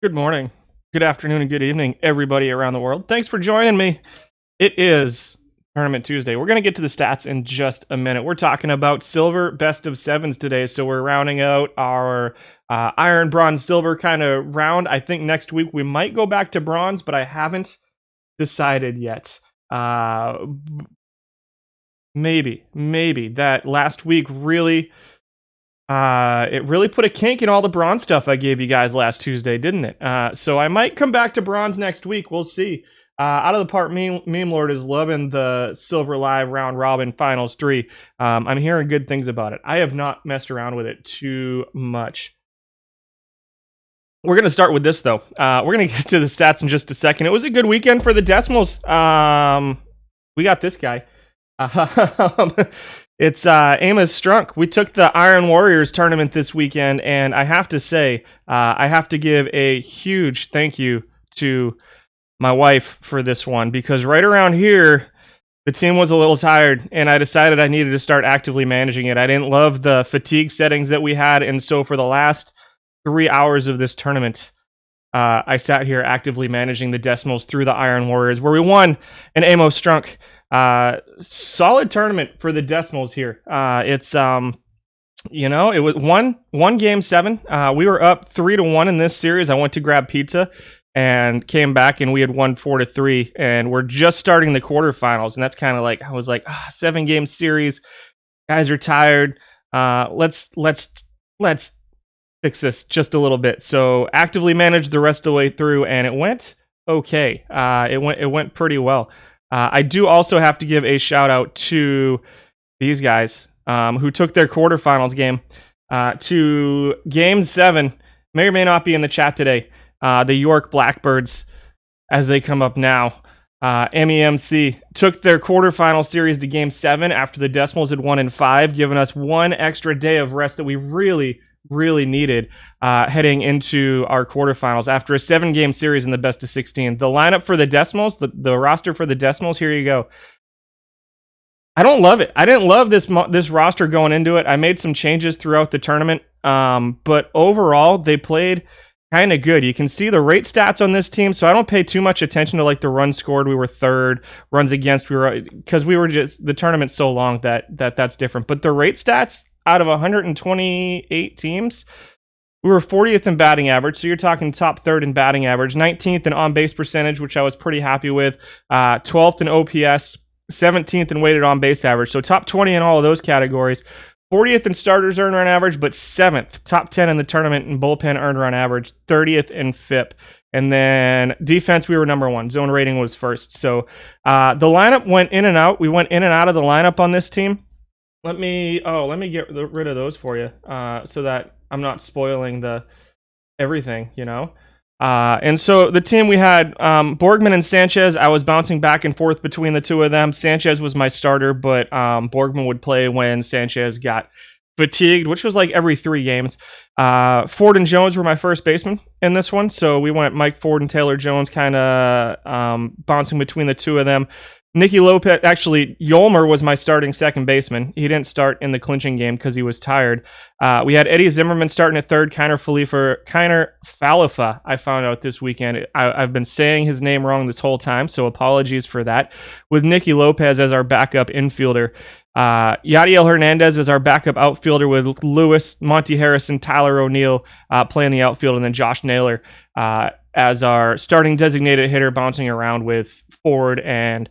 Good morning, good afternoon, and good evening, everybody around the world. Thanks for joining me. It is Tournament Tuesday. We're going to get to the stats in just a minute. We're talking about silver best of sevens today, so we're rounding out our iron, bronze, silver kind of round. I think next week we might go back to bronze, but I haven't decided yet. Maybe that last week really... it really put a kink in all the bronze stuff I gave you guys last Tuesday, didn't it? So I might come back to bronze next week. We'll see. Out of the Park Meme Lord is loving the Silver Live Round Robin Finals 3. I'm hearing good things about it. I have not messed around with it too much. We're going to start with this, though. We're going to get to the stats in just a second. It was a good weekend for the Decimals. We got this guy. It's Ahmed Strunk. We took the Iron Warriors tournament this weekend, and I have to say, I have to give a huge thank you to my wife for this one, because right around here, the team was a little tired, and I decided I needed to start actively managing it. I didn't love the fatigue settings that we had, and so for the last 3 hours of this tournament, I sat here actively managing the Decimals through the Iron Warriors, where we won an Ahmed Strunk. Solid tournament for the Decimals here. It's it was one game 7. We were up 3-1 in this series. I went to grab pizza and came back, and we had won 4-3, and we're just starting the quarterfinals. And that's kind of like, I was like, 7-game series, guys are tired. Let's fix this just a little bit. So actively managed the rest of the way through, and it went okay. It went pretty well. I do also have to give a shout out to these guys who took their quarterfinals game to Game 7. May or may not be in the chat today. The York Blackbirds, as they come up now. MEMC took their quarterfinal series to Game 7 after the Decimals had won in 5, giving us one extra day of rest that we really needed heading into our quarterfinals after a 7-game series in the best of 16. The lineup for the Decimals, the roster for the Decimals, here you go. I don't love it. I didn't love this roster going into it. I made some changes throughout the tournament, but overall, they played kind of good. You can see the rate stats on this team, so I don't pay too much attention to like the runs scored. We were third, runs against, because we were just, the tournament's so long that's different. But the rate stats, out of 128 teams, we were 40th in batting average, so you're talking top third in batting average, 19th in on-base percentage, which I was pretty happy with, 12th in OPS, 17th in weighted on-base average, so top 20 in all of those categories, 40th in starters earned run average, but 7th, top 10 in the tournament in bullpen earned run average, 30th in FIP. And then defense, we were number 1. Zone rating was first. So the lineup went in and out. We went in and out of the lineup on this team. Let me get rid of those for you, so that I'm not spoiling everything, And so the team, we had Borgman and Sanchez. I was bouncing back and forth between the two of them. Sanchez was my starter, but Borgman would play when Sanchez got fatigued, which was like every 3 games. Ford and Jones were my first baseman in this one, so we went Mike Ford and Taylor Jones, kind of bouncing between the two of them. Nicky Lopez, actually, Yolmer was my starting second baseman. He didn't start in the clinching game because he was tired. We had Eddie Zimmerman starting at third, Kiner Falifa, I found out this weekend. I've been saying his name wrong this whole time, so apologies for that. With Nicky Lopez as our backup infielder. Yadiel Hernandez as our backup outfielder, with Lewis, Monty Harrison, Tyler O'Neill playing the outfield, and then Josh Naylor as our starting designated hitter, bouncing around with Ford and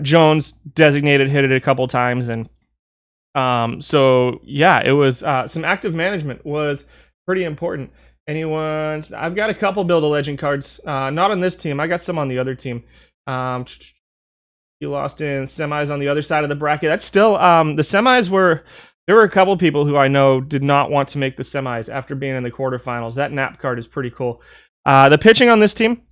Jones designated hit it a couple times. And so yeah, it was some active management was pretty important. I've got a couple Build a Legend cards, not on this team. I got some on the other team. You lost in semis on the other side of the bracket. That's still the semis there were a couple people who I know did not want to make the semis after being in the quarterfinals. That Nap card is pretty cool. The pitching on this team,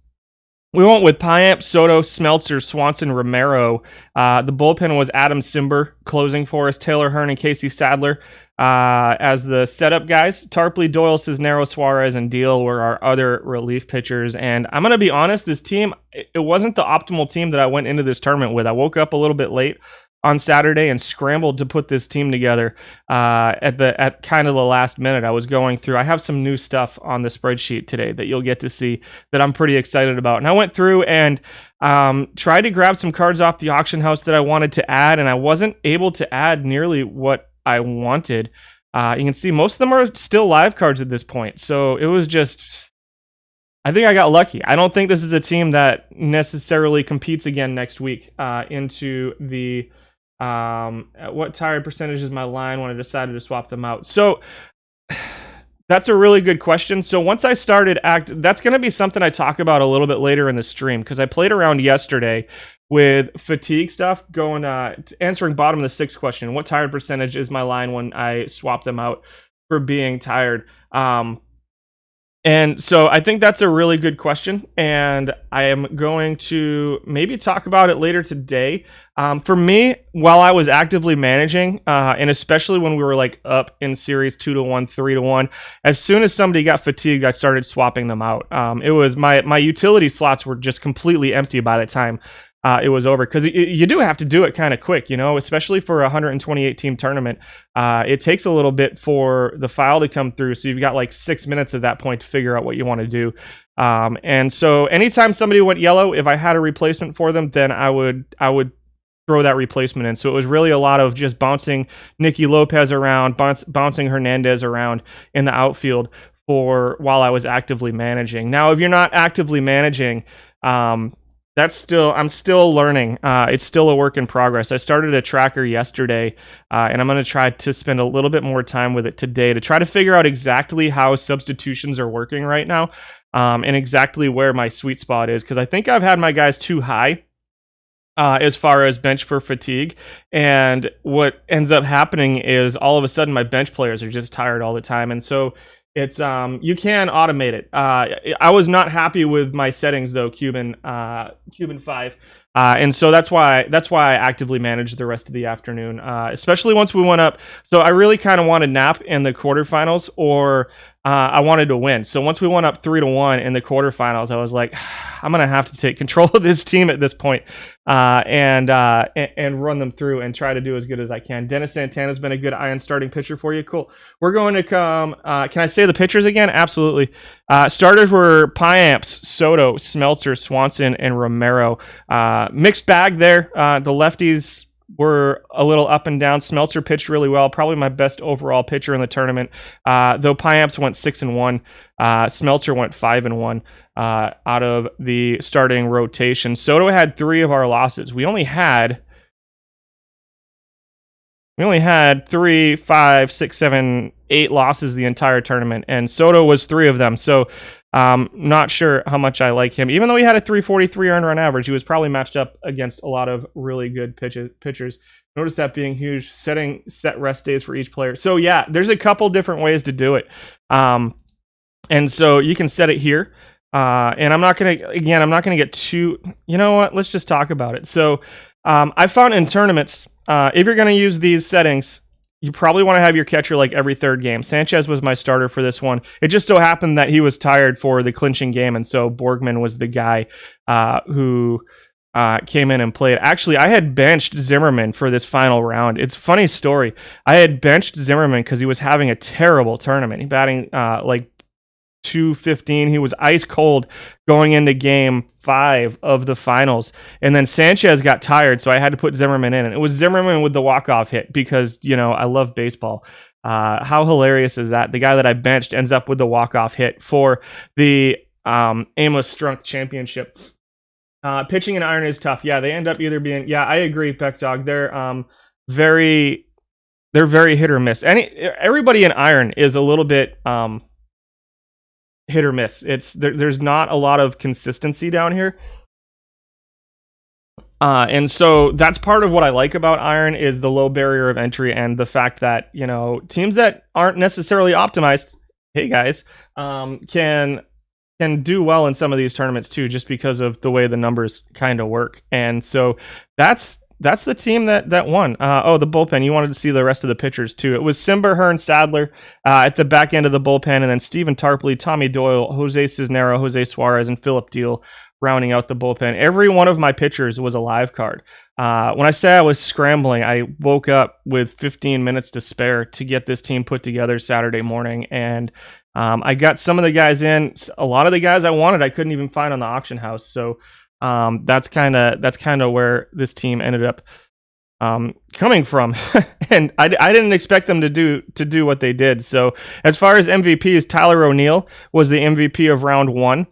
we went with Payamp, Soto, Smeltzer, Swanson, Romero. The bullpen was Adam Simber closing for us, Taylor Hearn and Casey Sadler as the setup guys. Tarpley, Doyle, Cisneros, Suarez, and Deal were our other relief pitchers. And I'm going to be honest, this team, it wasn't the optimal team that I went into this tournament with. I woke up a little bit late on Saturday and scrambled to put this team together at kind of the last minute. I was going through. I have some new stuff on the spreadsheet today that you'll get to see that I'm pretty excited about. And I went through and tried to grab some cards off the auction house that I wanted to add, and I wasn't able to add nearly what I wanted. You can see most of them are still live cards at this point. So it was just, I think I got lucky. I don't think this is a team that necessarily competes again next week into the what tired percentage is my line when I decided to swap them out. So that's a really good question. So once I started that's going to be something I talk about a little bit later in the stream, because I played around yesterday with fatigue stuff, going answering bottom of the sixth question. What tired percentage is my line when I swap them out for being tired? And so I think that's a really good question, and I am going to maybe talk about it later today. For me, while I was actively managing, and especially when we were like up in series 2-1, 3-1, as soon as somebody got fatigued, I started swapping them out. It was my utility slots were just completely empty by the time it was over, because you do have to do it kind of quick, especially for a 128 team tournament. It takes a little bit for the file to come through, so you've got like 6 minutes at that point to figure out what you want to do. And so anytime somebody went yellow, if I had a replacement for them, then I would throw that replacement in. So it was really a lot of just bouncing Nicky Lopez around, bouncing Hernandez around in the outfield while I was actively managing. Now, if you're not actively managing, I'm still learning. It's still a work in progress. I started a tracker yesterday, and I'm going to try to spend a little bit more time with it today to try to figure out exactly how substitutions are working right now, and exactly where my sweet spot is, because I think I've had my guys too high as far as bench for fatigue, and what ends up happening is all of a sudden my bench players are just tired all the time, and so it's you can automate it. I was not happy with my settings though, Cuban 5, and so that's why I actively managed the rest of the afternoon, especially once we went up. So I really kind of wanted nap in the quarterfinals, or I wanted to win. So once we went up 3-1 in the quarterfinals, I was like, I'm gonna have to take control of this team at this point, and run them through and try to do as good as I can. Dennis Santana's been a good iron starting pitcher for you. Cool. We're going to come. Can I say the pitchers again? Absolutely. Starters were Piamps, Soto, Smeltzer, Swanson, and Romero. Mixed bag there. The lefties were a little up and down. Smeltzer pitched really well, probably my best overall pitcher in the tournament. Though Piamps went 6-1, Smeltzer went 5-1 out of the starting rotation. Soto had 3 of our losses. We only had 3, 5, 6, 7, 8 losses the entire tournament, and Soto was 3 of them. So not sure how much I like him. Even though he had a 343 earned run average, he was probably matched up against a lot of really good pitchers. Notice that being huge, setting set rest days for each player. So yeah, there's a couple different ways to do it. And so you can set it here. And I'm not going to get too, you know what, let's just talk about it. So I found in tournaments, if you're going to use these settings, you probably want to have your catcher like every third game. Sanchez was my starter for this one. It just so happened that he was tired for the clinching game, and so Borgman was the guy who came in and played. Actually, I had benched Zimmerman for this final round. It's a funny story. I had benched Zimmerman because he was having a terrible tournament. He batting like 215. He was ice cold going into game 5 of the finals, and then Sanchez got tired, so I had to put Zimmerman in, and it was Zimmerman with the walk-off hit because I love baseball. How hilarious is that? The guy that I benched ends up with the walk-off hit for the Amos Strunk championship. Pitching and iron is tough. Yeah, they end up either being, I agree, Peck Dog. They're very hit or miss. Everybody in iron is a little bit hit or miss. There's not a lot of consistency down here, and so that's part of what I like about iron is the low barrier of entry and the fact that teams that aren't necessarily optimized, hey guys, can do well in some of these tournaments too, just because of the way the numbers kind of work. And so that's the team that won. The bullpen. You wanted to see the rest of the pitchers too. It was Simber, Hearn, Sadler at the back end of the bullpen, and then Stephen Tarpley, Tommy Doyle, Jose Cisnero, Jose Suarez, and Philip Deal rounding out the bullpen. Every one of my pitchers was a live card. When I say I was scrambling, I woke up with 15 minutes to spare to get this team put together Saturday morning, and I got some of the guys in. A lot of the guys I wanted, I couldn't even find on the auction house. So that's kind of where this team ended up coming from. And I didn't expect them to do what they did. So as far as MVPs, Tyler O'Neill was the MVP of round 1.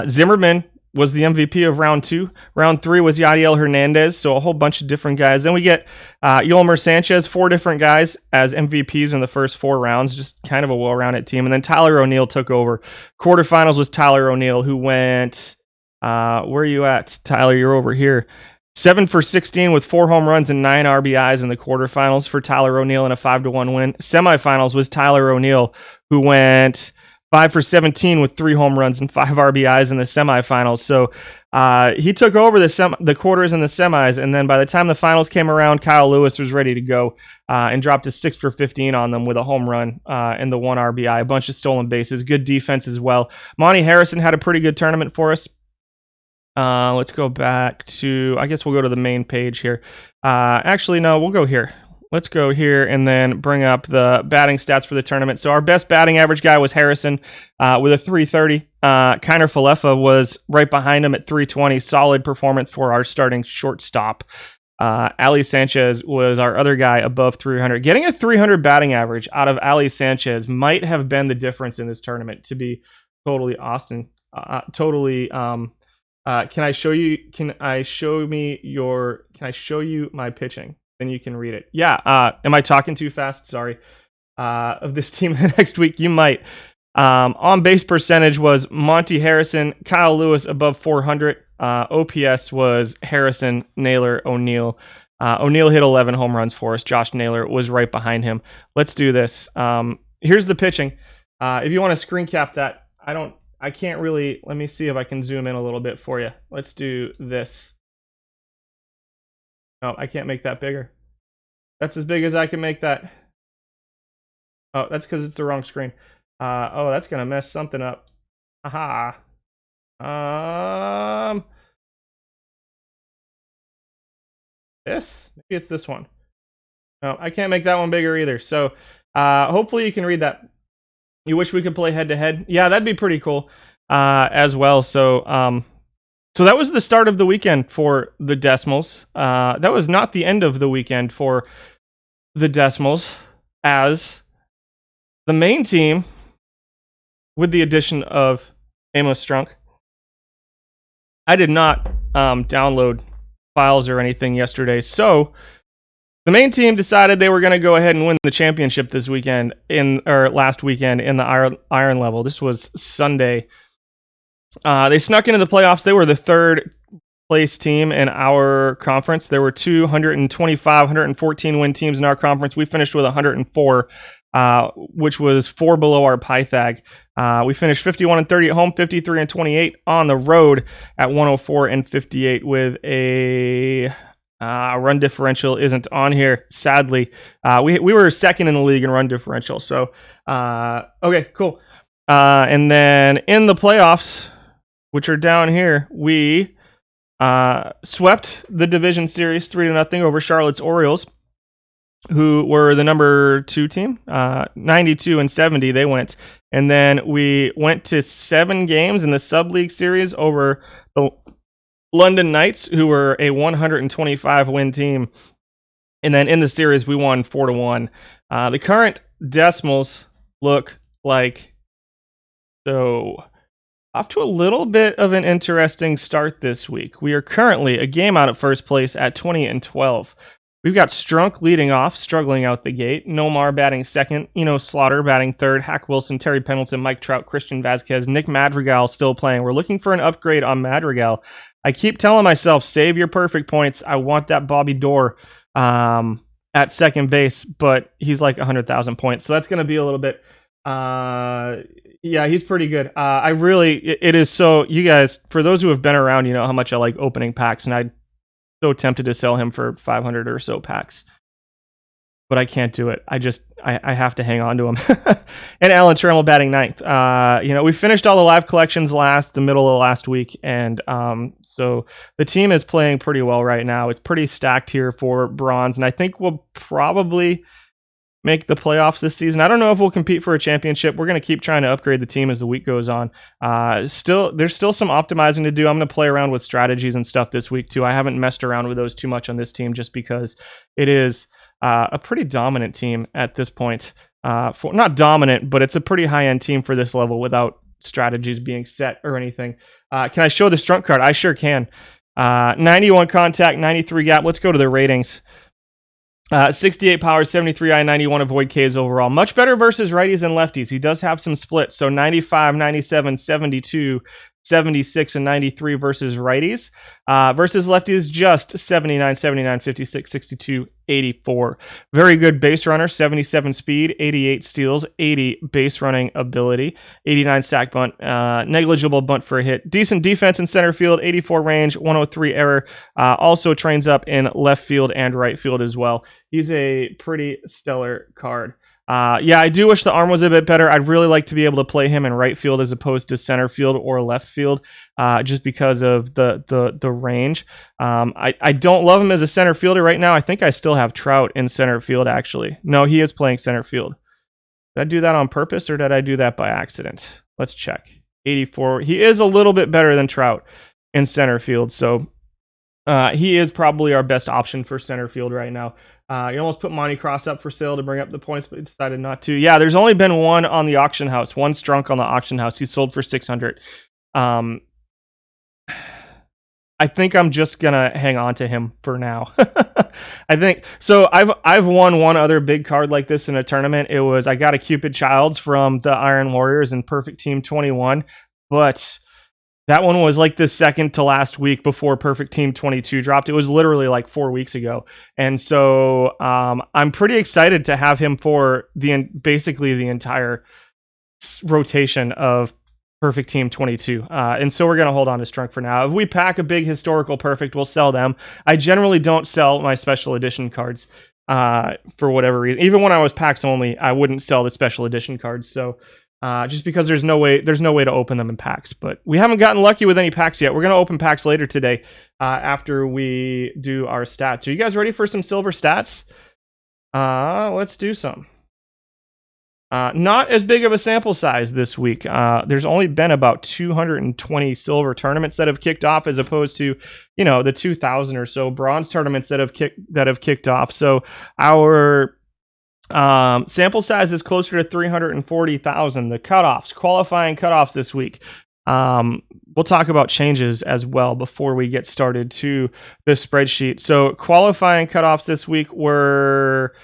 Zimmerman was the MVP of round 2. Round 3 was Yadiel Hernandez, so a whole bunch of different guys. Then we get Yolmer Sanchez, 4 different guys as MVPs in the first 4 rounds, just kind of a well-rounded team. And then Tyler O'Neill took over. Quarterfinals was Tyler O'Neill, who went, where are you at, Tyler? You're over here. 7 for 16 with 4 home runs and 9 RBIs in the quarterfinals for Tyler O'Neill in a 5-1 win. Semifinals was Tyler O'Neill, who went 5 for 17 with 3 home runs and 5 RBIs in the semifinals. So he took over the quarters and the semis, and then by the time the finals came around, Kyle Lewis was ready to go and dropped a 6 for 15 on them with a home run and the 1 RBI, a bunch of stolen bases, good defense as well. Monty Harrison had a pretty good tournament for us. Let's go back to, I guess we'll go to the main page here. Actually, no, we'll go here. Let's go here and then bring up the batting stats for the tournament. So our best batting average guy was Harrison with a 330. Kiner Falefa was right behind him at 320. Solid performance for our starting shortstop. Ali Sanchez was our other guy above 300. Getting a 300 batting average out of Ali Sanchez might have been the difference in this tournament, to be totally Austin. Can I show you my pitching? Then you can read it. Yeah. Am I talking too fast? Sorry. Of this team next week, you might. On base percentage was Monty Harrison, Kyle Lewis above 400. OPS was Harrison, Naylor, O'Neill. O'Neill hit 11 home runs for us. Josh Naylor was right behind him. Let's do this. Here's the pitching. If you want to screen cap that, I can't really. Let me see if I can zoom in a little bit for you. Let's do this. Oh, I can't make that bigger. That's as big as I can make that. Oh, that's because it's the wrong screen. Oh, that's gonna mess something up. Aha. This? Maybe it's this one. No, I can't make that one bigger either. So, hopefully you can read that. You wish we could play head to head? Yeah, that'd be pretty cool. As well. So, so that was the start of the weekend for the Decimals. That was not the end of the weekend for the Decimals, as the main team, with the addition of Amos Strunk. I did not download files or anything yesterday, so the main team decided they were going to go ahead and win the championship this weekend, last weekend in the iron level. This was Sunday. They snuck into the playoffs. They were the 3rd place team in our conference. There were 225, 114 win teams in our conference. We finished with 104, which was 4 below our Pythag. We finished 51-30 at home, 53-28 on the road at 104-58 with a run differential isn't on here, sadly. We were 2nd in the league in run differential. So, okay, cool. And then in the playoffs, which are down here, we swept the division series 3-0 over Charlotte's Orioles, who were the number 2 team. 92-70 they went. And then we went to 7 games in the sub-league series over the London Knights, who were a 125 win team. And then in the series, we won 4-1. The current Decimals look like so. Off to a little bit of an interesting start this week. We are currently a game out at first place at 20-12. We've got Strunk leading off, struggling out the gate. Nomar batting second. Slaughter batting third. Hack Wilson, Terry Pendleton, Mike Trout, Christian Vasquez, Nick Madrigal still playing. We're looking for an upgrade on Madrigal. I keep telling myself, save your perfect points. I want that Bobby Dorr at second base, but he's like 100,000 points. So that's going to be a little bit... yeah, he's pretty good. It is so, you guys, for those who have been around, you know how much I like opening packs, and I'm so tempted to sell him for 500 or so packs. but I can't do it. I have to hang on to him. And Alan Trammell batting ninth. We finished all the live collections the middle of last week, and so the team is playing pretty well right now. It's pretty stacked here for bronze, and I think we'll probably make the playoffs this season. I don't know if we'll compete for a championship. We're going to keep trying to upgrade the team as the week goes on. There's still some optimizing to do. I'm going to play around with strategies and stuff this week too. I haven't messed around with those too much on this team just because it is a pretty dominant team at this point. Not dominant, but it's a pretty high-end team for this level without strategies being set or anything. Can I show the strunk card? I sure can. 91 contact, 93 gap. Let's go to the ratings. 68 power, 73 I, 91 avoid Ks overall. Much better versus righties and lefties. He does have some splits. So 95, 97, 72, 76, and 93 versus righties. Versus lefties, just 79, 79, 56, 62, 84. Very good base runner, 77 speed, 88 steals, 80 base running ability, 89 sack bunt, negligible bunt for a hit. Decent defense in center field, 84 range, 103 error. Also trains up in left field and right field as well. He's a pretty stellar card. I do wish the arm was a bit better. I'd really like to be able to play him in right field as opposed to center field or left field, just because of the range. I don't love him as a center fielder right now. I think I still have Trout in center field, actually. No, he is playing center field. Did I do that on purpose or did I do that by accident? Let's check. 84. He is a little bit better than Trout in center field, so he is probably our best option for center field right now. You almost put Monty Cross up for sale to bring up the points, but decided not to. Yeah, there's only been one on the auction house, one strunk on the auction house. He sold for 600. I think I'm just gonna hang on to him for now. I think so. I've won one other big card like this in a tournament. I got a Cupid Childs from the Iron Warriors in Perfect Team 21, but that one was like the second to last week before Perfect Team 22 dropped. It was literally like 4 weeks ago. And so I'm pretty excited to have him for basically the entire rotation of Perfect Team 22. And so we're going to hold on to Strunk for now. If we pack a big historical perfect, we'll sell them. I generally don't sell my special edition cards for whatever reason. Even when I was packs only, I wouldn't sell the special edition cards. So just because there's no way to open them in packs. But we haven't gotten lucky with any packs yet. We're going to open packs later today after we do our stats. Are you guys ready for some silver stats? Let's do some. Not as big of a sample size this week. There's only been about 220 silver tournaments that have kicked off, as opposed to, the 2,000 or so bronze tournaments that have kicked off. So our sample size is closer to 340,000. The qualifying cutoffs this week. We'll talk about changes as well before we get started to the spreadsheet. So qualifying cutoffs this week were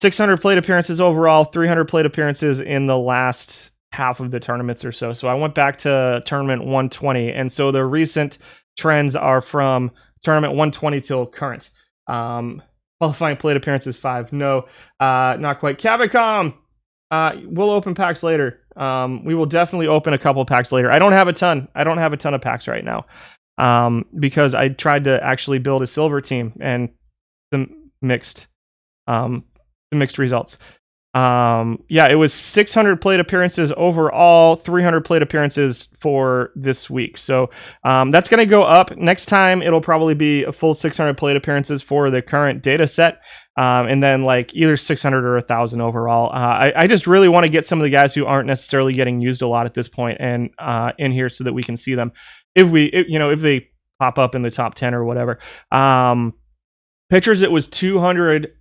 600 plate appearances overall, 300 plate appearances in the last half of the tournaments or so. So I went back to tournament 120, and so the recent trends are from tournament 120 till current. Qualifying plate appearances 5. No, not quite. Cavicom, we'll open packs later. We will definitely open a couple packs later. I don't have a ton of packs right now, because I tried to actually build a silver team and some mixed results. It was 600 plate appearances overall, 300 plate appearances for this week. So that's going to go up. Next time, it'll probably be a full 600 plate appearances for the current data set. And then like either 600 or 1,000 overall. I just really want to get some of the guys who aren't necessarily getting used a lot at this point and in here so that we can see them if they pop up in the top 10 or whatever. Pitchers, it was 200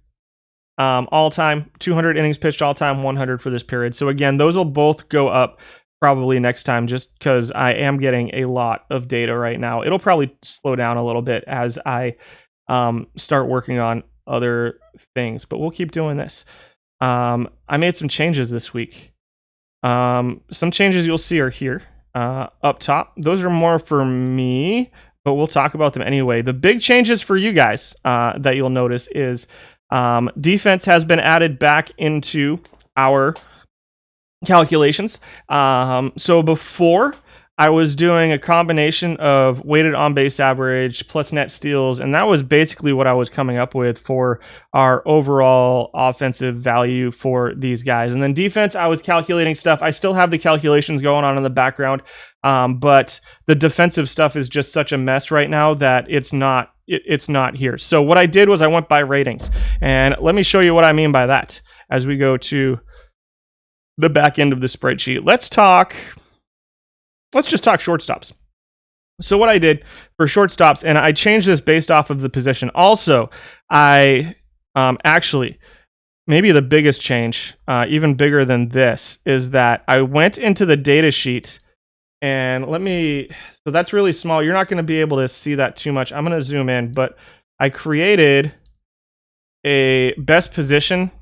all-time, 200 innings pitched all-time, 100 for this period. So again, those will both go up probably next time, just because I am getting a lot of data right now. It'll probably slow down a little bit as I start working on other things, but we'll keep doing this. I made some changes this week. Some changes you'll see are here up top. Those are more for me, but we'll talk about them anyway. The big changes for you guys that you'll notice is defense has been added back into our calculations. So before, I was doing a combination of weighted on base average plus net steals, and that was basically what I was coming up with for our overall offensive value for these guys. And then defense, I was calculating stuff. I still have the calculations going on in the background, but the defensive stuff is just such a mess right now that it's not here. So what I did was I went by ratings, and let me show you what I mean by that as we go to the back end of the spreadsheet. Let's just talk shortstops. So what I did for shortstops, and I changed this based off of the position. Also, I actually, maybe the biggest change, even bigger than this, is that I went into the data sheet, and so that's really small. You're not going to be able to see that too much. I'm going to zoom in, but I created a best position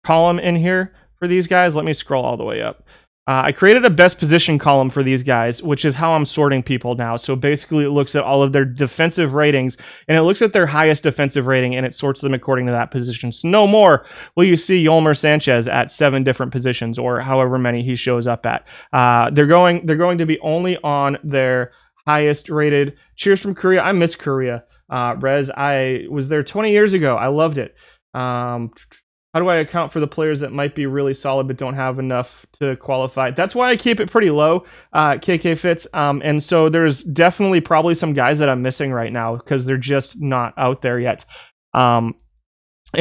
column in here for these guys. Let me scroll all the way up. I created a best position column for these guys, which is how I'm sorting people now. So basically it looks at all of their defensive ratings, and it looks at their highest defensive rating, and it sorts them according to that position. So no more will you see Yolmer Sanchez at 7 different positions or however many he shows up at. They're going to be only on their highest rated. Cheers from Korea. I miss Korea. Rez, I was there 20 years ago. I loved it. How do I account for the players that might be really solid but don't have enough to qualify? That's why I keep it pretty low, KK Fits. And so there's definitely probably some guys that I'm missing right now because they're just not out there yet. And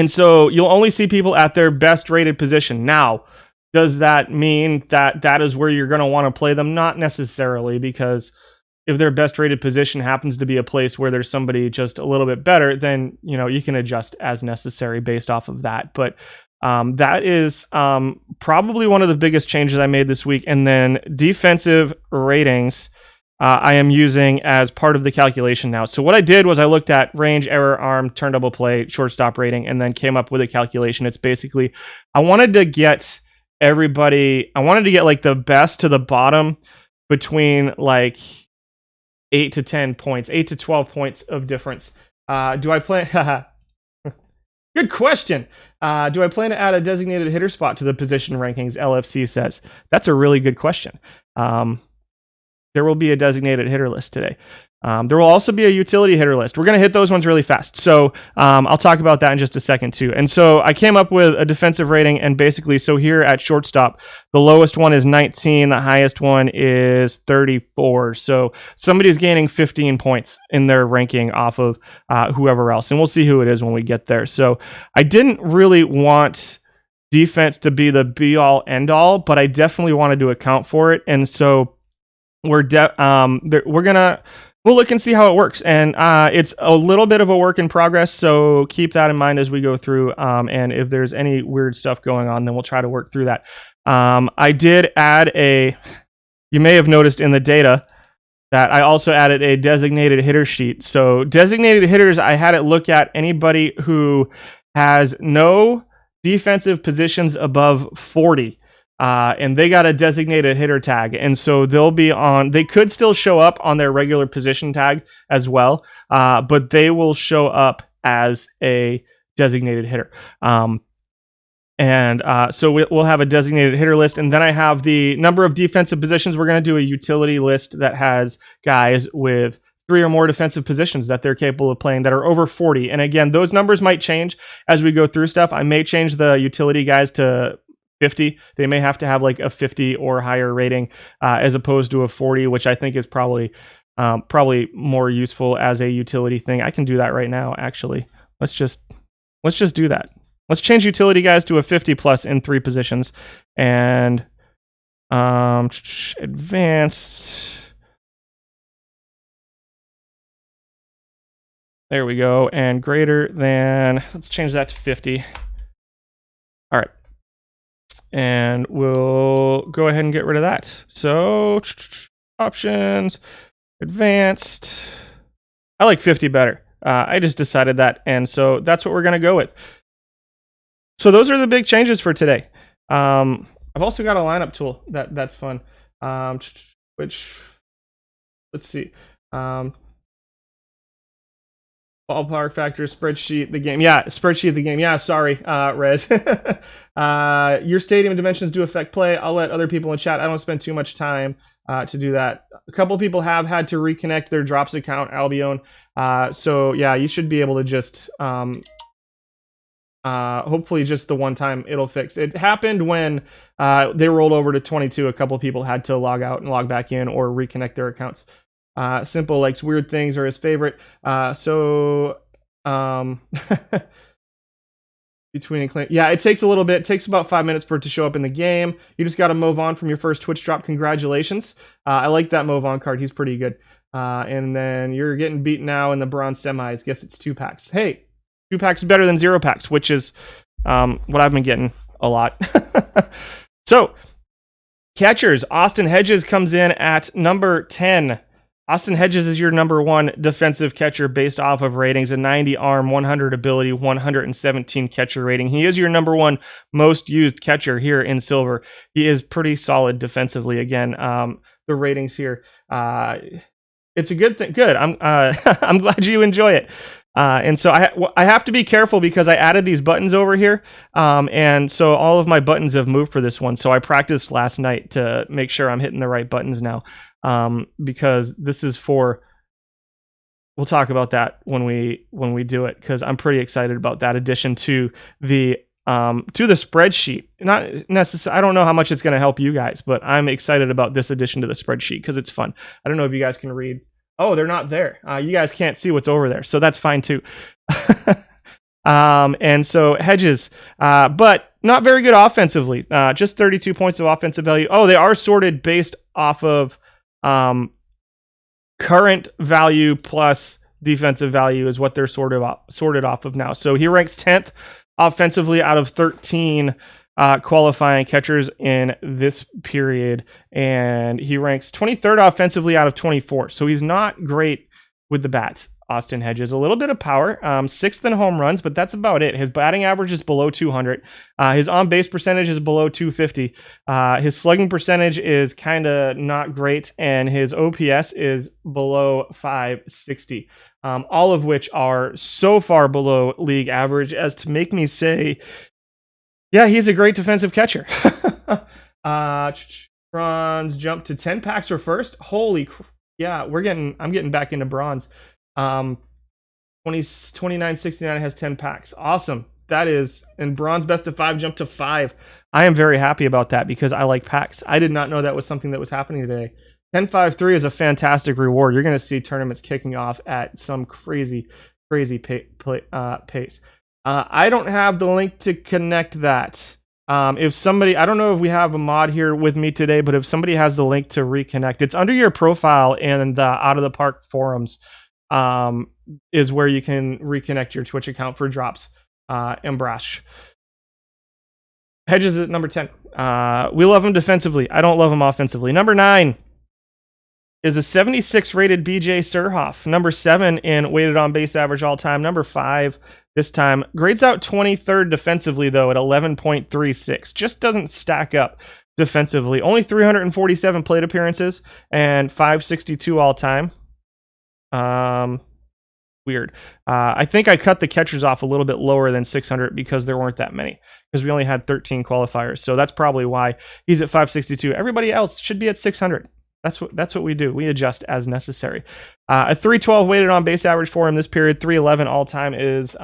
so you'll only see people at their best rated position. Now, does that mean that that is where you're going to want to play them? Not necessarily, because if their best rated position happens to be a place where there's somebody just a little bit better, then, you can adjust as necessary based off of that. But that is probably one of the biggest changes I made this week. And then defensive ratings, I am using as part of the calculation now. So what I did was I looked at range, error, arm, turn double play, shortstop rating, and then came up with a calculation. It's basically, I wanted to get like the best to the bottom between like 8 to 10 points, 8 to 12 points of difference. Do I plan? Good question. Do I plan to add a designated hitter spot to the position rankings? LFC says. That's a really good question. There will be a designated hitter list today. There will also be a utility hitter list. We're going to hit those ones really fast. So I'll talk about that in just a second too. And so I came up with a defensive rating, and basically, so here at shortstop, the lowest one is 19. The highest one is 34. So somebody's gaining 15 points in their ranking off of whoever else. And we'll see who it is when we get there. So I didn't really want defense to be the be all end all, but I definitely wanted to account for it. And so we'll look and see how it works. And it's a little bit of a work in progress, so keep that in mind as we go through. And if there's any weird stuff going on, then we'll try to work through that. I did add you may have noticed in the data that I also added a designated hitter sheet. So designated hitters, I had it look at anybody who has no defensive positions above 40. And they got a designated hitter tag. And so they could still show up on their regular position tag as well, but they will show up as a designated hitter. So we'll have a designated hitter list. And then I have the number of defensive positions. We're going to do a utility list that has guys with 3 or more defensive positions that they're capable of playing that are over 40. And again, those numbers might change as we go through stuff. I may change the utility guys to 50. They may have to have like a 50 or higher rating as opposed to a 40, which I think is probably more useful as a utility thing. I can do that right now, actually. Let's just do that. Let's change utility guys to a 50 plus in 3 positions. And advanced. There we go. And greater than, let's change that to 50. All right. And we'll go ahead and get rid of that. So options, advanced. I like 50 better. I just decided that. And so that's what we're going to go with. So those are the big changes for today. I've also got a lineup tool that's fun. Which, let's see. Ballpark factor, spreadsheet, the game. Yeah, spreadsheet, the game. Yeah, sorry, Rez. Your stadium dimensions do affect play. I'll let other people in chat. I don't spend too much time to do that. A couple people have had to reconnect their drops account, Albion. So yeah, you should be able to just hopefully just the one time it'll fix. It happened when they rolled over to 22. A couple people had to log out and log back in or reconnect their accounts. Simple likes weird things are his favorite. Between and claim. Yeah, it takes a little bit. It takes about 5 minutes for it to show up in the game. You just got to move on from your first Twitch drop. Congratulations. I like that move on card. He's pretty good. And then you're getting beat now in the bronze semis. Guess it's 2 packs. Hey, 2 packs is better than 0 packs, which is what I've been getting a lot. So, catchers. Austin Hedges comes in at number 10. Austin Hedges is your number 1 defensive catcher based off of ratings, a 90 arm, 100 ability, 117 catcher rating. He is your number 1 most used catcher here in Silver. He is pretty solid defensively. Again, the ratings here, it's a good thing. Good. I'm glad you enjoy it. And so I have to be careful because I added these buttons over here. And so all of my buttons have moved for this one. So I practiced last night to make sure I'm hitting the right buttons now. Because this is for, we'll talk about that when we do it, because I'm pretty excited about that addition to the spreadsheet. Not necessarily, I don't know how much it's going to help you guys, but I'm excited about this addition to the spreadsheet because it's fun. I don't know if you guys can read. Oh, they're not there. You guys can't see what's over there, so that's fine too. And so Hedges, but not very good offensively. Just 32 points of offensive value. Oh, they are sorted based off of current value plus defensive value is what they're sorted off of now. So he ranks 10th offensively out of 13 qualifying catchers in this period, and he ranks 23rd offensively out of 24. So he's not great with the bats. Austin Hedges, a little bit of power, 6th in home runs, but that's about it. His batting average is below 200. His on-base percentage is below 250. His slugging percentage is kind of not great, and his OPS is below 560. All of which are so far below league average as to make me say, yeah, he's a great defensive catcher. Bronze jumped to 10 packs for first. Holy, yeah, I'm getting back into bronze. 2969 has 10 packs. Awesome. That is, and bronze best of 5 jumped to 5. I am very happy about that because I like packs. I did not know that was something that was happening today. 10-5-3 is a fantastic reward. You're going to see tournaments kicking off at some crazy pace. I don't have the link to connect that. If somebody, I don't know if we have a mod here with me today, but if somebody has the link to reconnect, it's under your profile in the Out of the Park forums. Is where you can reconnect your Twitch account for drops and brash. Hedges at number 10. We love him defensively. I don't love him offensively. Number 9 is a 76 rated BJ Surhoff. Number 7 in weighted on base average all time. Number 5 this time. Grades out 23rd defensively though at 11.36. Just doesn't stack up defensively. Only 347 plate appearances and 562 all time. Weird. I think I cut the catchers off a little bit lower than 600 because there weren't that many, because we only had 13 qualifiers. So that's probably why he's at 562. Everybody else should be at 600. That's what we do. We adjust as necessary. A 312 weighted on base average for him this period. 311 all time is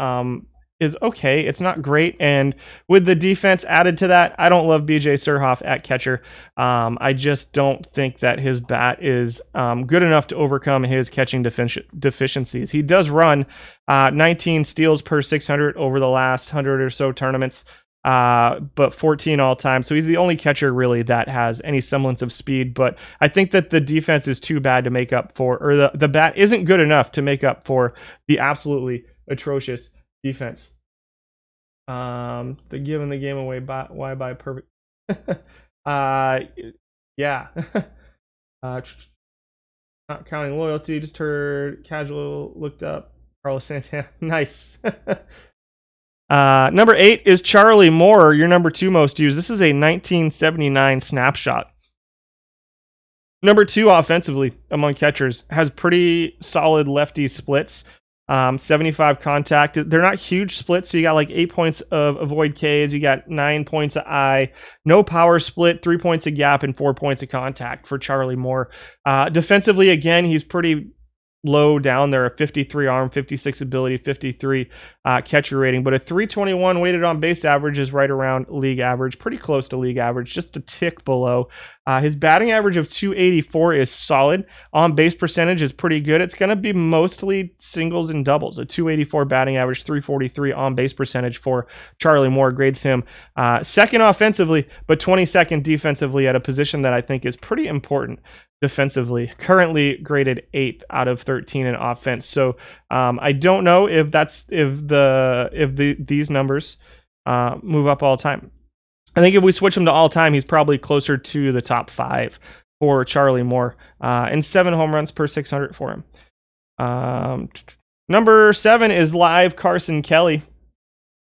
okay. It's not great, and with the defense added to that, I don't love BJ Surhoff at catcher. I just don't think that his bat is good enough to overcome his catching deficiencies. He does run 19 steals per 600 over the last 100 or so tournaments, but 14 all time. So he's the only catcher really that has any semblance of speed. But I think that the defense is too bad to make up for, or the bat isn't good enough to make up for the absolutely atrocious defense. They're giving the game away. Why by perfect? Yeah. Not counting loyalty. Just heard casual. Looked up Carlos Santana. Nice. Number 8 is Charlie Moore, your number 2 most used. This is a 1979 snapshot. Number 2 offensively among catchers, has pretty solid lefty splits. 75 contact. They're not huge splits, so you got like 8 points of avoid Ks, you got 9 points of I, no power split, 3 points of gap, and 4 points of contact for Charlie Moore. Defensively, again, he's pretty low down there, a 53 arm, 56 ability, 53 catcher rating, but a 321 weighted on base average is right around league average, pretty close to league average, just a tick below. His batting average of 284 is solid. On base percentage is pretty good. It's going to be mostly singles and doubles. A 284 batting average, 343 on base percentage for Charlie Moore grades him second offensively, but 22nd defensively at a position that I think is pretty important defensively. Currently graded 8th out of 13 in offense. So I don't know if these numbers move up all time. I think if we switch him to all time, he's probably closer to the top 5 for Charlie Moore, and 7 home runs per 600 for him. Number 7 is live Carson Kelly,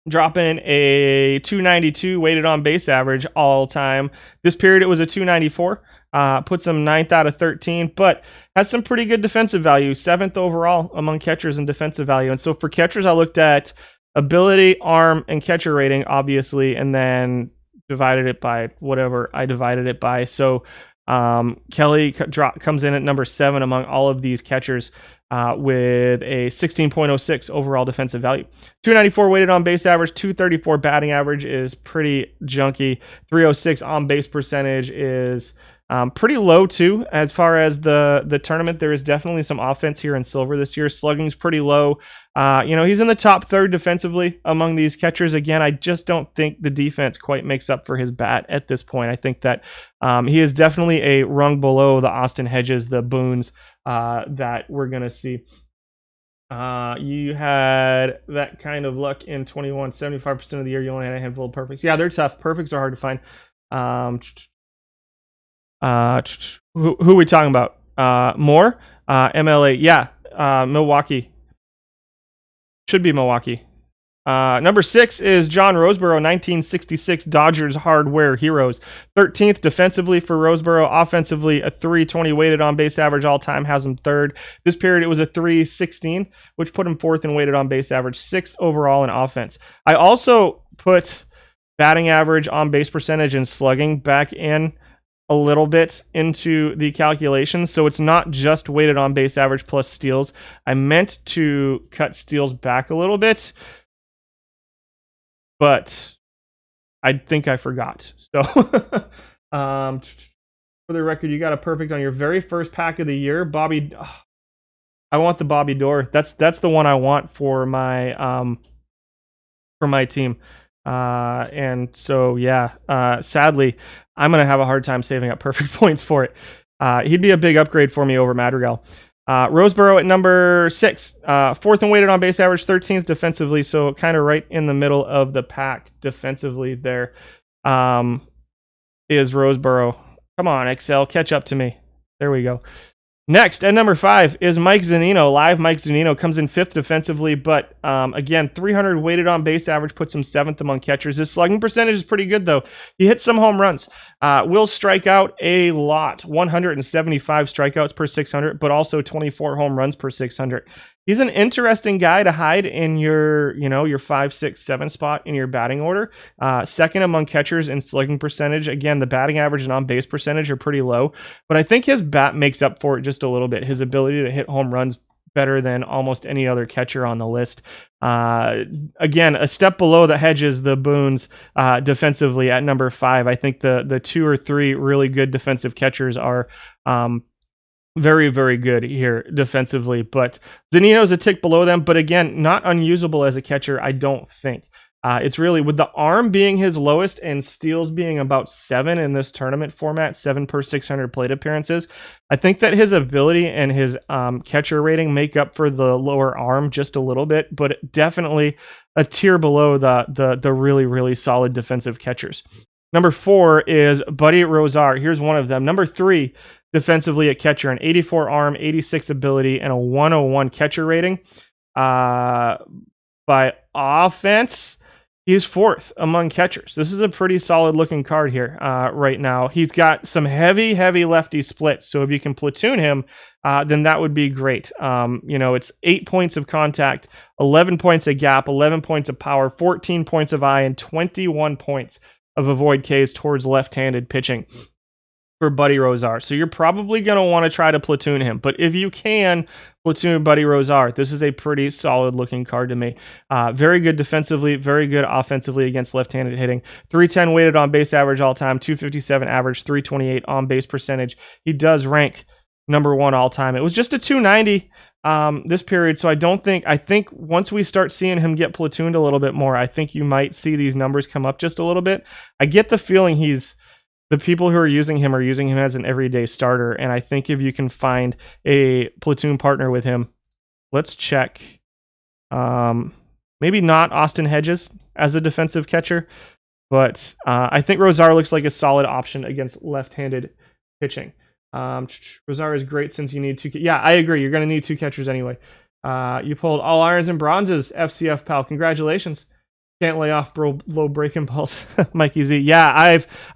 dropping a 292 weighted on base average all time. This period it was a 294. Puts him 9th out of 13, but has some pretty good defensive value. 7th overall among catchers in defensive value. And so for catchers, I looked at ability, arm, and catcher rating, obviously, and then divided it by whatever I divided it by. So Kelly comes in at number 7 among all of these catchers with a 16.06 overall defensive value. 294 weighted on base average, 234 batting average is pretty junky. 306 on base percentage is pretty low too. As far as the tournament, there is definitely some offense here in silver this year. Slugging's pretty low. He's in the top 3rd defensively among these catchers. Again, I just don't think the defense quite makes up for his bat at this point. I think that he is definitely a rung below the Austin Hedges, the Boones that we're going to see. You had that kind of luck in 21, 75% of the year. You only had a handful of perfects. Yeah, they're tough. Perfects are hard to find. Who are we talking about? Moore? MLA. Yeah. Milwaukee. Should be Milwaukee. Number 6 is John Roseboro, 1966 Dodgers Hardware Heroes. 13th defensively for Roseboro. Offensively, a 320 weighted on base average all time, has him 3rd. This period, it was a 316, which put him 4th in weighted on base average, 6th overall in offense. I also put batting average, on base percentage, and slugging back in a little bit into the calculations, so it's not just weighted on base average plus steals. I meant to cut steals back a little bit, but I think I forgot. So for the record, you got a perfect on your very first pack of the year. Bobby, I want the Bobby Dorr. That's the one I want for my team. And so yeah, sadly, I'm going to have a hard time saving up perfect points for it. He'd be a big upgrade for me over Madrigal. Roseboro at number 6, 4th in weighted on base average, 13th defensively, so kind of right in the middle of the pack defensively there is Roseboro. Come on, Excel, catch up to me. There we go. Next, at number 5 is Mike Zunino. Live Mike Zunino comes in 5th defensively, but again, 300 weighted on base average puts him 7th among catchers. His slugging percentage is pretty good, though. He hits some home runs. Will strike out a lot. 175 strikeouts per 600, but also 24 home runs per 600. He's an interesting guy to hide in your 5, 6, 7 spot in your batting order. 2nd among catchers in slugging percentage. Again, the batting average and on base percentage are pretty low, but I think his bat makes up for it just a little bit. His ability to hit home runs better than almost any other catcher on the list. Again, a step below the Hedges, the Boones, defensively at number 5. I think the 2 or 3 really good defensive catchers are very, very good here defensively, but Zunino's a tick below them, but again, not unusable as a catcher, I don't think. It's really, with the arm being his lowest and steals being about 7 in this tournament format, 7 per 600 plate appearances, I think that his ability and his catcher rating make up for the lower arm just a little bit, but definitely a tier below the really, really solid defensive catchers. Number 4 is Buddy Rosar. Here's one of them. Number 3, defensively at catcher, an 84 arm, 86 ability, and a 101 catcher rating. By offense, He's 4th among catchers. This is a pretty solid looking card here right now. He's got some heavy lefty splits. So if you can platoon him, then that would be great. It's 8 points of contact, 11 points of gap, 11 points of power, 14 points of eye, and 21 points of avoid Ks towards left-handed pitching for Buddy Rosar. So you're probably going to want to try to platoon him. But if you can platoon Buddy Rosar, this is a pretty solid looking card to me. Very good defensively, very good offensively against left-handed hitting. 310 weighted on base average all time, 257 average, 328 on base percentage. He does rank number 1 all time. It was just a 290 this period. So I think once we start seeing him get platooned a little bit more, I think you might see these numbers come up just a little bit. I get the feeling the people who are using him as an everyday starter. And I think if you can find a platoon partner with him, let's check. Maybe not Austin Hedges as a defensive catcher, but I think Rosar looks like a solid option against left-handed pitching. Rosar is great since you need 2. Yeah, I agree. You're going to need 2 catchers anyway. You pulled all irons and bronzes, FCF pal. Congratulations. Can't lay off low break impulse. Mikey Z. Yeah,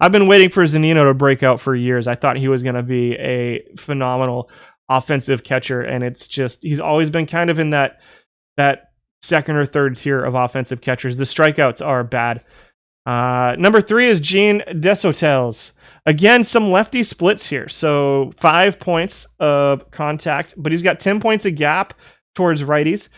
I've been waiting for Zunino to break out for years. I thought he was going to be a phenomenal offensive catcher, and it's just he's always been kind of in that second or third tier of offensive catchers. The strikeouts are bad. Number 3 is Gene Desotales. Again, some lefty splits here. So 5 points of contact, but he's got 10 points of gap towards righties,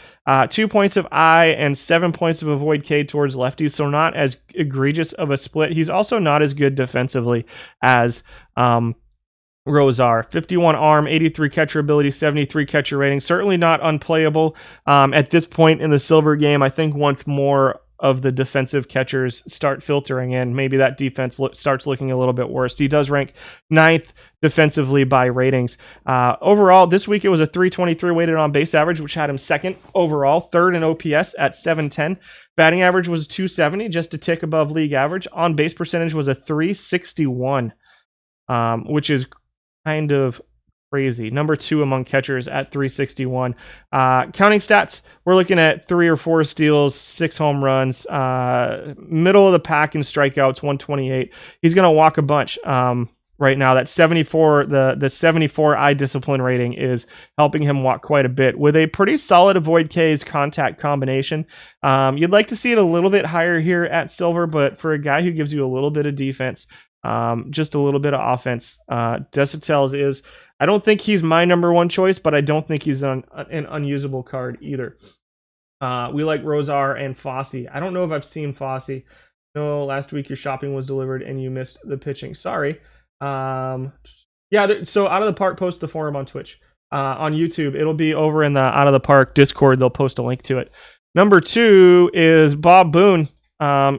2 points of eye, and 7 points of avoid K towards lefties. So not as egregious of a split. He's also not as good defensively as Rosar. 51 arm, 83 catcher ability, 73 catcher rating. Certainly not unplayable at this point in the Silver game. I think once more of the defensive catchers start filtering in, maybe that defense starts looking a little bit worse. He does rank 9th defensively by ratings. Overall, this week it was a 323 weighted on base average, which had him 2nd overall, 3rd in OPS at 710. Batting average was 270, just a tick above league average. On base percentage was a 361, which is kind of crazy. Number 2 among catchers at 361. Counting stats, we're looking at 3 or 4 steals, 6 home runs, middle of the pack in strikeouts, 128. He's going to walk a bunch right now. That 74, the 74 eye discipline rating is helping him walk quite a bit with a pretty solid avoid K's contact combination. You'd like to see it a little bit higher here at Silver, but for a guy who gives you a little bit of defense, just a little bit of offense, Desotales is, I don't think he's my number 1 choice, but I don't think he's an unusable card either. We like Rosar and Fossey. I don't know if I've seen Fossey. No, last week your shopping was delivered and you missed the pitching. Sorry. So Out of the Park post the forum on Twitch. On YouTube, it'll be over in the Out of the Park Discord. They'll post a link to it. Number 2 is Bob Boone.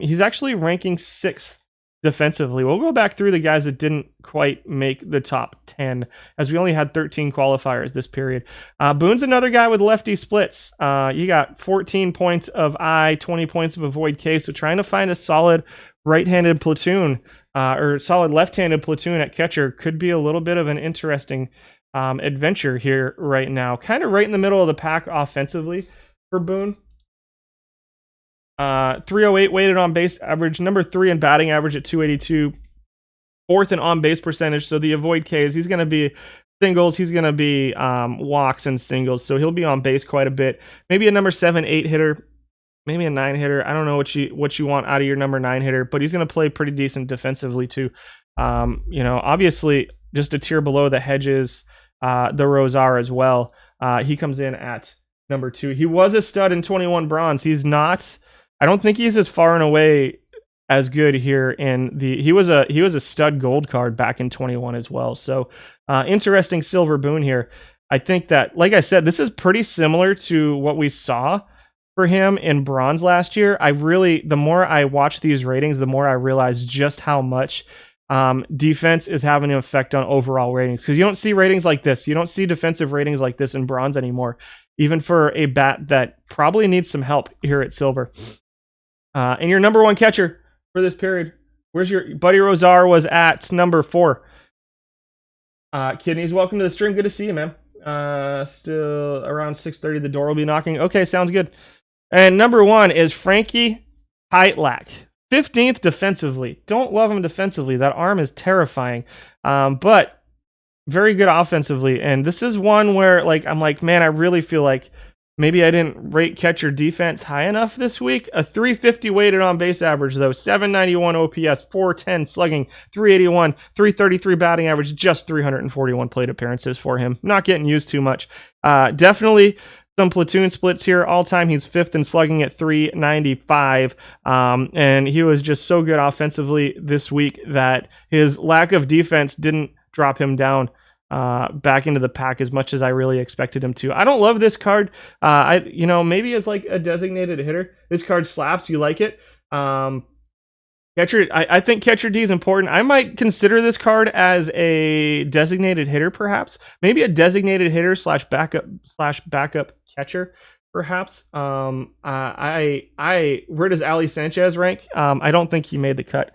He's actually ranking 6th defensively. We'll go back through the guys that didn't quite make the top 10, as we only had 13 qualifiers this period. Boone's another guy with lefty splits. You got 14 points of eye, 20 points of avoid K. So trying to find a solid right-handed platoon or solid left-handed platoon at catcher could be a little bit of an interesting adventure here right now. Kind of right in the middle of the pack offensively for Boone. 308 weighted on base average, number 3 in batting average at 282, 4th in on base percentage. So the avoid Ks, he's going to be singles, he's going to be walks and singles, so he'll be on base quite a bit. Maybe a number 7, 8 hitter, maybe a 9 hitter. I don't know what you want out of your number 9 hitter, but he's going to play pretty decent defensively too. Obviously just a tier below the Hedges, the Rosar as well. He comes in at number 2. He was a stud in 21 bronze. He's not. I don't think he's as far and away as good here in the. He was a stud gold card back in 21 as well. So interesting Silver Boone here. I think that, like I said, this is pretty similar to what we saw for him in bronze last year. The more I watch these ratings, the more I realize just how much defense is having an effect on overall ratings. Because you don't see ratings like this. You don't see defensive ratings like this in bronze anymore, even for a bat that probably needs some help here at Silver. And your number 1 catcher for this period, where's your Buddy Rosar? Was at number 4. Kidneys, welcome to the stream. Good to see you, man. Still around 6:30, the door will be knocking. Okay, sounds good. And number 1 is Frankie height lack. 15th defensively. Don't love him defensively. That arm is terrifying. But very good offensively. And this is one where like I'm like, man, I really feel like maybe I didn't rate catcher defense high enough this week. A 350 weighted on base average, though. 791 OPS, 410 slugging, 381, 333 batting average, just 341 plate appearances for him. Not getting used too much. Definitely some platoon splits here. All time, he's 5th in slugging at 395. And he was just so good offensively this week that his lack of defense didn't drop him down back into the pack as much as I really expected him to. I don't love this card. Maybe as like a designated hitter, this card slaps. You like it. Catcher, I think catcher D is important. I might consider this card as a designated hitter, perhaps. Maybe a designated hitter slash backup catcher, perhaps. Where does Ali Sanchez rank? I don't think he made the cut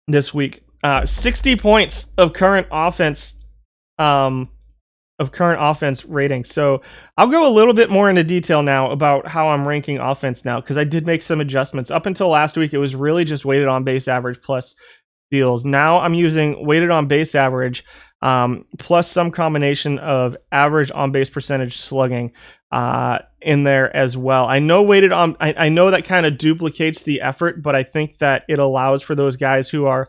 this week. 60 points of current offense rating. So I'll go a little bit more into detail now about how I'm ranking offense now, because I did make some adjustments. Up until last week, it was really just weighted on base average plus steals. Now I'm using weighted on base average plus some combination of average on base percentage slugging in there as well. I know weighted on, I know that kind of duplicates the effort, but I think that it allows for those guys who are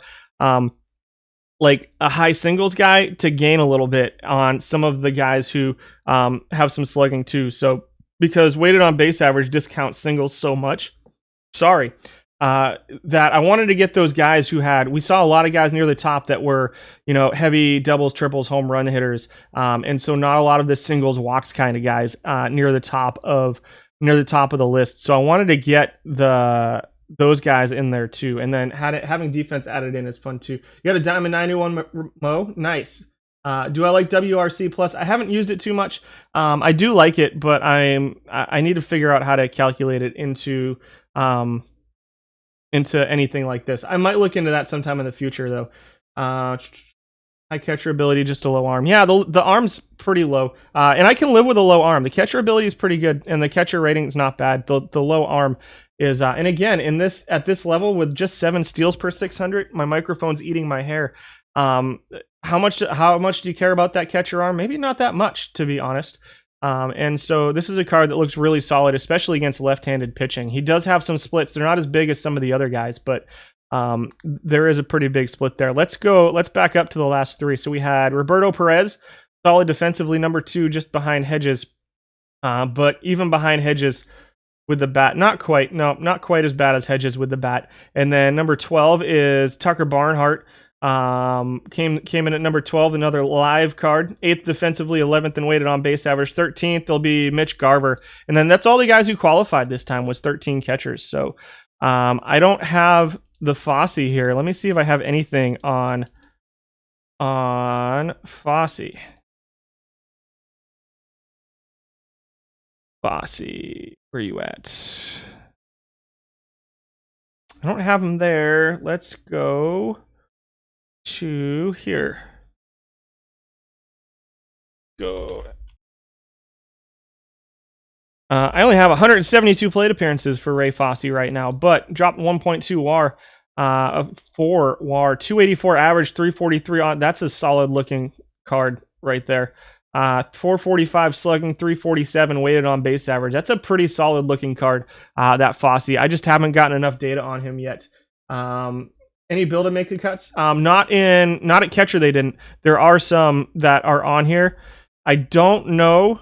like a high singles guy to gain a little bit on some of the guys who have some slugging too. So because weighted on base average discounts singles so much, that I wanted to get those guys who we saw a lot of guys near the top that were, heavy doubles, triples, home run hitters. And so not a lot of the singles walks kind of guys near the top of the list. So I wanted to get those guys in there too, and then having defense added in is fun too. You got a Diamond 91 Mo, nice. Do I like WRC plus? I haven't used it too much. I do like it, but I need to figure out how to calculate it into anything like this. I might look into that sometime in the future though. High catcher ability, just a low arm. Yeah, the arm's pretty low, and I can live with a low arm. The catcher ability is pretty good, and the catcher rating is not bad. The low arm is, and again, at this level with just 7 steals per 600, my microphone's eating my hair. How much do you care about that catcher arm? Maybe not that much, to be honest. And so this is a card that looks really solid, especially against left-handed pitching. He does have some splits. They're not as big as some of the other guys, but there is a pretty big split there. Let's back up to the last 3. So we had Roberto Perez, solid defensively, number 2, just behind Hedges. But even behind Hedges with the bat, not quite as bad as Hedges with the bat. And then number 12 is Tucker Barnhart. Came in at number 12, another live card. 8th defensively, 11th in weighted on base average. 13th, there'll be Mitch Garver. And then that's all the guys who qualified this time was 13 catchers. So I don't have the Fosse here. Let me see if I have anything on Fosse. Fosse, where you at? I don't have him there. Let's go to here. Go. I only have 172 plate appearances for Ray Fosse right now, but dropped 1.2 WAR, 4 WAR, 284 average, 343 on. That's a solid looking card right there. 445 slugging, 347 weighted on base average. That's a pretty solid looking card, that Fosse. I just haven't gotten enough data on him yet. Any bill to make the cuts? Not at catcher, they didn't. There are some that are on here. I don't know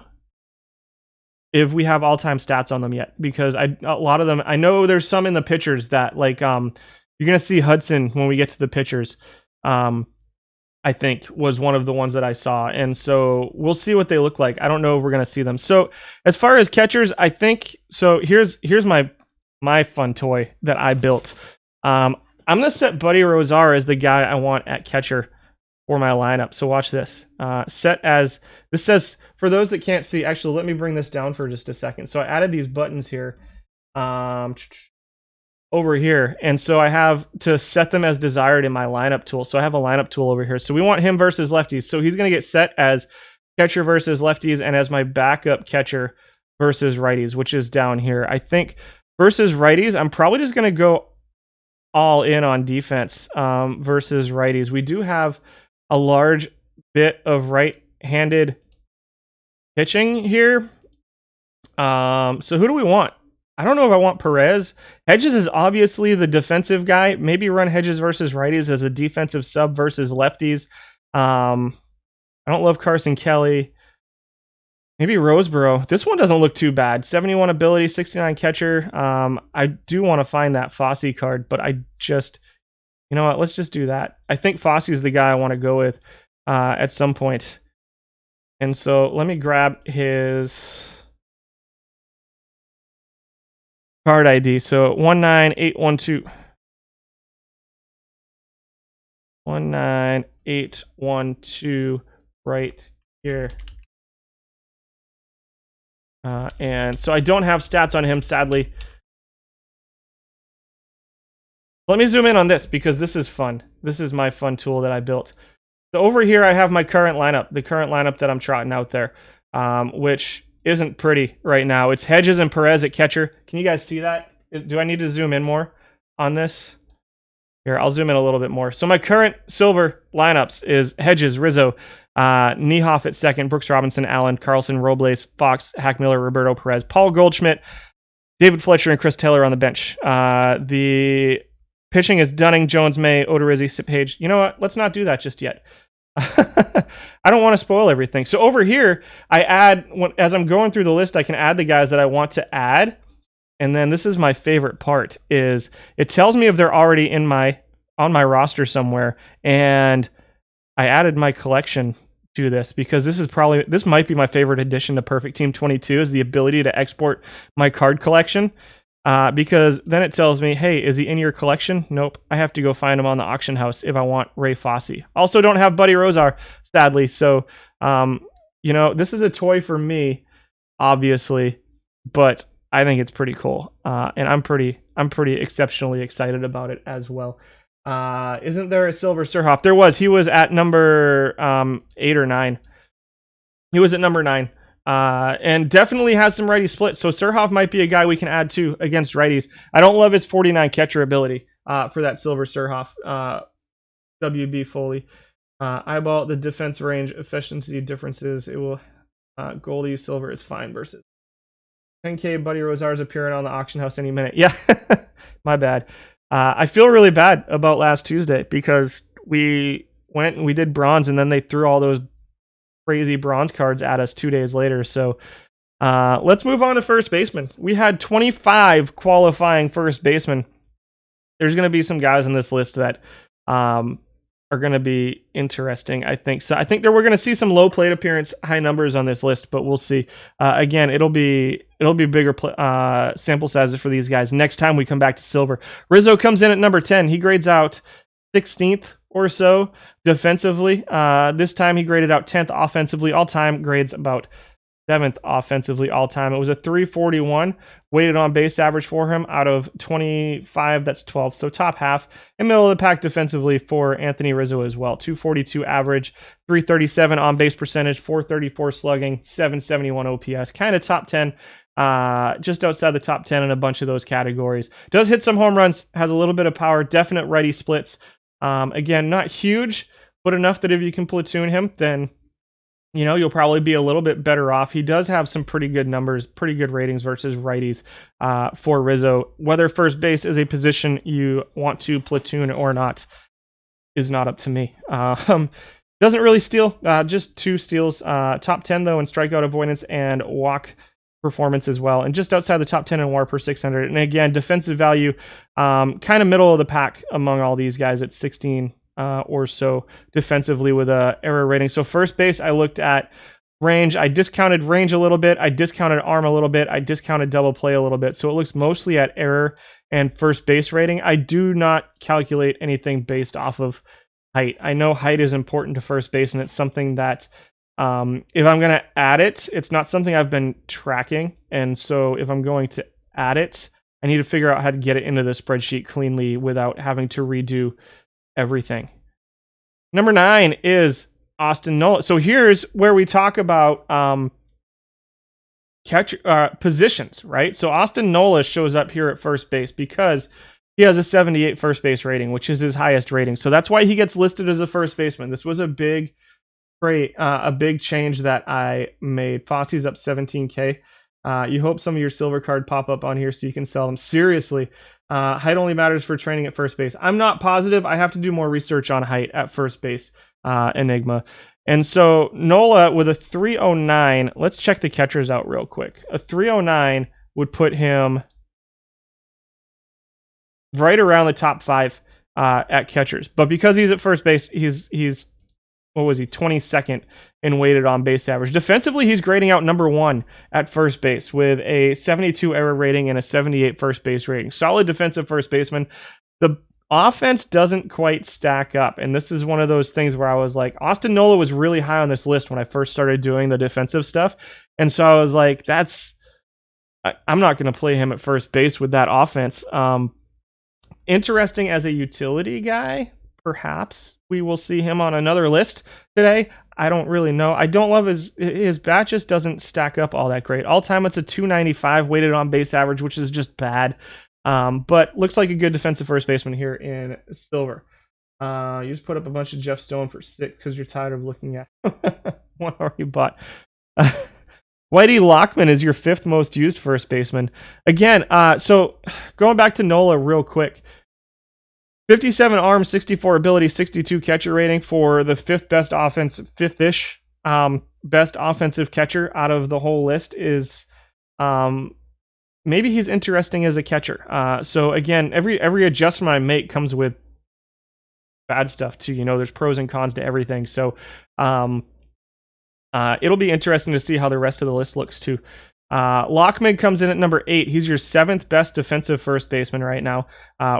if we have all-time stats on them yet, because a lot of them, I know there's some in the pitchers that, like, you're going to see Hudson when we get to the pitchers, I think was one of the ones that I saw. And so we'll see what they look like. I don't know if we're going to see them. So as far as catchers, I think, so here's my fun toy that I built. I'm going to set Buddy Rosar as the guy I want at catcher for my lineup. So watch this. Set as, this says, for those that can't see, actually, let me bring this down for just a second. So I added these buttons here over here. And so I have to set them as desired in my lineup tool. So I have a lineup tool over here. So we want him versus lefties. So he's going to get set as catcher versus lefties and as my backup catcher versus righties, which is down here. I think Versus righties, I'm probably just going to go all in on defense versus righties. We do have a large bit of right-handed pitching here. So who do we want? I don't know if I want Perez. Hedges is obviously the defensive guy. Maybe run Hedges versus righties as a defensive sub versus lefties. I don't love Carson Kelly. Maybe Roseboro. This one doesn't look too bad. 71 ability, 69 catcher. I do want to find that Fosse card, but I just, you know what? Let's just do that. I think Fosse is the guy I want to go with at some point. And so let me grab his card ID. So 19812. 19812 right here. And so I don't have stats on him, sadly. Let me zoom in on this because this is fun. This is my fun tool that I built. So over here I have my current lineup, the current lineup that I'm trotting out there, which isn't pretty right now. It's Hedges and Perez at catcher. Can you guys see that? Do I need to zoom in more on this? Here, I'll zoom in a little bit more. So my current silver lineups is Hedges, Rizzo, Ehoff at second, Brooks Robinson, Allen, Carlson, Robles, Fox, Hackmiller, Roberto Perez, Paul Goldschmidt, David Fletcher, and Chris Taylor on the bench. The pitching is Dunning, Jones, May, Odorizzi, Page. You know what? Let's not do that just yet. I don't want to spoil everything. So over here, I add, as I'm going through the list, I can add the guys that I want to add. And then this is my favorite part, is it tells me if they're already on my roster somewhere. And I added my collection to this because this might be my favorite addition to Perfect Team 22, is the ability to export my card collection. Because then it tells me, hey, is he in your collection? Nope. I have to go find him on the auction house if I want Ray Fosse. Also don't have Buddy Rosar, sadly. So, this is a toy for me, obviously, but I think it's pretty cool. And I'm pretty exceptionally excited about it as well. Isn't there a silver Surhoff? There was. He was at number 8 or 9. He was at number 9. And definitely has some righty splits. So Surhoff might be a guy we can add to against righties. I don't love his 49 catcher ability for that silver Surhoff. WB Foley. Eyeball the defense range efficiency differences. It will Goldie silver is fine versus 10K. Buddy Rosar is appearing on the auction house any minute. Yeah, my bad. I feel really bad about last Tuesday because we went and we did bronze and then they threw all those crazy bronze cards at us 2 days later. So let's move on to first baseman. We had 25 qualifying first basemen. There's going to be some guys on this list that are going to be interesting, I think. So I think that we're going to see some low plate appearance, high numbers on this list, but we'll see. Again, it'll be bigger sample sizes for these guys next time we come back to silver. Rizzo comes in at number 10. He grades out 16th or so defensively. This time he graded out 10th offensively. All time grades about 7th offensively all time. It was a 341 weighted on base average for him out of 25. That's 12. So top half and middle of the pack defensively for Anthony Rizzo as well. 242 average, 337 on base percentage, 434 slugging, 771 OPS. Kind of top 10. Just outside the top 10 in a bunch of those categories. Does hit some home runs, has a little bit of power, definite righty splits. Again, not huge, but enough that if you can platoon him, then you'll probably be a little bit better off. He does have some pretty good numbers, pretty good ratings versus righties for Rizzo. Whether first base is a position you want to platoon or not is not up to me. Doesn't really steal, just 2 steals. Top 10 though in strikeout avoidance and walk performance as well, and just outside the top 10 in WAR per 600. And again, defensive value, kind of middle of the pack among all these guys at 16 or so defensively with a error rating. So first base, I looked at range. I discounted range a little bit. I discounted arm a little bit. I discounted double play a little bit. So it looks mostly at error and first base rating. I do not calculate anything based off of height. I know height is important to first base, and it's something that if I'm going to add it, it's not something I've been tracking. And so if I'm going to add it, I need to figure out how to get it into the spreadsheet cleanly without having to redo everything. Number 9 is Austin Nola. So here's where we talk about catcher positions, right? So Austin Nola shows up here at first base because he has a 78 first base rating, which is his highest rating. So that's why he gets listed as a first baseman. This was a big change that I made. Fosse's up 17K. You hope some of your silver card pop up on here so you can sell them. Seriously, height only matters for training at first base. I'm not positive. I have to do more research on height at first base, Enigma. And so Nola with a 309, let's check the catchers out real quick. A 309 would put him right around the top 5 at catchers. But because he's at first base, he's what was he, 22nd in weighted on base average. Defensively, he's grading out number 1 at first base with a 72 error rating and a 78 first base rating. Solid defensive first baseman. The offense doesn't quite stack up, and this is one of those things where I was like, Austin Nola was really high on this list when I first started doing the defensive stuff, and so I was like, I'm not going to play him at first base with that offense. Interesting as a utility guy, perhaps we will see him on another list today. I don't really know. I don't love his bat just doesn't stack up all that great. All time it's a 295 weighted on base average, which is just bad. But looks like a good defensive first baseman here in silver. You just put up a bunch of Jeff Stone for 6 because you're tired of looking at one already bought. Whitey Lockman is your 5th most used first baseman. Again, so going back to Nola real quick. 57 arm, 64 ability, 62 catcher rating for the 5th best offense, 5th-ish best offensive catcher out of the whole list is maybe he's interesting as a catcher. So again, every adjustment I make comes with bad stuff too. You know, there's pros and cons to everything. So it'll be interesting to see how the rest of the list looks too. Lockman comes in at number 8. He's your 7th best defensive first baseman right now.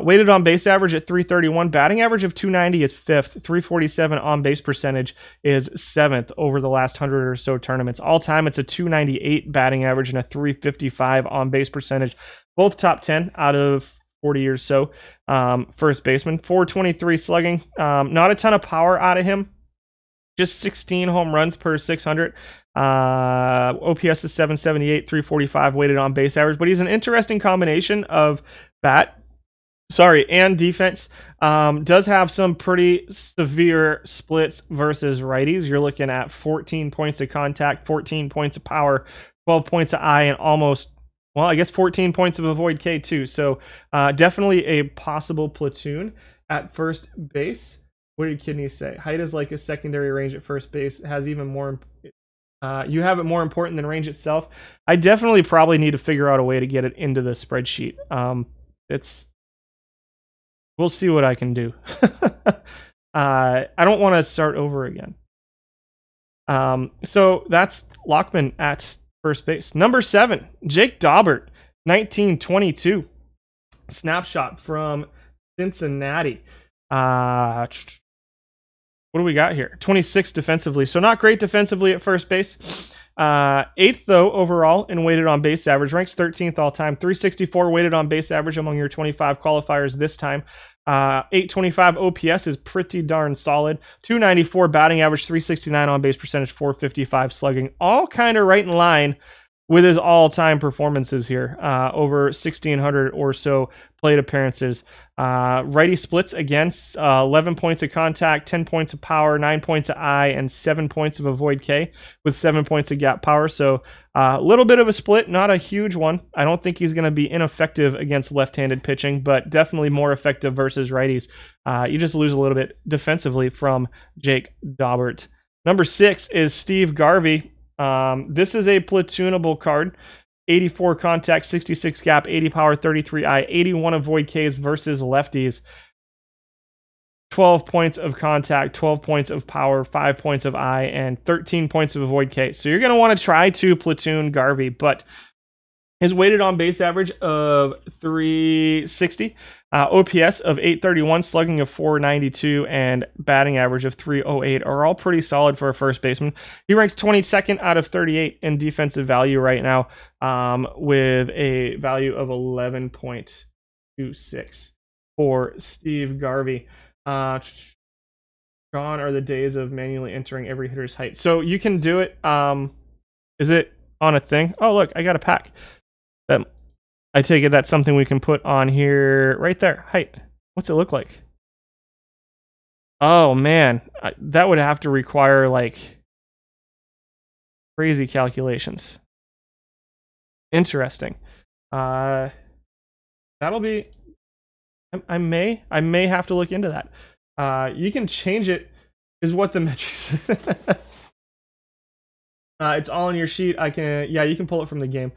Weighted on base average at 331. Batting average of 290 is 5th. 347 on base percentage is 7th over the last 100 or so tournaments. All time, it's a 298 batting average and a 355 on base percentage. Both top 10 out of 40 or so. First baseman. 423 slugging. Not a ton of power out of him. Just 16 home runs per 600. OPS is 778, 345 weighted on base average, but he's an interesting combination of and defense. Does have some pretty severe splits versus righties. You're looking at 14 points of contact, 14 points of power, 12 points of eye, and almost, well, I guess 14 points of avoid K too. So definitely a possible platoon at first base. What did Kidney say? Height is like a secondary range at first base. It has even more. You have it more important than range itself. I definitely probably need to figure out a way to get it into the spreadsheet. We'll see what I can do. I don't want to start over again. So that's Lockman at first base. Number 7, Jake Daubert, 1922. Snapshot from Cincinnati. What do we got here? 26 defensively. So not great defensively at first base. 8th, though, overall in weighted on base average. Ranks 13th all time. 364 weighted on base average among your 25 qualifiers this time. 825 OPS is pretty darn solid. 294 batting average. 369 on base percentage. 455 slugging. All kind of right in line with his all-time performances here. Over 1,600 or so plate appearances. Righty splits against 11 points of contact, 10 points of power, 9 points of eye, and 7 points of avoid K with 7 points of gap power. So a little bit of a split, not a huge one. I don't think he's going to be ineffective against left-handed pitching, but definitely more effective versus righties. You just lose a little bit defensively from Jake Daubert. Number 6 is Steve Garvey. This is a platoonable card. 84 contact, 66 gap, 80 power, 33 eye, 81 avoid Ks versus lefties. 12 points of contact, 12 points of power, 5 points of eye, and 13 points of avoid K. So you're going to want to try to platoon Garvey, but his weighted on base average of 360, OPS of 831, slugging of 492, and batting average of 308 are all pretty solid for a first baseman. He ranks 22nd out of 38 in defensive value right now, with a value of 11.26 for Steve Garvey. Gone are the days of manually entering every hitter's height. So you can do it. Is it on a thing. Oh, look, I got a pack. That I take it that's something we can put on here right there. Height. What's it look like? Oh, man. That would have to require, like, crazy calculations. Interesting. That'll be... I may have to look into that. You can change it, is what the metrics... it's all in your sheet. You can pull it from the game.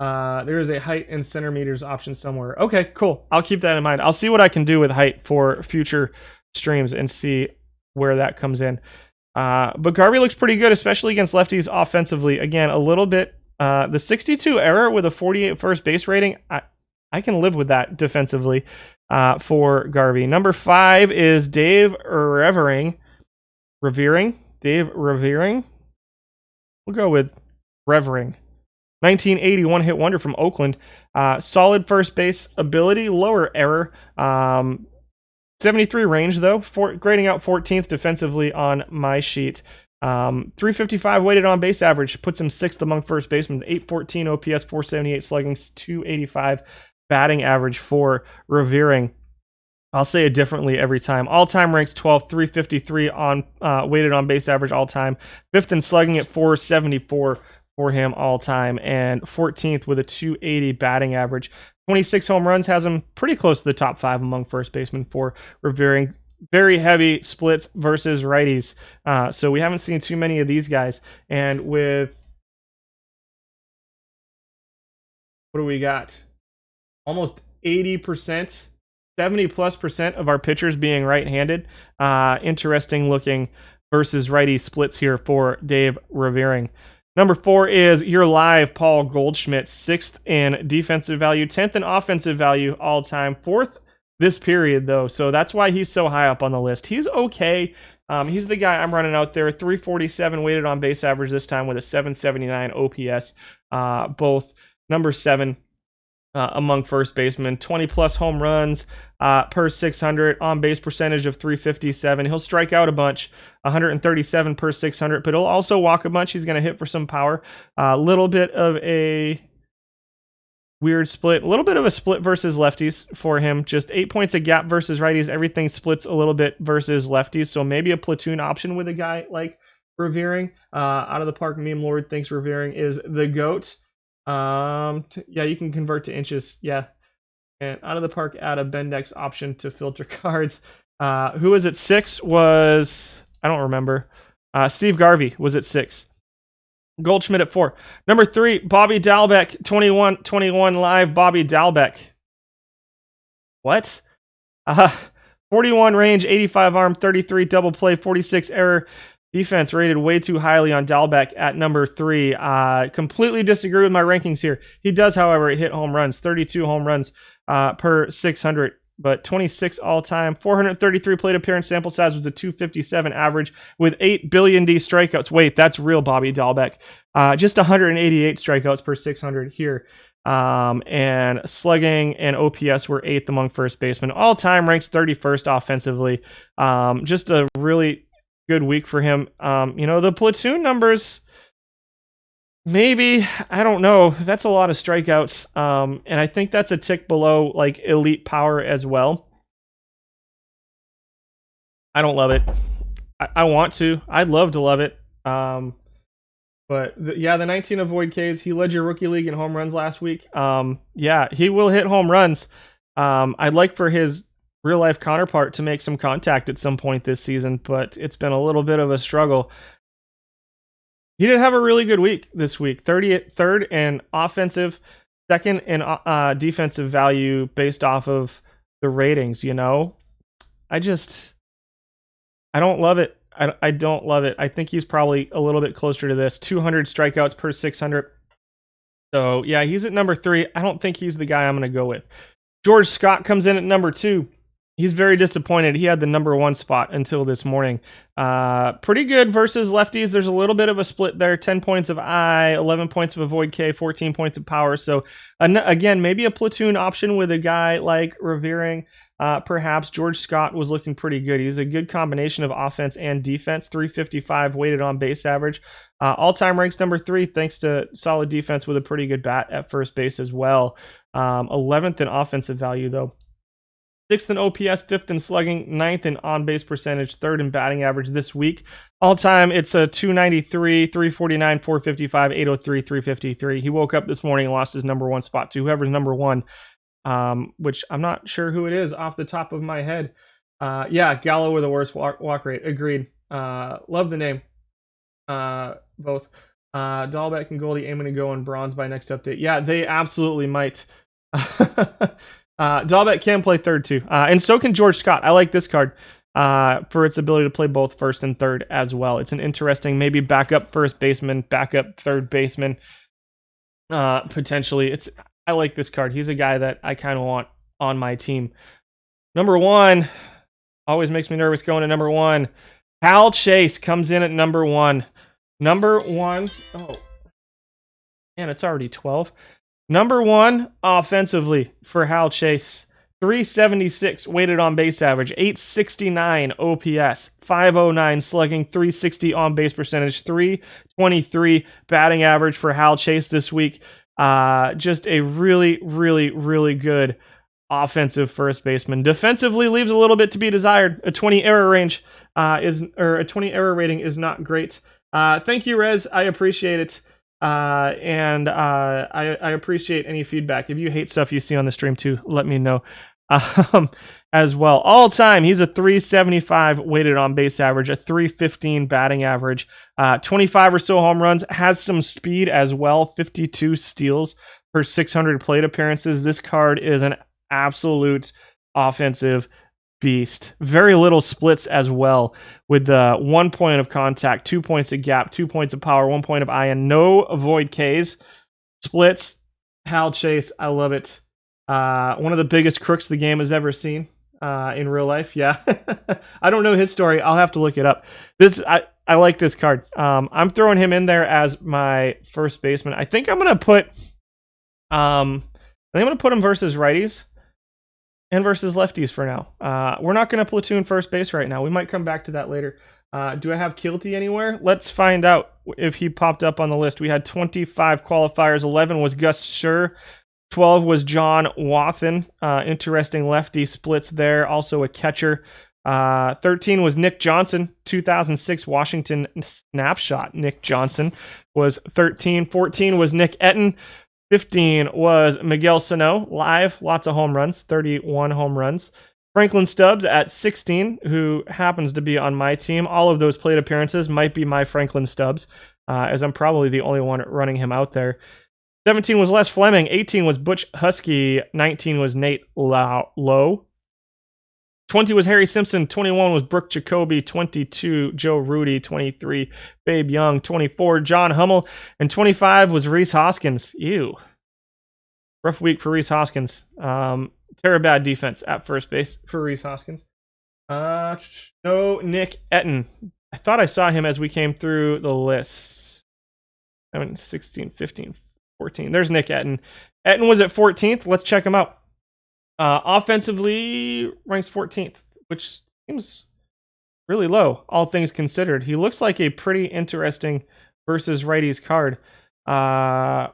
There is a height and centimeters option somewhere. Okay, cool. I'll keep that in mind. I'll see what I can do with height for future streams and see where that comes in. But Garvey looks pretty good, especially against lefties offensively. Again, a little bit. The 62 error with a 48 first base rating, I can live with that defensively for Garvey. Number 5 is Dave Revering. Dave Revering. We'll go with Revering. 1980 one-hit wonder from Oakland. Solid first base ability, lower error. 73 range, though. Grading out 14th defensively on my sheet. 355 weighted on base average. Puts him 6th among first basemen. 814 OPS, 478 slugging, 285 batting average for Revering. I'll say it differently every time. All-time ranks 12th, 353 on weighted on base average all-time. 5th in slugging at 474 for him all-time. And 14th with a 280 batting average. 26 home runs has him pretty close to the top 5 among first basemen for Revering. Very heavy splits versus righties. So we haven't seen too many of these guys. And with... what do we got? Almost 80%. 70+% of our pitchers being right-handed. Interesting looking versus righty splits here for Dave Revering. Number 4 is your live Paul Goldschmidt, 6th in defensive value, 10th in offensive value all time, 4th this period though, so that's why he's so high up on the list. He's okay. He's the guy I'm running out there. 347 weighted on base average this time with a 779 OPS. Both number 7 among first basemen, 20 plus home runs per 600, on base percentage of 357. He'll strike out a bunch, 137 per 600, but he'll also walk a bunch. He's going to hit for some power. A little bit of a weird split, a little bit of a split versus lefties for him. Just 8 points a gap versus righties. Everything splits a little bit versus lefties. So maybe a platoon option with a guy like Revering. Out of the park meme lord thinks Revering is the GOAT. Yeah, you can convert to inches. Yeah. And out of the park, add a Bendex option to filter cards. Who was at 6 was, I don't remember. Steve Garvey was at 6. Goldschmidt at 4. Number 3, Bobby Dalbeck, 21 live Bobby Dalbeck. What? 41 range, 85 arm, 33 double play, 46 error. Defense rated way too highly on Dalbeck at number 3. Completely disagree with my rankings here. He does, however, hit home runs, 32 home runs per 600, but 26 all-time. 433 plate appearance sample size was a 257 average with 8 billion D strikeouts. Wait, that's real Bobby Dalbeck. Just 188 strikeouts per 600 here. And slugging and OPS were 8th among first basemen. All-time ranks 31st offensively. Just a really good week for him. The platoon numbers, maybe, I don't know. That's a lot of strikeouts. And I think that's a tick below like elite power as well. I don't love it. I want to. I'd love to love it. But the 19 avoid Ks. He led your rookie league in home runs last week. Yeah, he will hit home runs. I'd like for his real life counterpart to make some contact at some point this season, but it's been a little bit of a struggle. He did have a really good week this week. 33rd in offensive, 2nd in defensive value based off of the ratings, I don't love it. I don't love it. I think he's probably a little bit closer to this. 200 strikeouts per 600. So, yeah, he's at number 3. I don't think he's the guy I'm going to go with. George Scott comes in at number 2. He's very disappointed. He had the number 1 spot until this morning. Pretty good versus lefties. There's a little bit of a split there. 10 points of I, 11 points of avoid K, 14 points of power. So, again, maybe a platoon option with a guy like Revering. perhaps. George Scott was looking pretty good. He's a good combination of offense and defense. 355 weighted on base average. All-time ranks number 3, thanks to solid defense with a pretty good bat at first base as well. 11th in offensive value, though. 6th in OPS, 5th in slugging, 9th in on-base percentage, 3rd in batting average this week. All-time, it's a 293, 349, 455, 803, 353. He woke up this morning and lost his number 1 spot to whoever's number 1, which I'm not sure who it is off the top of my head. Yeah, Gallo with the worst walk rate. Agreed. Love the name. Both. Dalbeck and Goldie aiming to go in bronze by next update. Yeah, they absolutely might. Dalbeck can play third too, and so can George Scott. I like this card for its ability to play both first and third as well. It's an interesting, maybe backup first baseman, backup third baseman, potentially. I like this card. He's a guy that I kind of want on my team. Number 1 always makes me nervous going to number 1. Hal Chase comes in at number 1. Number 1. Oh, man, it's already 12. Number 1 offensively for Hal Chase. 376 weighted on base average, 869 OPS, 509 slugging, 360 on base percentage, 323 batting average for Hal Chase this week. Just a really, really, really good offensive first baseman. Defensively leaves a little bit to be desired. A 20 error range a 20 error rating is not great. Thank you, Rez. I appreciate it. And I appreciate any feedback. If you hate stuff you see on the stream too, let me know as well. All time, he's a 375 weighted on base average, a 315 batting average, 25 or so home runs, has some speed as well, 52 steals per 600 plate appearances. This card is an absolute offensive beast. Very little splits as well, with the 1 point of contact, 2 points of gap, 2 points of power, 1 point of iron, no avoid Ks. Splits. Hal Chase, I love it. One of the biggest crooks the game has ever seen in real life. Yeah. I don't know his story. I'll have to look it up. I like this card. I'm throwing him in there as my first baseman. I think I'm gonna put him versus righties and versus lefties for now. We're not going to platoon first base right now. We might come back to that later. Do I have Kilty anywhere? Let's find out if he popped up on the list. We had 25 qualifiers. 11 was Gus Schur. 12 was John Wathan. Interesting lefty splits there. Also a catcher. 13 was Nick Johnson. 2006 Washington snapshot. Nick Johnson was 13. 14 was Nick Etten. 15 was Miguel Sano, live, lots of home runs, 31 home runs. Franklin Stubbs at 16, who happens to be on my team. All of those plate appearances might be my Franklin Stubbs, as I'm probably the only one running him out there. 17 was Les Fleming, 18 was Butch Husky, 19 was Nate Lowe. 20 was Harry Simpson, 21 was Brooke Jacoby, 22 Joe Rudy, 23 Babe Young, 24 John Hummel, and 25 was Rhys Hoskins. Ew. Rough week for Rhys Hoskins. Terrible bad defense at first base for Rhys Hoskins. No Nick Etten. I thought I saw him as we came through the list. 16, 15, 14. There's Nick Etten. Etten was at 14th. Let's check him out. Offensively ranks 14th, which seems really low, all things considered. He looks like a pretty interesting versus righties card.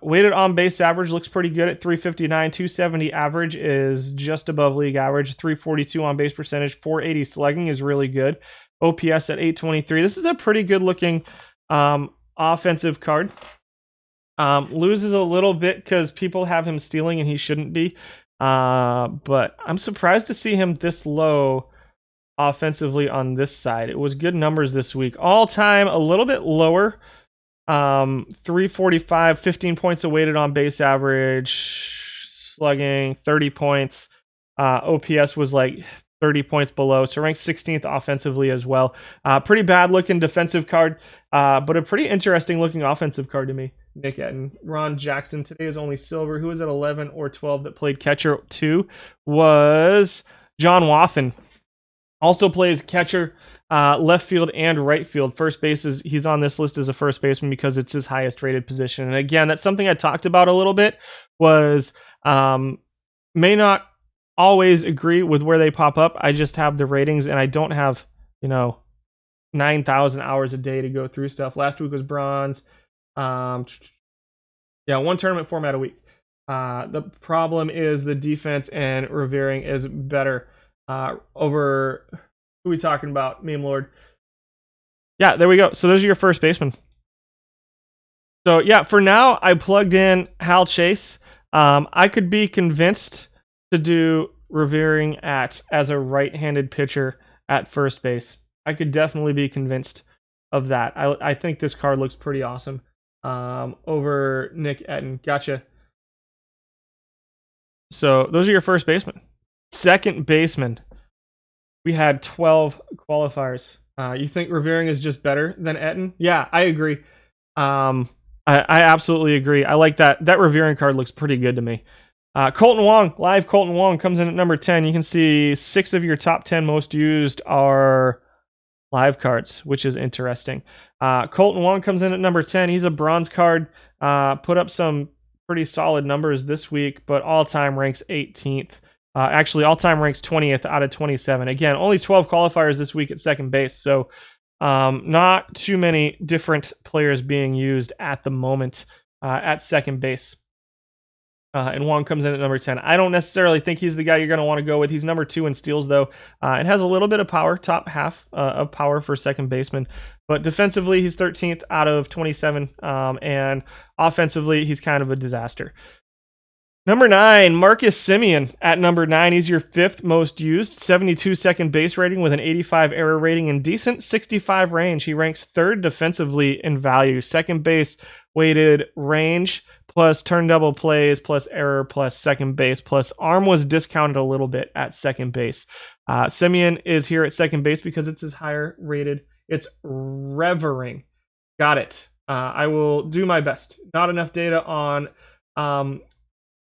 Weighted on base average looks pretty good at 359. 270 average is just above league average. 342 on base percentage. 480 slugging is really good. OPS at 823. This is a pretty good looking offensive card. Loses a little bit because people have him stealing and he shouldn't be. But I'm surprised to see him this low offensively on this side. It was good numbers this week. All time a little bit lower. 345, 15 points of weighted on base average, slugging 30 points. OPS was like 30 points below, so ranked 16th offensively as well. Pretty bad looking defensive card, but a pretty interesting looking offensive card to me. Nick Etten. Ron Jackson today is only silver. Who was at 11 or 12 that played catcher too was John Wathan. Also plays catcher, left field and right field. First base he's on this list as a first baseman because it's his highest rated position. And again, that's something I talked about a little bit was may not always agree with where they pop up. I just have the ratings, and I don't have, 9,000 hours a day to go through stuff. Last week was bronze. One tournament format a week. The problem is the defense and revering is better over. Who are we talking about? Meme Lord. Yeah, there we go. So those are your first basemen. So yeah, for now, I plugged in Hal Chase. I could be convinced to do revering as a right-handed pitcher at first base. I could definitely be convinced of that. I think this card looks pretty awesome over Nick Etten. Gotcha. So those are your first basemen. Second baseman, we had 12 qualifiers. You think revering is just better than Etten? Yeah, I agree. I absolutely agree. I like that. That revering card looks pretty good to me. Colton Wong, live Colton Wong comes in at number 10. You can see 6 of your top 10 most used are live cards, which is interesting. Colton Wong comes in at number 10. He's a bronze card. Put up some pretty solid numbers this week, but all-time ranks 18th. Actually, all-time ranks 20th out of 27. Again, only 12 qualifiers this week at second base, so not too many different players being used at the moment at second base. And Wong comes in at number 10. I don't necessarily think he's the guy you're going to want to go with. He's number 2 in steals, though, and has a little bit of power, top half of power for second baseman. But defensively, he's 13th out of 27, and offensively, he's kind of a disaster. Number 9, Marcus Simeon at number 9. He's your 5th most used, 72 second base rating with an 85 error rating and decent 65 range. He ranks 3rd defensively in value. Second base weighted range plus turn double plays plus error plus second base plus arm was discounted a little bit at second base. Simeon is here at second base because it's his higher rated. It's revering. Got it. I will do my best. Not enough data on...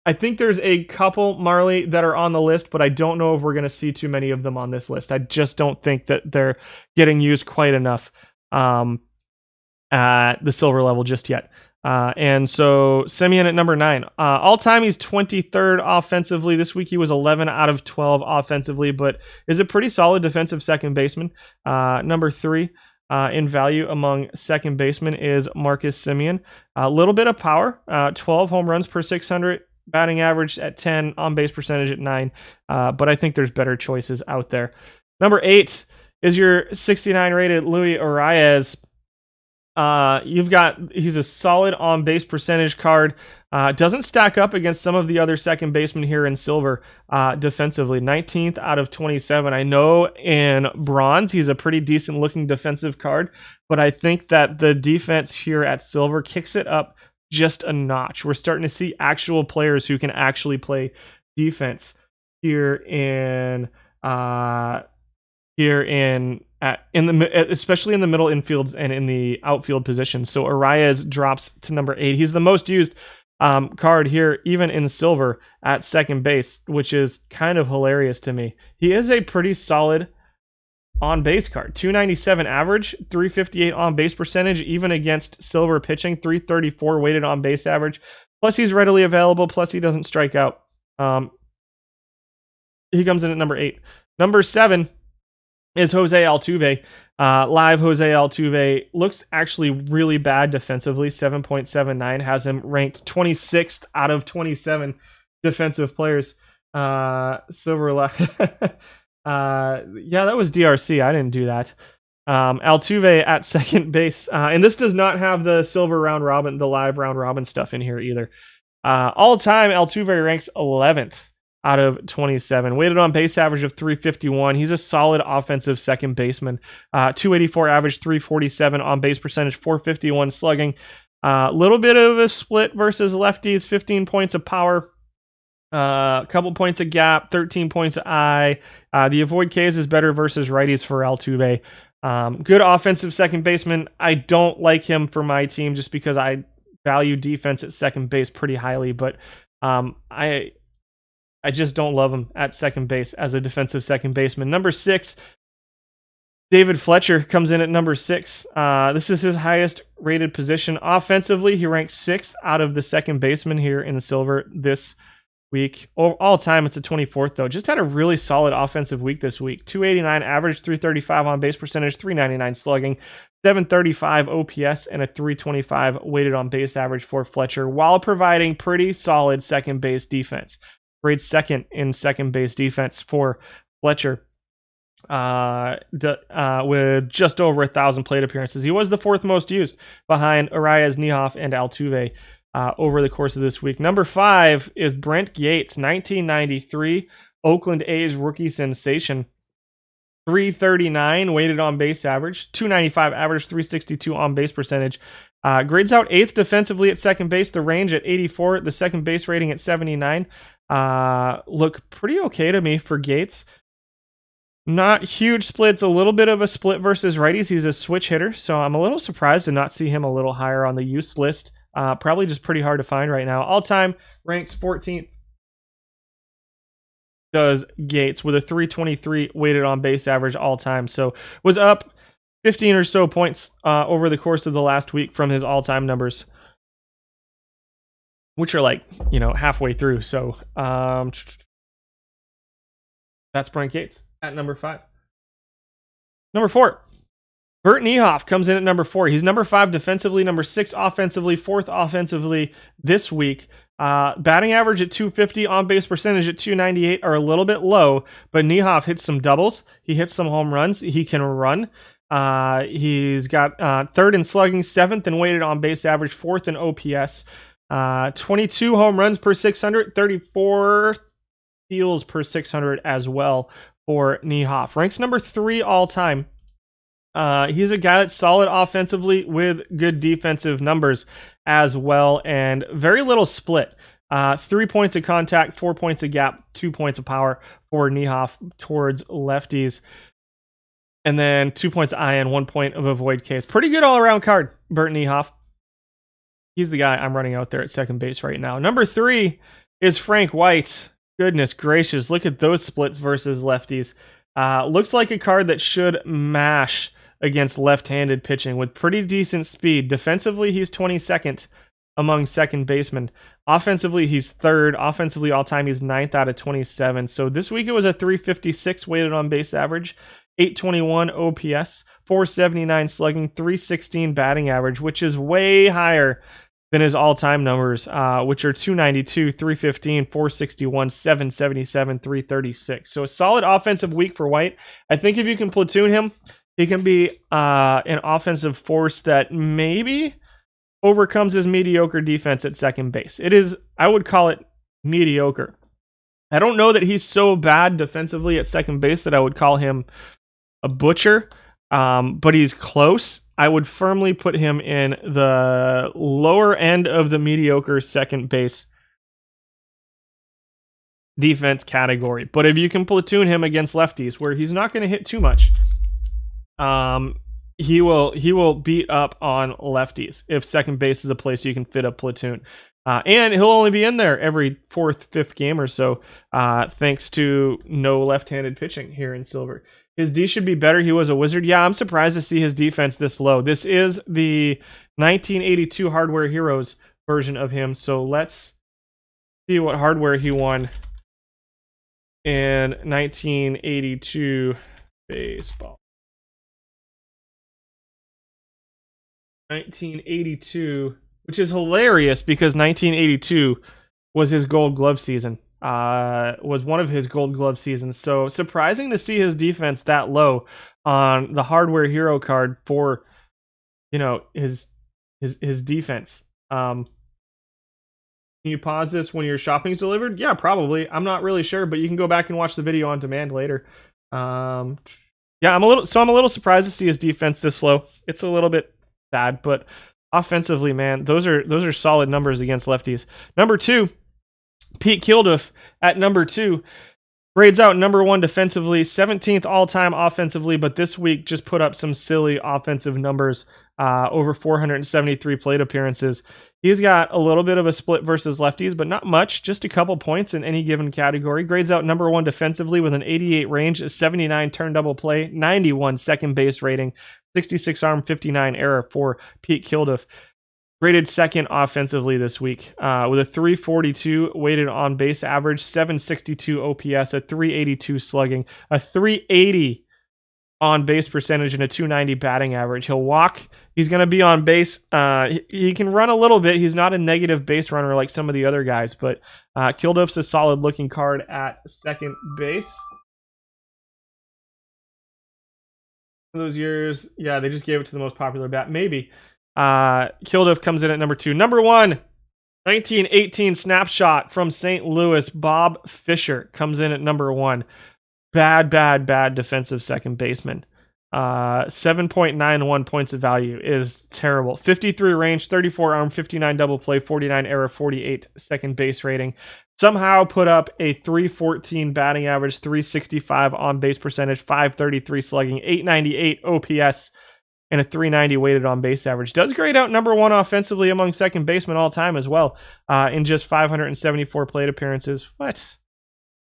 I think there's a couple, Marley, that are on the list, but I don't know if we're going to see too many of them on this list. I just don't think that they're getting used quite enough at the silver level just yet. And so Simeon at number 9. All-time, he's 23rd offensively. This week he was 11 out of 12 offensively, but is a pretty solid defensive second baseman. Number 3 in value among second basemen is Marcus Simeon. A little bit of power, 12 home runs per 600. Batting average at 10, on-base percentage at 9, but I think there's better choices out there. Number 8 is your 69 rated Luis Arias. He's a solid on-base percentage card. Doesn't stack up against some of the other second basemen here in silver defensively. 19th out of 27. I know in bronze he's a pretty decent looking defensive card, but I think that the defense here at silver kicks it up just a notch. We're starting to see actual players who can actually play defense here especially in the middle infields and in the outfield positions. So Arias drops to number 8. He's the most used card here, even in silver at second base, which is kind of hilarious to me. He is a pretty solid on-base card. 297 average, 358 on-base percentage, even against silver pitching, 334 weighted on-base average. Plus, he's readily available. Plus, he doesn't strike out. He comes in at number 8. Number 7 is Jose Altuve. Live Jose Altuve looks actually really bad defensively. 7.79 has him ranked 26th out of 27 defensive players. Silver yeah, that was DRC. I didn't do that. Altuve at second base. And this does not have the silver round robin, the live round robin stuff in here either. All time, Altuve ranks 11th out of 27. Weighted on base average of 351. He's a solid offensive second baseman. 284 average, 347 on base percentage, 451 slugging. A little bit of a split versus lefties, 15 points of power. A couple points of gap, 13 points of eye. The avoid Ks is better versus righties for Altuve. Good offensive second baseman. I don't like him for my team just because I value defense at second base pretty highly, but I just don't love him at second base as a defensive second baseman. Number 6, David Fletcher comes in at number 6. This is his highest rated position. Offensively, he ranks 6th out of the second baseman here in the silver this week. All time, it's a 24th, though. Just had a really solid offensive week this week. 289 average, 335 on base percentage, 399 slugging, 735 OPS, and a 325 weighted on base average for Fletcher, while providing pretty solid second base defense. Grade second in second base defense for Fletcher. With just over 1,000 plate appearances. He was the fourth most used behind Arias, Ehoff, and Altuve over the course of this week. Number 5 is Brent Gates, 1993 Oakland A's rookie sensation. 339 weighted on base average, 295 average, 362 on base percentage. Grades out 8th defensively at second base, the range at 84, the second base rating at 79. Look pretty okay to me for Gates. Not huge splits, a little bit of a split versus righties. He's a switch hitter, so I'm a little surprised to not see him a little higher on the use list. Probably just pretty hard to find right now. All-time ranks 14th does Gates with a 323 weighted on base average all-time. So was up 15 or so points over the course of the last week from his all-time numbers, which are like, halfway through. So that's Brent Gates at number 5. Number 4, Burton Ehoff comes in at number 4. He's number 5 defensively, number 6 offensively, 4th offensively this week. Batting average at 250, on base percentage at 298 are a little bit low, but Ehoff hits some doubles. He hits some home runs. He can run. He's got 3rd in slugging, 7th in weighted on base average, 4th in OPS, 22 home runs per 600, 34 steals per 600 as well for Ehoff. Ranks number 3 all time. He's a guy that's solid offensively with good defensive numbers as well, and very little split. 3 points of contact, 4 points of gap, 2 points of power for Ehoff towards lefties, and then 2 points of IN, 1 point of avoid case. Pretty good all-around card, Burton Ehoff. He's the guy I'm running out there at second base right now. Number 3 is Frank White. Goodness gracious, look at those splits versus lefties. Looks like a card that should mash against left-handed pitching with pretty decent speed. Defensively, he's 22nd among second basemen. Offensively, he's 3rd. Offensively, all-time, he's 9th out of 27. So this week, it was a 356 weighted on base average, 821 OPS, 479 slugging, 316 batting average, which is way higher than his all-time numbers, which are 292, 315, 461, 777, 336. So a solid offensive week for White. I think if you can platoon him, he can be an offensive force that maybe overcomes his mediocre defense at second base. It is, I would call it mediocre. I don't know that he's so bad defensively at second base that I would call him a butcher, but he's close. I would firmly put him in the lower end of the mediocre second base defense category. But if you can platoon him against lefties, where he's not going to hit too much, he will beat up on lefties if second base is a place you can fit a platoon. And he'll only be in there every 4th, 5th game or so, thanks to no left-handed pitching here in Silver. His D should be better. He was a wizard. Yeah, I'm surprised to see his defense this low. This is the 1982 Hardware Heroes version of him. So let's see what hardware he won in 1982 baseball. 1982, which is hilarious because 1982 was his Gold Glove season. Was one of his Gold Glove seasons. So surprising to see his defense that low on the Hardware Hero card for, his defense. Can you pause this when your shopping's delivered? Yeah, probably. I'm not really sure, but you can go back and watch the video on demand later. Yeah, I'm a little surprised to see his defense this low. It's a little bit sad, but offensively, man, those are solid numbers against lefties. Number 2, Pete Kilduff at number 2. Grades out number 1 defensively, 17th all-time offensively, but this week just put up some silly offensive numbers, over 473 plate appearances. He's got a little bit of a split versus lefties, but not much, just a couple points in any given category. Grades out number 1 defensively with an 88 range, a 79 turn double play, 91 second base rating, 66 arm, 59 error for Pete Kilduff. Rated second offensively this week with a 342 weighted on base average, 762 OPS, a 382 slugging, a 380 on base percentage, and a 290 batting average. He'll walk. He's going to be on base. He can run a little bit. He's not a negative base runner like some of the other guys, but Kilduff's a solid looking card at second base. Those years, yeah, they just gave it to the most popular bat. Maybe. Kilduff comes in at number 2. Number 1, 1918 snapshot from St. Louis. Bob Fisher comes in at number 1. Bad defensive second baseman. 7.91 points of value is terrible. 53 range, 34 arm, 59 double play, 49 error, 48 second base rating. Somehow put up a 314 batting average, 365 on base percentage, 533 slugging, 898 OPS, and a 390 weighted on base average. Does grade out number 1 offensively among second basemen all time as well, in just 574 plate appearances. What?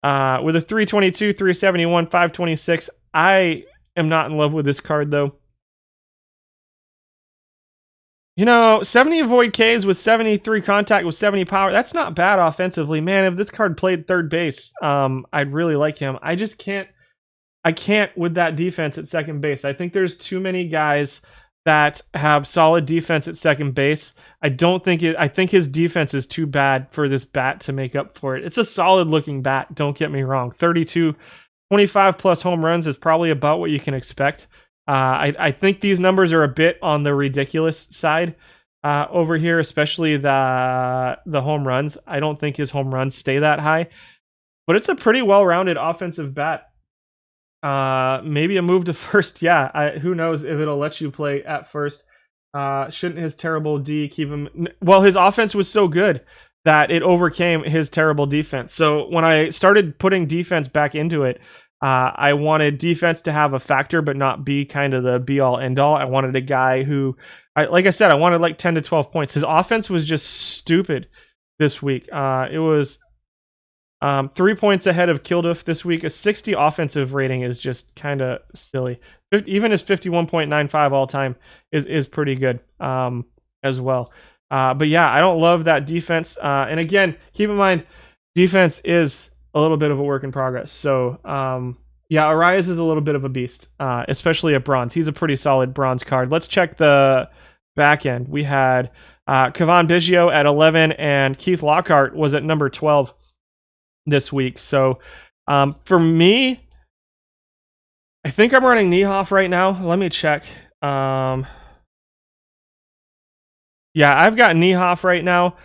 With a 322, 371, 526. I am not in love with this card, though. 70 avoid Ks with 73 contact with 70 power. That's not bad offensively. Man, if this card played third base, I'd really like him. I just can't. I can't with that defense at second base. I think there's too many guys that have solid defense at second base. I think his defense is too bad for this bat to make up for it. It's a solid looking bat, don't get me wrong. 25 plus home runs is probably about what you can expect. I think these numbers are a bit on the ridiculous side over here, especially the home runs. I don't think his home runs stay that high, but it's a pretty well-rounded offensive bat. Maybe a move to first. Yeah, who knows if it'll let you play at first. Shouldn't his terrible D keep him? Well, his offense was so good that it overcame his terrible defense. So when I started putting defense back into it, I wanted defense to have a factor, but not be kind of the be-all, end-all. I wanted a guy who, like I said, I wanted like 10 to 12 points. His offense was just stupid this week. It was 3 points ahead of Kilduff this week. A 60 offensive rating is just kind of silly. Even his 51.95 all time is pretty good as well. But yeah, I don't love that defense. And again, keep in mind, defense is a little bit of a work in progress. So yeah, Arias is a little bit of a beast, especially at bronze. He's a pretty solid bronze card. Let's check the back end. We had Cavan Biggio at 11, and Keith Lockhart was at number 12 this week. So for me, I think I'm running Ehoff right now. Let me check. Yeah, I've got Ehoff right now.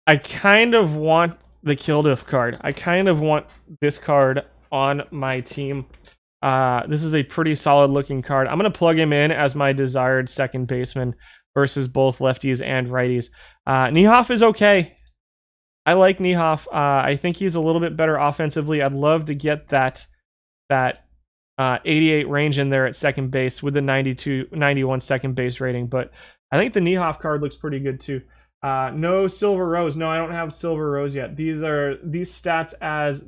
I kind of want the Kilduff card. I kind of want this card on my team. This is a pretty solid looking card. I'm going to plug him in as my desired second baseman versus both lefties and righties. Ehoff is okay. I like Ehoff. I think he's a little bit better offensively. I'd love to get that 88 range in there at second base with the 91 second base rating, but I think the Ehoff card looks pretty good too. No Silver Rose. No, I don't have Silver Rose yet. These stats as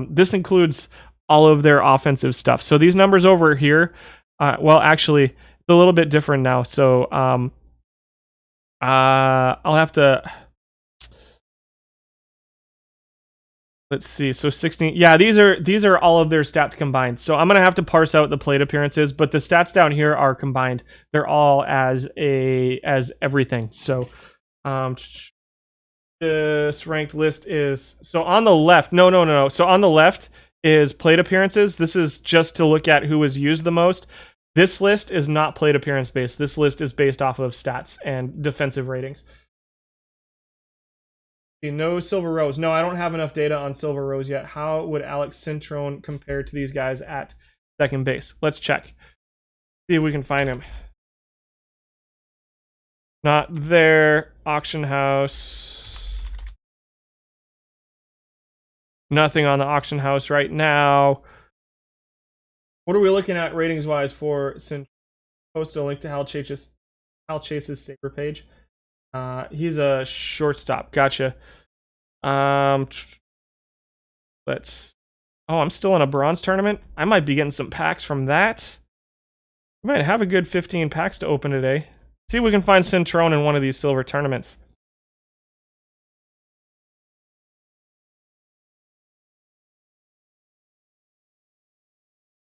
this includes all of their offensive stuff. So these numbers over here, well, actually, it's a little bit different now. So I'll have to. Let's see. So 16. Yeah, these are all of their stats combined. So I'm gonna have to parse out the plate appearances, but the stats down here are combined. They're all as everything. So this ranked list is so on the left. No. So on the left is plate appearances. This is just to look at who was used the most. This list is not plate appearance based. This list is based off of stats and defensive ratings. No Silver Rose. No, I don't have enough data on Silver Rose yet. How would Alex Cintron compare to these guys at second base? Let's check. See if we can find him. Not there. Auction house. Nothing on the auction house right now. What are we looking at ratings-wise for Cintron? Post a link to Hal Chase's Saber page. He's a shortstop. Gotcha. Let's. Oh, I'm still in a bronze tournament. I might be getting some packs from that. We might have a good 15 packs to open today. See if we can find Cintron in one of these silver tournaments.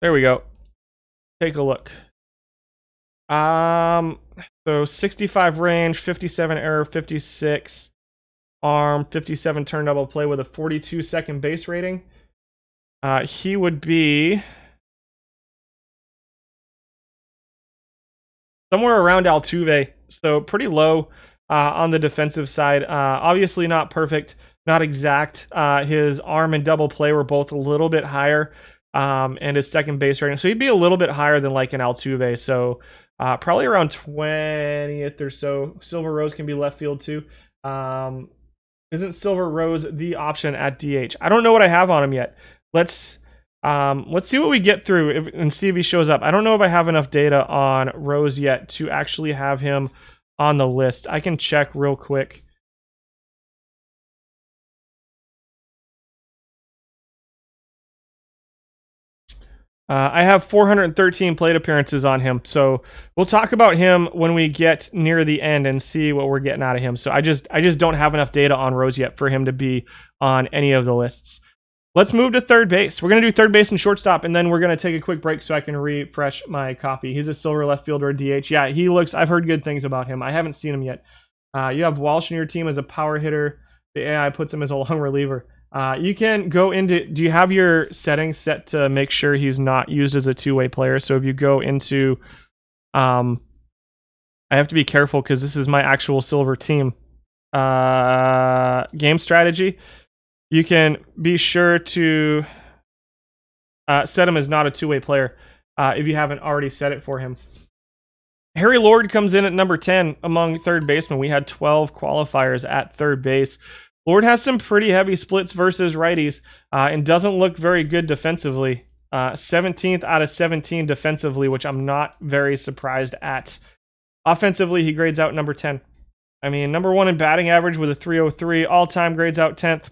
There we go. Take a look. So 65 range, 57 error, 56 arm, 57 turn double play with a 42 second base rating. He would be somewhere around Altuve, so pretty low on the defensive side. Obviously not perfect, not exact. His arm and double play were both a little bit higher, and his second base rating, so he'd be a little bit higher than like an Altuve. So probably around 20th or so. Silver Rose can be left field too. Isn't Silver Rose the option at DH? I don't know what I have on him yet. Let's see what we get through and see if he shows up. I don't know if I have enough data on Rose yet to actually have him on the list. I can check real quick. I have 413 plate appearances on him, so we'll talk about him when we get near the end and see what we're getting out of him. So I just don't have enough data on Rose yet for him to be on any of the lists. Let's move to third base. We're going to do third base and shortstop, and then we're going to take a quick break so I can refresh my coffee. He's a silver left fielder, DH. Yeah, he looks, I've heard good things about him. I haven't seen him yet. You have Walsh in your team as a power hitter. The AI puts him as a long reliever. You can go into, do you have your settings set to make sure he's not used as a two-way player? So if you go into, I have to be careful because this is my actual silver team. Game strategy. You can be sure to set him as not a two-way player if you haven't already set it for him. Harry Lord comes in at number 10 among third basemen. We had 12 qualifiers at third base. Lord has some pretty heavy splits versus righties and doesn't look very good defensively. 17th out of 17 defensively, which I'm not very surprised at. Offensively, he grades out number 10. I mean, number 1 in batting average with a 303. All-time grades out 10th.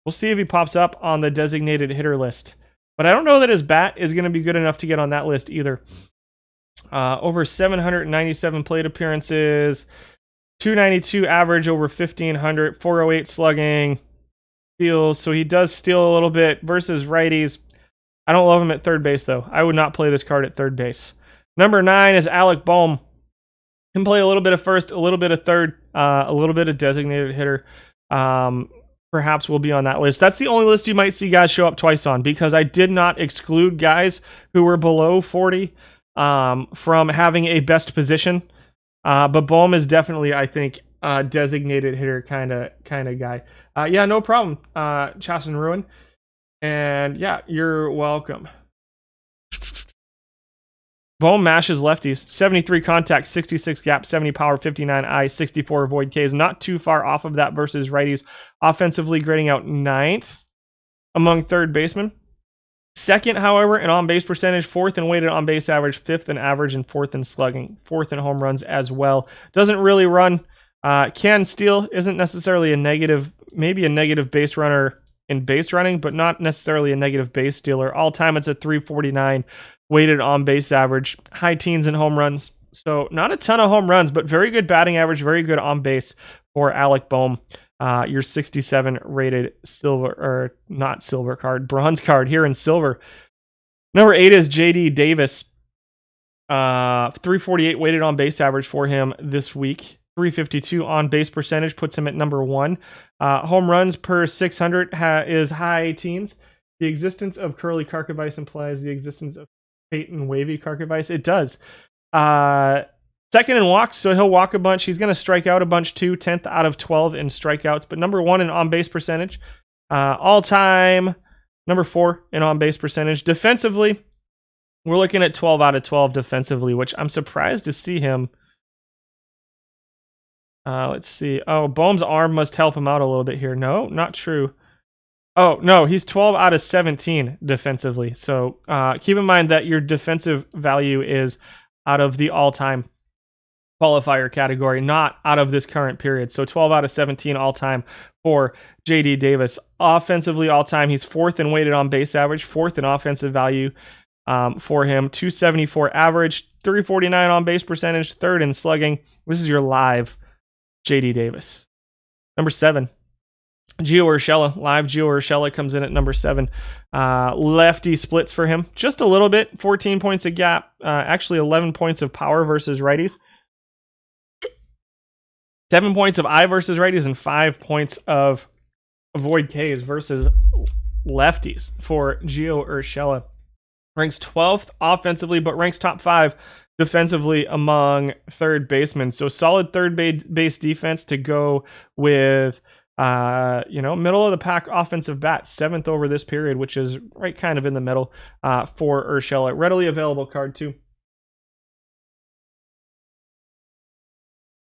We'll see if he pops up on the designated hitter list. But I don't know that his bat is going to be good enough to get on that list either. Over 797 plate appearances. 292 average, over 1,500, 408 slugging, steals. So he does steal a little bit versus righties. I don't love him at third base, though. I would not play this card at third base. Number 9 is Alec Baum. Can play a little bit of first, a little bit of third, a little bit of designated hitter. Perhaps will be on that list. That's the only list you might see guys show up twice on, because I did not exclude guys who were below 40 from having a best position. But Baum is definitely, I think, a designated hitter kind of guy. Yeah, no problem, Chasten Ruin. And yeah, you're welcome. Baum mashes lefties. 73 contact, 66 gap, 70 power, 59 eye, 64 avoid Ks. Not too far off of that versus righties. Offensively grading out 9th among third basemen. Second, however, in on-base percentage, 4th in weighted on-base average, 5th in average, and 4th in slugging, 4th in home runs as well. Doesn't really run. Can steal, isn't necessarily a negative, maybe a negative base runner in base running, but not necessarily a negative base stealer. All time, it's a 349 weighted on-base average, high teens in home runs. So not a ton of home runs, but very good batting average, very good on-base for Alec Baum. Your 67 rated silver, or not silver card, bronze card here in silver. Number 8 is JD Davis. 348 weighted on base average for him this week. 352 on base percentage puts him at number 1. Home runs per 600 is high teens. The existence of curly carcavice implies the existence of Peyton wavy carcavice. It does. Second in walks, so he'll walk a bunch. He's going to strike out a bunch too, 10th out of 12 in strikeouts, but number 1 in on-base percentage. All-time, number 4 in on-base percentage. Defensively, we're looking at 12 out of 12 defensively, which I'm surprised to see him. Let's see. Oh, Baum's arm must help him out a little bit here. No, not true. Oh, no, he's 12 out of 17 defensively. So keep in mind that your defensive value is out of the all-time qualifier category, not out of this current period. So 12 out of 17 all-time for JD Davis. Offensively all-time, he's 4th in weighted on base average, 4th in offensive value for him. 274 average, 349 on base percentage, third in slugging. This is your live JD Davis. Number 7, Gio Urshela. Live Gio Urshela comes in at number 7. Lefty splits for him just a little bit. 14 points of gap. Actually 11 points of power versus righties. 7 points of I versus righties and 5 points of avoid Ks versus lefties for Gio Urshela. Ranks 12th offensively, but ranks top 5 defensively among third basemen. So solid third base defense to go with, middle of the pack offensive bat, 7th over this period, which is right kind of in the middle for Urshela. Readily available card too.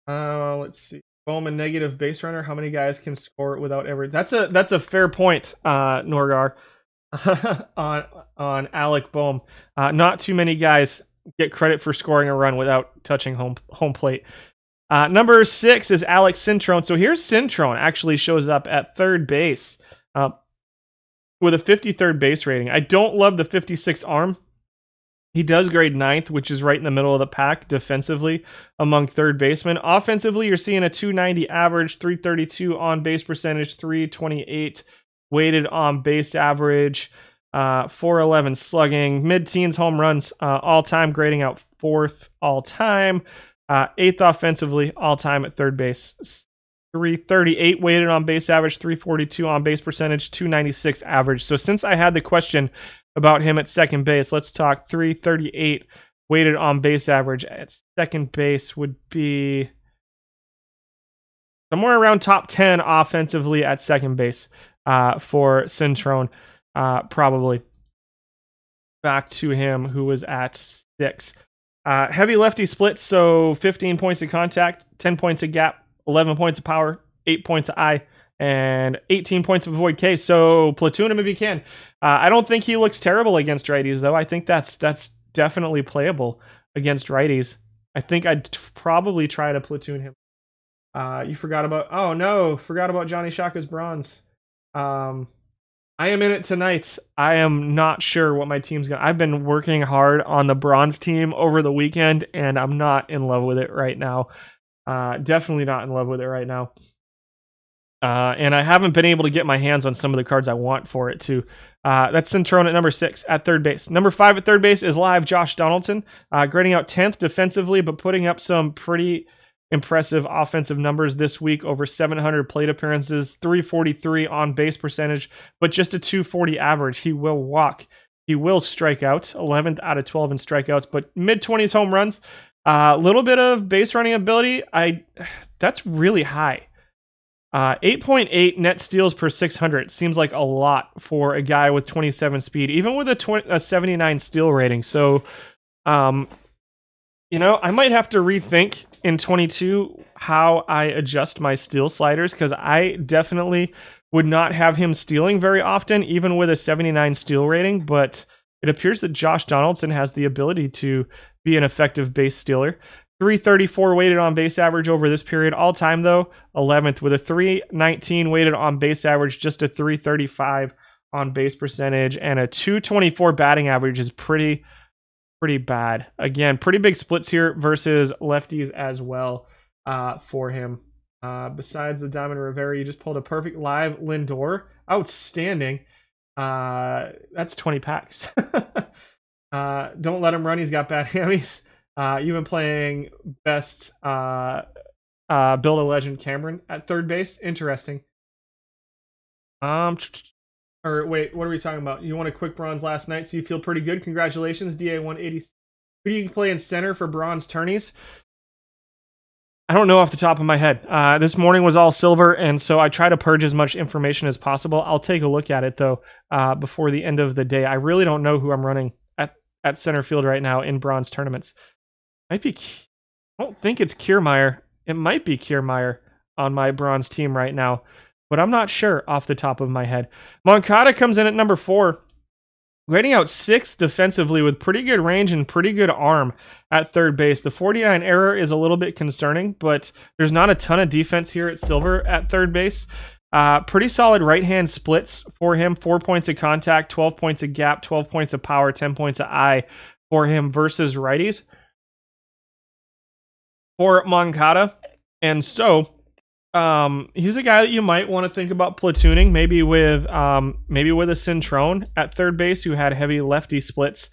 Let's see. Bowman negative base runner. How many guys can score without ever? That's a fair point, Norgar, on Alec Baum. Not too many guys get credit for scoring a run without touching home plate. Number 6 is Alex Cintron. So here's Cintron actually shows up at third base with a 53rd base rating. I don't love the 56 arm. He does grade 9th, which is right in the middle of the pack defensively among third basemen. Offensively, you're seeing a 290 average, 332 on base percentage, 328 weighted on base average, 411 slugging, mid-teens home runs, all-time grading out 4th all-time, 8th offensively, all-time at third base. 338 weighted on base average, 342 on base percentage, 296 average. So since I had the question about him at second base, let's talk 338 weighted on base average at second base would be somewhere around top 10 offensively at second base for Cintron, probably. Back to him, who was at 6. Heavy lefty splits, so 15 points of contact, 10 points of gap, 11 points of power, 8 points of I, and 18 points of avoid K. So platoon him if you can. I don't think he looks terrible against righties, though. I think that's definitely playable against righties. I think I'd probably try to platoon him. You forgot about Johnny Shaka's bronze. I am in it tonight. I am not sure what my team's going to... I've been working hard on the bronze team over the weekend, and I'm not in love with it right now. Definitely not in love with it right now. And I haven't been able to get my hands on some of the cards I want for it, too. That's Cintron at number 6 at third base. Number 5 at third base is live Josh Donaldson, grading out 10th defensively, but putting up some pretty impressive offensive numbers this week. Over 700 plate appearances, 343 on base percentage, but just a 240 average. He will walk. He will strike out, 11th out of 12 in strikeouts, but mid-20s home runs. A little bit of base running ability. That's really high. 8.8 net steals per 600 seems like a lot for a guy with 27 speed, even with a 79 steal rating. So, I might have to rethink in 22 how I adjust my steal sliders, because I definitely would not have him stealing very often, even with a 79 steal rating. But it appears that Josh Donaldson has the ability to be an effective base stealer. 334 weighted on base average over this period. All time, though, 11th with a 319 weighted on base average, just a 335 on base percentage, and a 224 batting average is pretty bad. Again, pretty big splits here versus lefties as well for him. Besides the Diamond Rivera, you just pulled a perfect live Lindor. Outstanding. That's 20 packs. Don't let him run. He's got bad hammies. You've been playing best Build a Legend Cameron at third base. Interesting. Or wait, what are we talking about? You won a quick bronze last night, so you feel pretty good. Congratulations, DA 180. Who do you play in center for bronze tourneys? I don't know off the top of my head. This morning was all silver, and so I try to purge as much information as possible. I'll take a look at it, though, before the end of the day. I really don't know who I'm running at center field right now in bronze tournaments. I don't think it's Kiermaier. It might be Kiermaier on my bronze team right now, but I'm not sure off the top of my head. Moncada comes in at number 4, grading out 6th defensively with pretty good range and pretty good arm at third base. The 49 error is a little bit concerning, but there's not a ton of defense here at Silver at third base. Pretty solid right-hand splits for him. 4 points of contact, 12 points of gap, 12 points of power, 10 points of I for him versus righties. for Moncada. And so he's a guy that you might want to think about platooning, maybe with a Cintron at third base who had heavy lefty splits,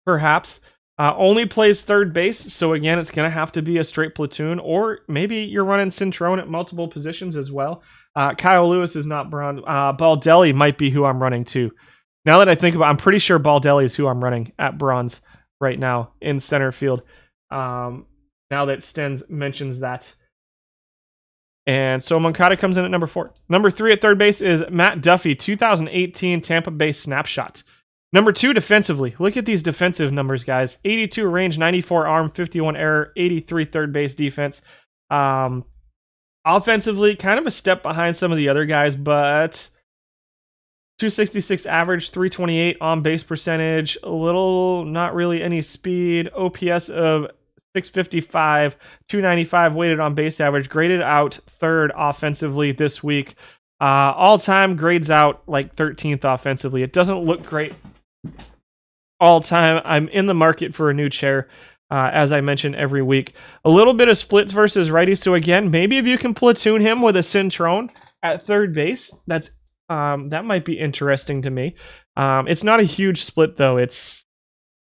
perhaps. Only plays third base, so again, it's going to have to be a straight platoon, or maybe you're running Cintron at multiple positions as well. Kyle Lewis is not bronze. Baldelli might be who I'm running too. Now that I think about it, I'm pretty sure Baldelli is who I'm running at bronze right now in center field. Now that Stens mentions that. And so Moncada comes in at number 4. Number 3 at third base is Matt Duffy, 2018 Tampa Bay snapshot. Number 2 defensively. Look at these defensive numbers, guys. 82 range, 94 arm, 51 error, 83 third base defense. Offensively, kind of a step behind some of the other guys, but 266 average, 328 on base percentage, a little, not really any speed, OPS of 655, 295 weighted on base average, graded out third offensively this week. All time grades out like 13th offensively. It doesn't look great all time. I'm in the market for a new chair, as I mention every week. A little bit of splits versus righties. So again, maybe if you can platoon him with a Cintron at third base, that might be interesting to me. It's not a huge split though. It's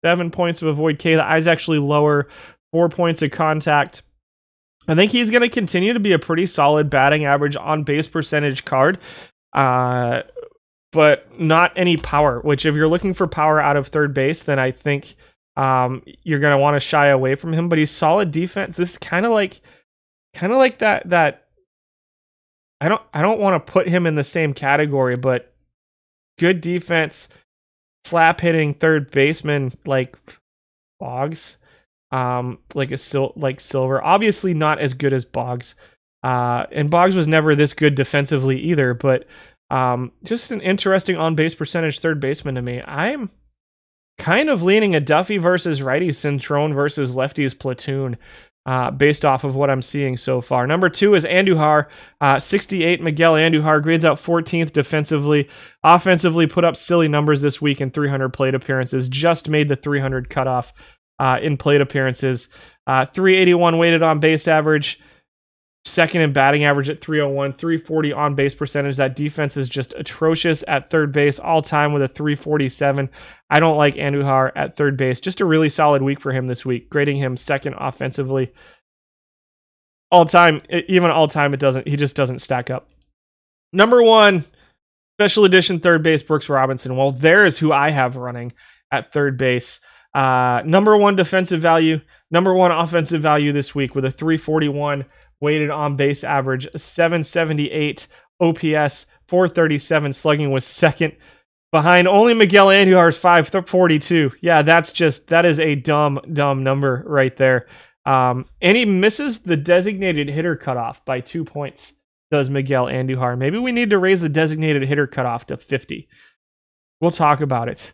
7 points of avoid K. The eye's actually lower. 4 points of contact. I think he's going to continue to be a pretty solid batting average on base percentage card, but not any power, which if you're looking for power out of third base, then I think you're going to want to shy away from him, but he's solid defense. This is kind of like that. I don't want to put him in the same category, but good defense, slap hitting third baseman like Boggs. Like Silver, obviously not as good as Boggs, and Boggs was never this good defensively either, but just an interesting on-base percentage third baseman to me. I'm kind of leaning a Duffy versus righty, Cintron versus lefties platoon, based off of what I'm seeing so far. Number 2 is Andujar, 68 Miguel Andujar, grades out 14th defensively. Offensively put up silly numbers this week in 300 plate appearances, just made the 300 cutoff in plate appearances. 381 weighted on base average, second in batting average at 301, 340 on base percentage. That defense is just atrocious at third base all time with a 347. I don't like Andujar at third base. Just a really solid week for him this week, grading him second offensively. All time, even all time, he just doesn't stack up. Number 1, special edition third base, Brooks Robinson. Well, there's who I have running at third base. Number 1 defensive value, number 1 offensive value this week with a 341 weighted on base average, 778 OPS, 437 slugging, was second behind only Miguel Andujar's 542. Yeah, that is a dumb number right there. And he misses the designated hitter cutoff by 2 points, does Miguel Andujar. Maybe we need to raise the designated hitter cutoff to 50. We'll talk about it.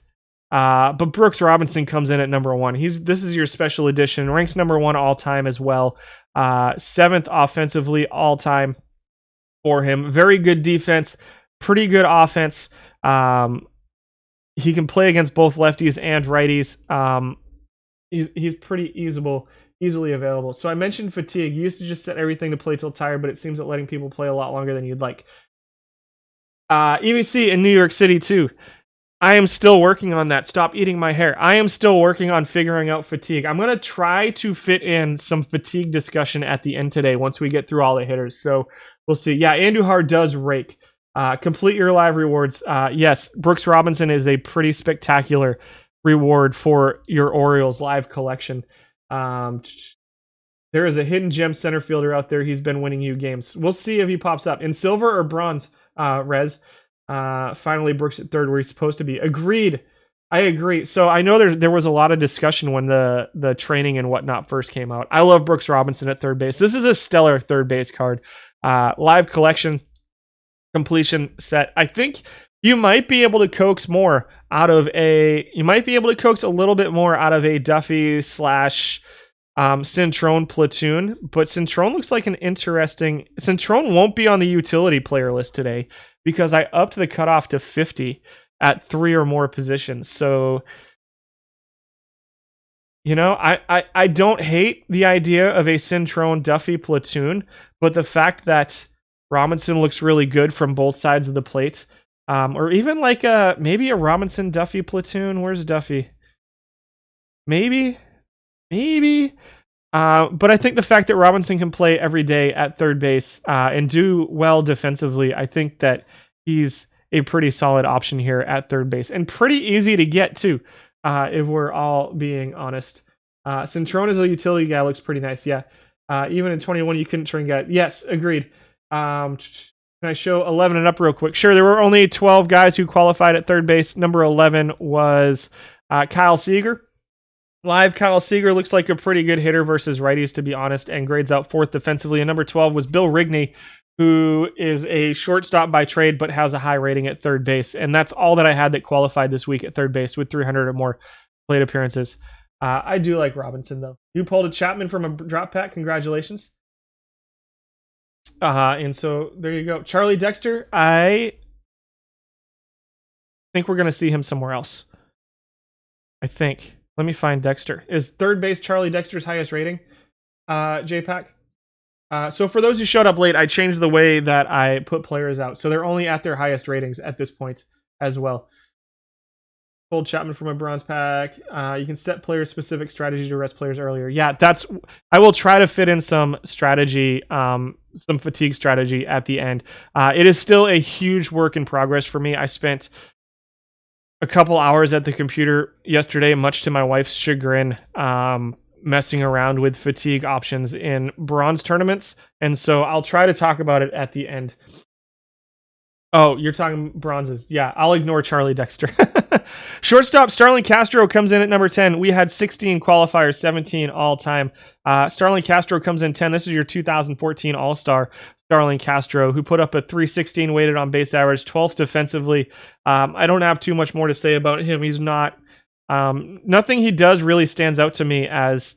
But Brooks Robinson comes in at number 1. This is your special edition, ranks number 1 all time as well. 7th offensively all time for him. Very good defense, pretty good offense. He can play against both lefties and righties. He's pretty easily available. So I mentioned fatigue. You used to just set everything to play till tired, but it seems that letting people play a lot longer than you'd like. EBC in New York City too. I am still working on that. Stop eating my hair. I am still working on figuring out fatigue. I'm going to try to fit in some fatigue discussion at the end today once we get through all the hitters. So we'll see. Yeah, Andujar does rake. Complete your live rewards. Yes, Brooks Robinson is a pretty spectacular reward for your Orioles live collection. There is a hidden gem center fielder out there. He's been winning you games. We'll see if he pops up. In silver or bronze, Rez. Finally, Brooks at third where he's supposed to be. Agreed. I agree. So I know there was a lot of discussion when the training and whatnot first came out. I love Brooks Robinson at third base. This is a stellar third base card. Live collection, completion set. I think you might be able to coax more out of you might be able to coax a little bit more out of a Duffy / Cintron platoon, but Cintron looks like an interesting. Cintron won't be on the utility player list today because I upped the cutoff to 50 at 3 or more positions. So I don't hate the idea of a Cintron Duffy platoon, but the fact that Robinson looks really good from both sides of the plate, or even like maybe a Robinson Duffy platoon. Where's Duffy? Maybe. But I think the fact that Robinson can play every day at third base and do well defensively, I think that he's a pretty solid option here at third base and pretty easy to get too, if we're all being honest. Cintron as a utility guy looks pretty nice. Yeah. Even in 21, you couldn't turn guy. Yes, agreed. Can I show 11 and up real quick? Sure. There were only 12 guys who qualified at third base. Number 11 was Kyle Seeger. Live Kyle Seeger looks like a pretty good hitter versus righties, to be honest, and grades out fourth defensively. And number 12 was Bill Rigney, who is a shortstop by trade but has a high rating at third base. And that's all that I had that qualified this week at third base with 300 or more plate appearances. I do like Robinson, though. You pulled a Chapman from a drop pack. Congratulations. And so there you go. Charlie Dexter, I think we're going to see him somewhere else. I think. Let me find Dexter. Is third base Charlie Dexter's highest rating? JPAC? So for those who showed up late, I changed the way that I put players out. So they're only at their highest ratings at this point as well. Pulled Chapman from a bronze pack. You can set player-specific strategy to rest players earlier. Yeah, I will try to fit in some strategy, some fatigue strategy at the end. It is still a huge work in progress for me. I spent a couple hours at the computer yesterday, much to my wife's chagrin, messing around with fatigue options in bronze tournaments. And so I'll try to talk about it at the end. Oh, you're talking bronzes. Yeah, I'll ignore Charlie Dexter. Shortstop, Starlin Castro comes in at number 10. We had 16 qualifiers, 17 all-time. Starlin Castro comes in 10. This is your 2014 All-Star, Starlin Castro, who put up a 316 weighted on base average, 12th defensively. I don't have too much more to say about him. He's not... nothing he does really stands out to me as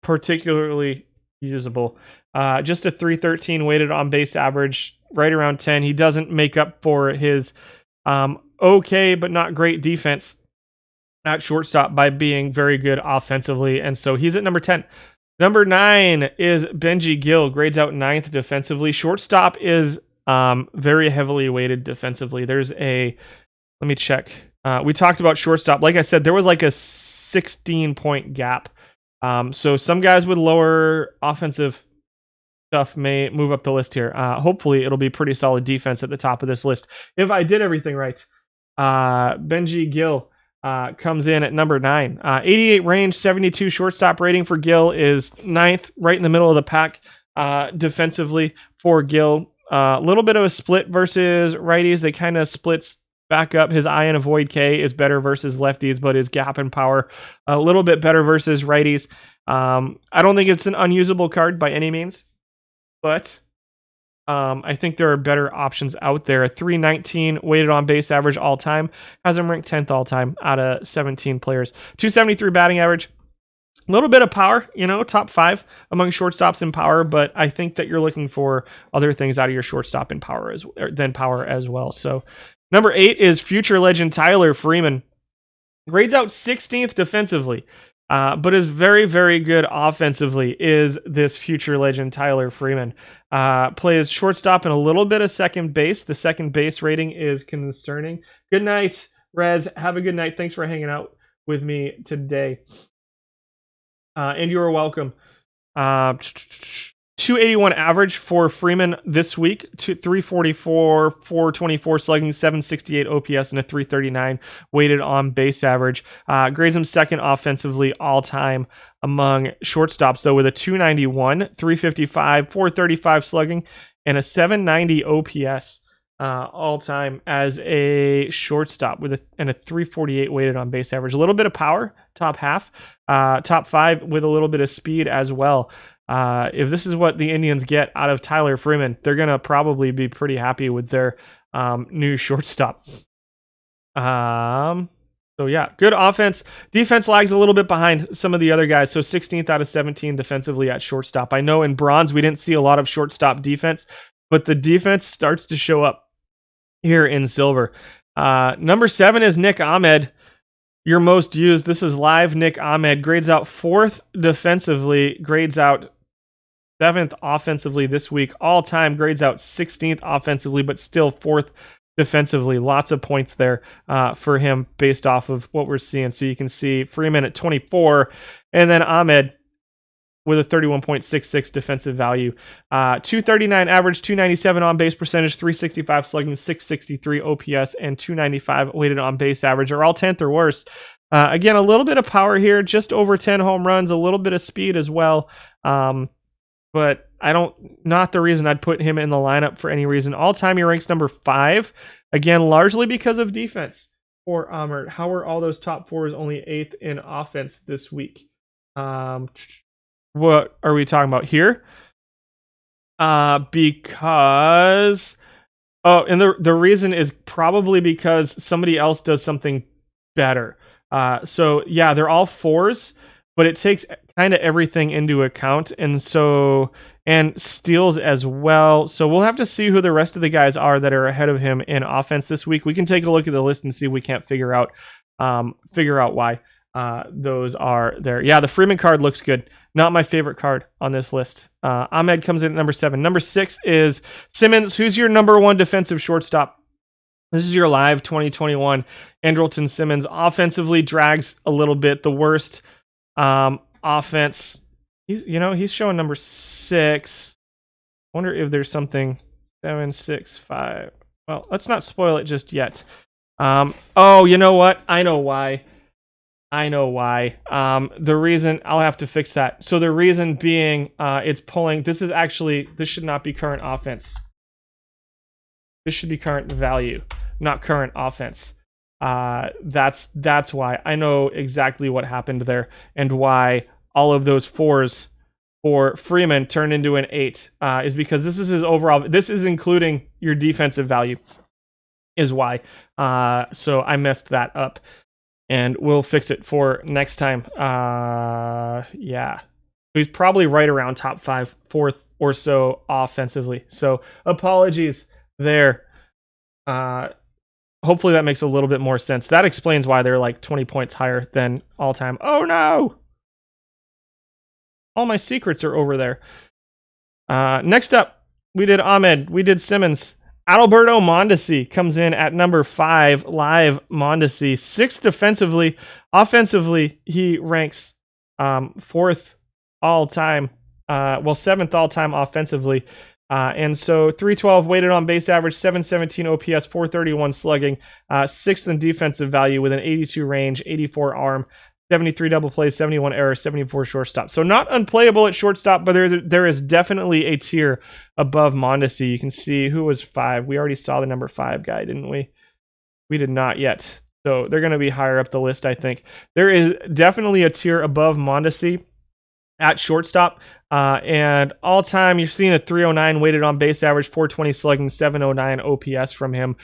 particularly usable. Just a 313 weighted on base average, right around 10. He doesn't make up for his okay but not great defense at shortstop by being very good offensively, and so he's at number 10. Number 9 is Benji Gill, grades out 9th defensively. Shortstop is very heavily weighted defensively. Let me check. We talked about shortstop. Like I said, there was like a 16-point gap. So some guys with lower offensive stuff may move up the list here. Hopefully it'll be pretty solid defense at the top of this list if I did everything right. Benji Gill comes in at number 9. 88 range, 72 shortstop rating for Gill is 9th, right in the middle of the pack defensively for Gill. A little bit of a split versus righties. They kind of splits back up. His eye and avoid K is better versus lefties, but his gap and power a little bit better versus righties. I don't think it's an unusable card by any means, but I think there are better options out there. 319 weighted on base average all time, has him ranked 10th all time out of 17 players. 273 batting average. A little bit of power, top 5 among shortstops in power, but I think that you're looking for other things out of your shortstop in power than power as well. So number 8 is future legend Tyler Freeman. Grades out 16th defensively, but is very, very good offensively, is this future legend Tyler Freeman. Plays shortstop and a little bit of second base. The second base rating is concerning. Good night, Rez. Have a good night. Thanks for hanging out with me today. And you are welcome. 281 average for Freeman this week, 344, 424 slugging, 768 OPS, and a 339 weighted on base average. Grades him second offensively all time among shortstops, though, with a 291, 355, 435 slugging, and a 790 OPS all time as a shortstop with a 348 weighted on base average. A little bit of power, top half, top 5 with a little bit of speed as well. If this is what the Indians get out of Tyler Freeman, they're going to probably be pretty happy with their new shortstop. So yeah, good offense. Defense lags a little bit behind some of the other guys. So 16th out of 17 defensively at shortstop. I know in bronze we didn't see a lot of shortstop defense, but the defense starts to show up here in silver. Number 7 is Nick Ahmed. Your most used, this is live. Nick Ahmed grades out 4th defensively, grades out 7th offensively this week. All time grades out 16th offensively, but still 4th defensively. Lots of points there for him based off of what we're seeing. So you can see Freeman at 24, and then Ahmed with a 31.66 defensive value. 239 average, 297 on base percentage, 365 slugging, 663 OPS, and 295 weighted on base average are all 10th or worse. Again, a little bit of power here, just over 10 home runs, a little bit of speed as well. But not the reason I'd put him in the lineup for any reason. All time he ranks number 5. Again, largely because of defense for Ahmed. How are all those top 4s only 8th in offense this week? What are we talking about here? Because and the reason is probably because somebody else does something better. So yeah, they're all 4s, but it takes kind of everything into account, and steals as well. So we'll have to see who the rest of the guys are that are ahead of him in offense this week. We can take a look at the list and see if we can't figure out why those are there. Yeah, the Freeman card looks good. Not my favorite card on this list. Ahmed comes in at number 7. Number 6 is Simmons. Who's your number 1 defensive shortstop? This is your live 2021 Andrelton Simmons. Offensively drags a little bit. The worst offense. He's showing number 6. Wonder if there's something 7, 6, 5. Well, let's not spoil it just yet. Oh, you know what? I know why. The reason, I'll have to fix that. So the reason being, it's pulling. This should not be current offense. This should be current value, not current offense. That's why. I know exactly what happened there and why all of those 4s for Freeman turned into an 8 is because this is his overall. This is including your defensive value, is why. So I messed that up. And we'll fix it for next time. Yeah. He's probably right around top 5, 4th or so offensively. So apologies there. Hopefully that makes a little bit more sense. That explains why they're like 20 points higher than all time. Oh no! All my secrets are over there. Next up, we did Ahmed. We did Simmons. Adalberto Mondesi comes in at number 5, live Mondesi. 6th defensively. Offensively, he ranks 4th all-time. 7th all-time offensively. And so 312 weighted on base average, 717 OPS, 431 slugging. 6th in defensive value with an 82 range, 84 arm, 73 double plays, 71 errors, 74 shortstop. So not unplayable at shortstop, but there is definitely a tier above Mondesi. You can see who was 5. We already saw the number 5 guy, didn't we? We did not yet. So they're going to be higher up the list, I think. There is definitely a tier above Mondesi at shortstop. And all time, you're seeing a 309 weighted on base average, 420 slugging, 709 OPS from him.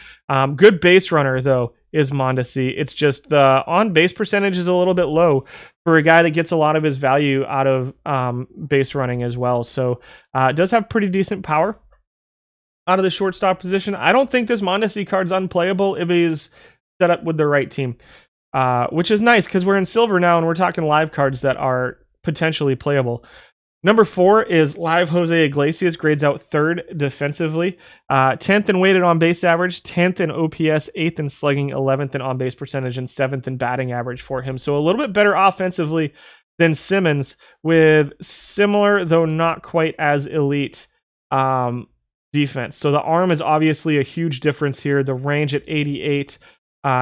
Good base runner, though, is Mondesi. It's just the on-base percentage is a little bit low for a guy that gets a lot of his value out of base running as well. So it does have pretty decent power out of the shortstop position. I don't think this Mondesi card's unplayable if he's set up with the right team, which is nice because we're in silver now and we're talking live cards that are potentially playable. Number 4 is live Jose Iglesias, grades out 3rd defensively, 10th in weighted on base average, 10th in OPS, 8th in slugging, 11th in on base percentage, and 7th in batting average for him. So a little bit better offensively than Simmons, with similar though not quite as elite defense. So the arm is obviously a huge difference here. The range at 88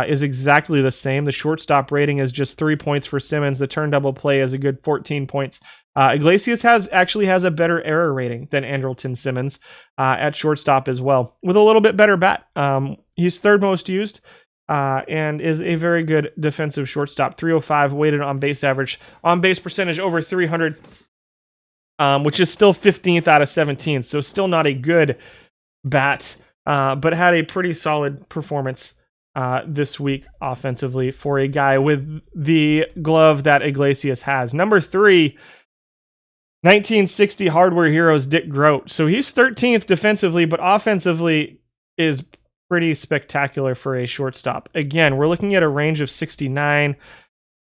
is exactly the same. The shortstop rating is just 3 points for Simmons. The turn double play is a good 14 points. Iglesias actually has a better error rating than Andrelton Simmons at shortstop as well, with a little bit better bat. He's 3rd most used and is a very good defensive shortstop. 305 weighted on base average, on base percentage over 300, which is still 15th out of 17. So still not a good bat, but had a pretty solid performance this week offensively for a guy with the glove that Iglesias has. Number 3, 1960 Hardware Heroes Dick Groat. So he's 13th defensively, but offensively is pretty spectacular for a shortstop. Again, we're looking at a range of 69,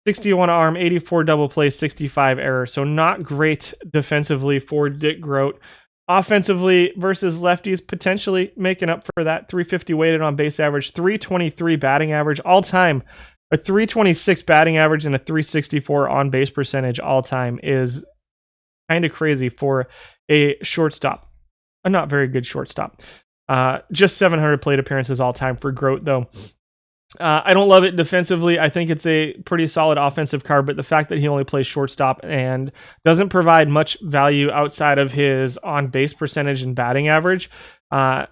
61 arm, 84 double play, 65 error. So not great defensively for Dick Groat. Offensively versus lefties, potentially making up for that. 350 weighted on base average, 323 batting average all time. A 326 batting average and a 364 on base percentage all time is kind of crazy for a shortstop. A not very good shortstop. Just 700 plate appearances all time for Groat, though. I don't love it defensively. I think it's a pretty solid offensive card, but the fact that he only plays shortstop and doesn't provide much value outside of his on-base percentage and batting average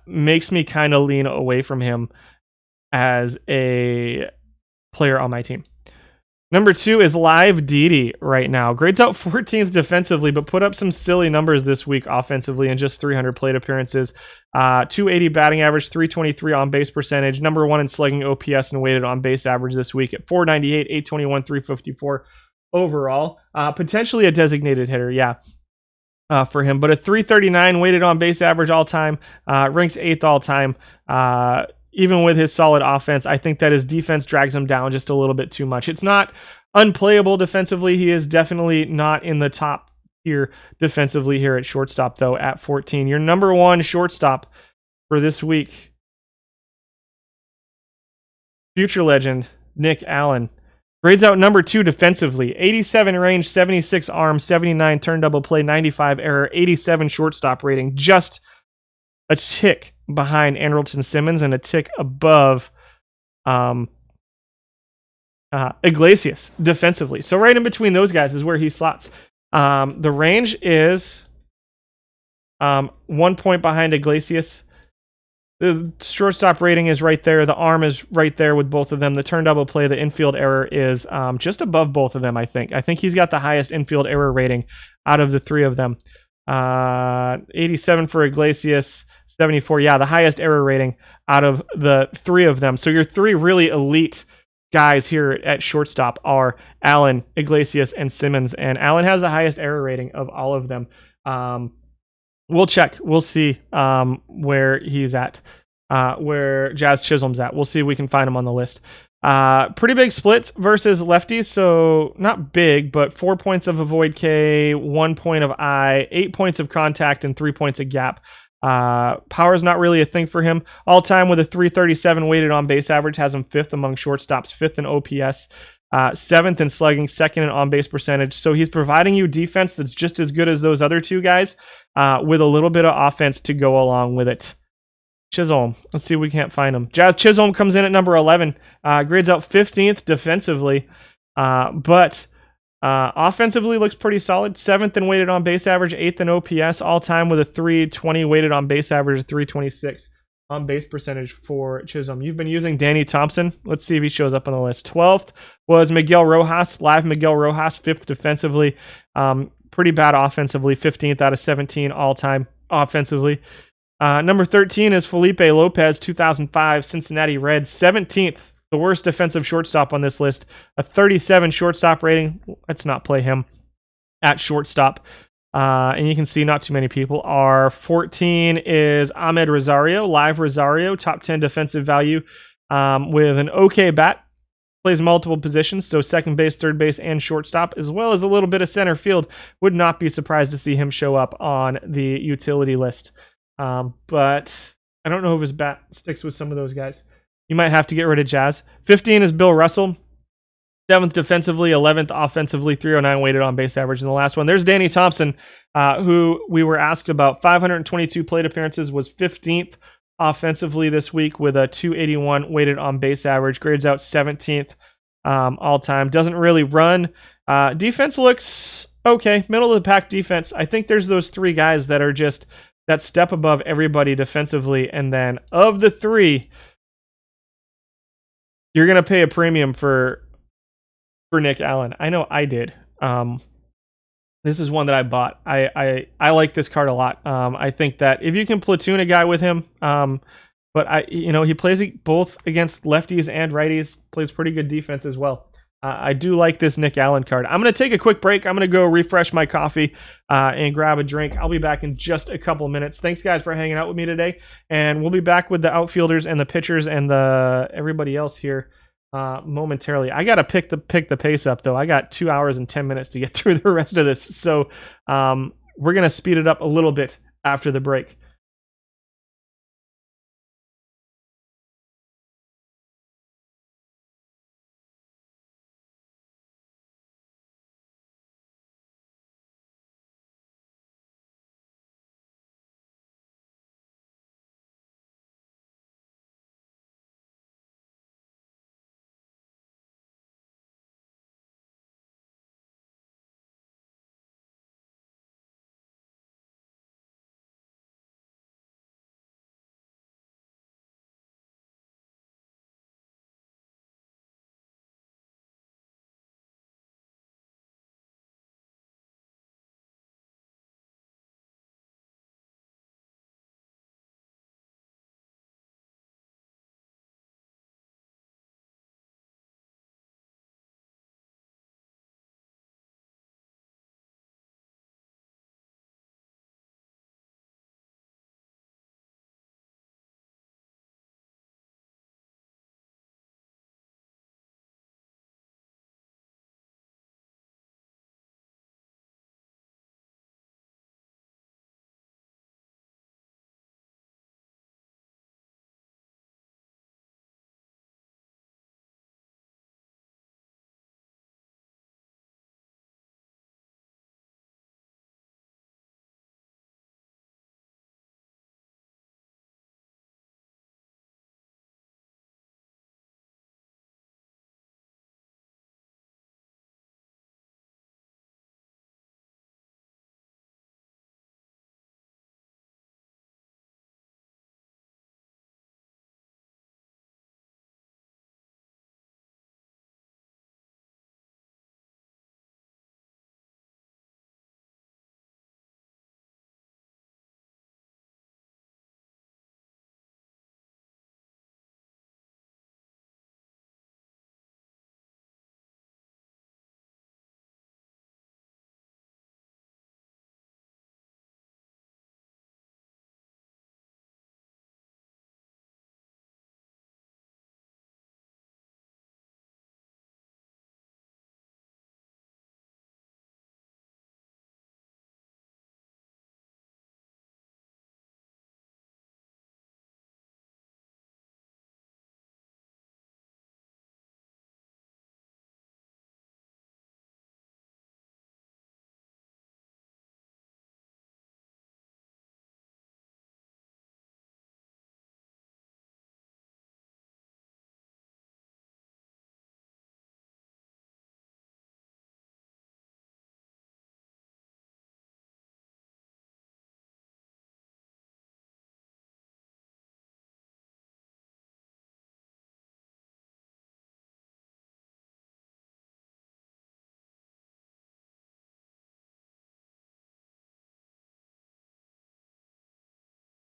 makes me kind of lean away from him as a player on my team. Number 2 is Live Didi right now. Grades out 14th defensively, but put up some silly numbers this week offensively in just 300 plate appearances. 280 batting average, 323 on base percentage. Number 1 in slugging OPS and weighted on base average this week at 498, 821, 354 overall. Potentially a designated hitter, yeah, for him. But a 339 weighted on base average all time. Ranks 8th all time. Even with his solid offense, I think that his defense drags him down just a little bit too much. It's not unplayable defensively. He is definitely not in the top tier defensively here at shortstop, though, at 14. Your number 1 shortstop for this week, future legend, Nick Allen. Grades out number 2 defensively. 87 range, 76 arm, 79 turn double play, 95 error, 87 shortstop rating. Just a tick behind Andrelton Simmons and a tick above Iglesias defensively. So right in between those guys is where he slots. The range is 1 point behind Iglesias. The shortstop rating is right there. The arm is right there with both of them. The turn double play, the infield error is just above both of them, I think. I think he's got the highest infield error rating out of the 3 of them. 87 for Iglesias, 74. Yeah, the highest error rating out of the 3 of them. So your 3 really elite guys here at shortstop are Allen, Iglesias, and Simmons. And Allen has the highest error rating of all of them. We'll check. We'll see where he's at, where Jazz Chisholm's at. We'll see if we can find him on the list. Pretty big splits versus lefties, so not big, but 4 points of avoid K, 1 point of I, 8 points of contact, and 3 points of gap. Power is not really a thing for him. All time with a 337 weighted on base average has him 5th among shortstops, 5th in OPS, 7th in slugging, 2nd in on base percentage. So he's providing you defense that's just as good as those other 2 guys, with a little bit of offense to go along with it. Chisholm. Let's see if we can't find him. Jazz Chisholm comes in at number 11. Grades out 15th defensively, but offensively looks pretty solid. 7th in weighted on base average, 8th in OPS, all time with a 320 weighted on base average, 326 on base percentage for Chisholm. You've been using Danny Thompson. Let's see if he shows up on the list. 12th was Miguel Rojas. Live Miguel Rojas, 5th defensively. Pretty bad offensively. 15th out of 17 all time offensively. Number 13 is Felipe Lopez, 2005 Cincinnati Reds, 17th, the worst defensive shortstop on this list, a 37 shortstop rating. Let's not play him at shortstop. And you can see not too many people are. 14 is Ahmed Rosario, Live Rosario, top 10 defensive value with an okay bat. Plays multiple positions, so second base, third base, and shortstop, as well as a little bit of center field. Would not be surprised to see him show up on the utility list. But I don't know if his bat sticks with some of those guys. You might have to get rid of Jazz. 15 is Bill Russell. 7th defensively, 11th offensively, 309 weighted on base average. And the last one, there's Danny Thompson, who we were asked about. 522 plate appearances, was 15th offensively this week with a 281 weighted on base average. Grades out 17th all time. Doesn't really run. Defense looks okay. Middle of the pack defense. I think there's those 3 guys that are just that step above everybody defensively. And then of the 3, you're going to pay a premium for Nick Allen. I know I did. This is one that I bought. I like this card a lot. I think that if you can platoon a guy with him, but he plays both against lefties and righties, plays pretty good defense as well. I do like this Nick Allen card. I'm going to take a quick break. I'm going to go refresh my coffee and grab a drink. I'll be back in just a couple minutes. Thanks, guys, for hanging out with me today. And we'll be back with the outfielders and the pitchers and everybody else here momentarily. I got to pick the pace up, though. I got 2 hours and 10 minutes to get through the rest of this. So we're going to speed it up a little bit after the break.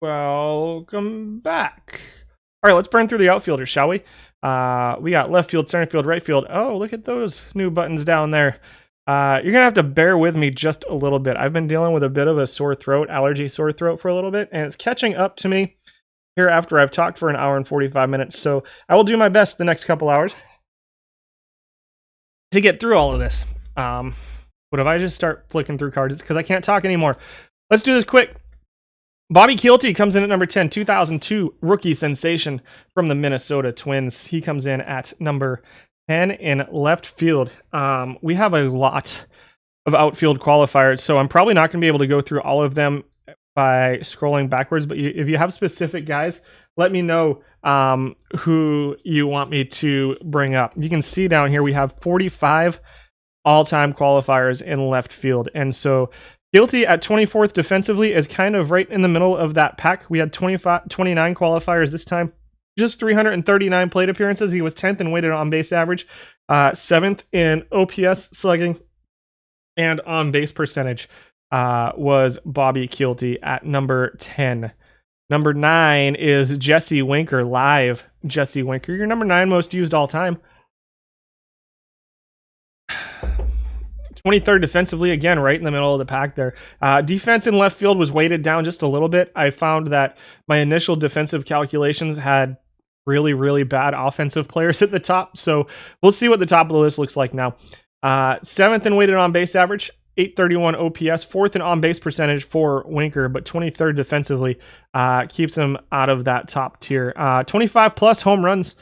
Welcome back. All right, let's burn through the outfielders, shall we? We got left field, center field, right field. Oh, look at those new buttons down there. You're going to have to bear with me just a little bit. I've been dealing with a bit of a sore throat, allergy sore throat for a little bit, and it's catching up to me here after I've talked for an hour and 45 minutes. So I will do my best the next couple hours to get through all of this. But if I just start flicking through cards, it's because I can't talk anymore. Let's do this quick. Bobby Kielty comes in at number 10, 2002 rookie sensation from the Minnesota Twins. He comes in at number 10 in left field. We have a lot of outfield qualifiers, so I'm probably not going to be able to go through all of them by scrolling backwards, but if you have specific guys, let me know who you want me to bring up. You can see down here we have 45 all-time qualifiers in left field, and so Kielty at 24th defensively is kind of right in the middle of that pack. We had 29 qualifiers this time. Just 339 plate appearances. He was 10th in weighted on base average, 7th in OPS slugging, and on base percentage was Bobby Kielty at number 10. Number 9 is Jesse Winker, live Jesse Winker. Your number 9 most used all time. 23rd defensively, again, right in the middle of the pack there. Defense in left field was weighted down just a little bit. I found that my initial defensive calculations had really, really bad offensive players at the top. So we'll see what the top of the list looks like now. 7th in weighted on base average, 831 OPS, 4th in on base percentage for Winker, but 23rd defensively keeps him out of that top tier. 25 plus home runs.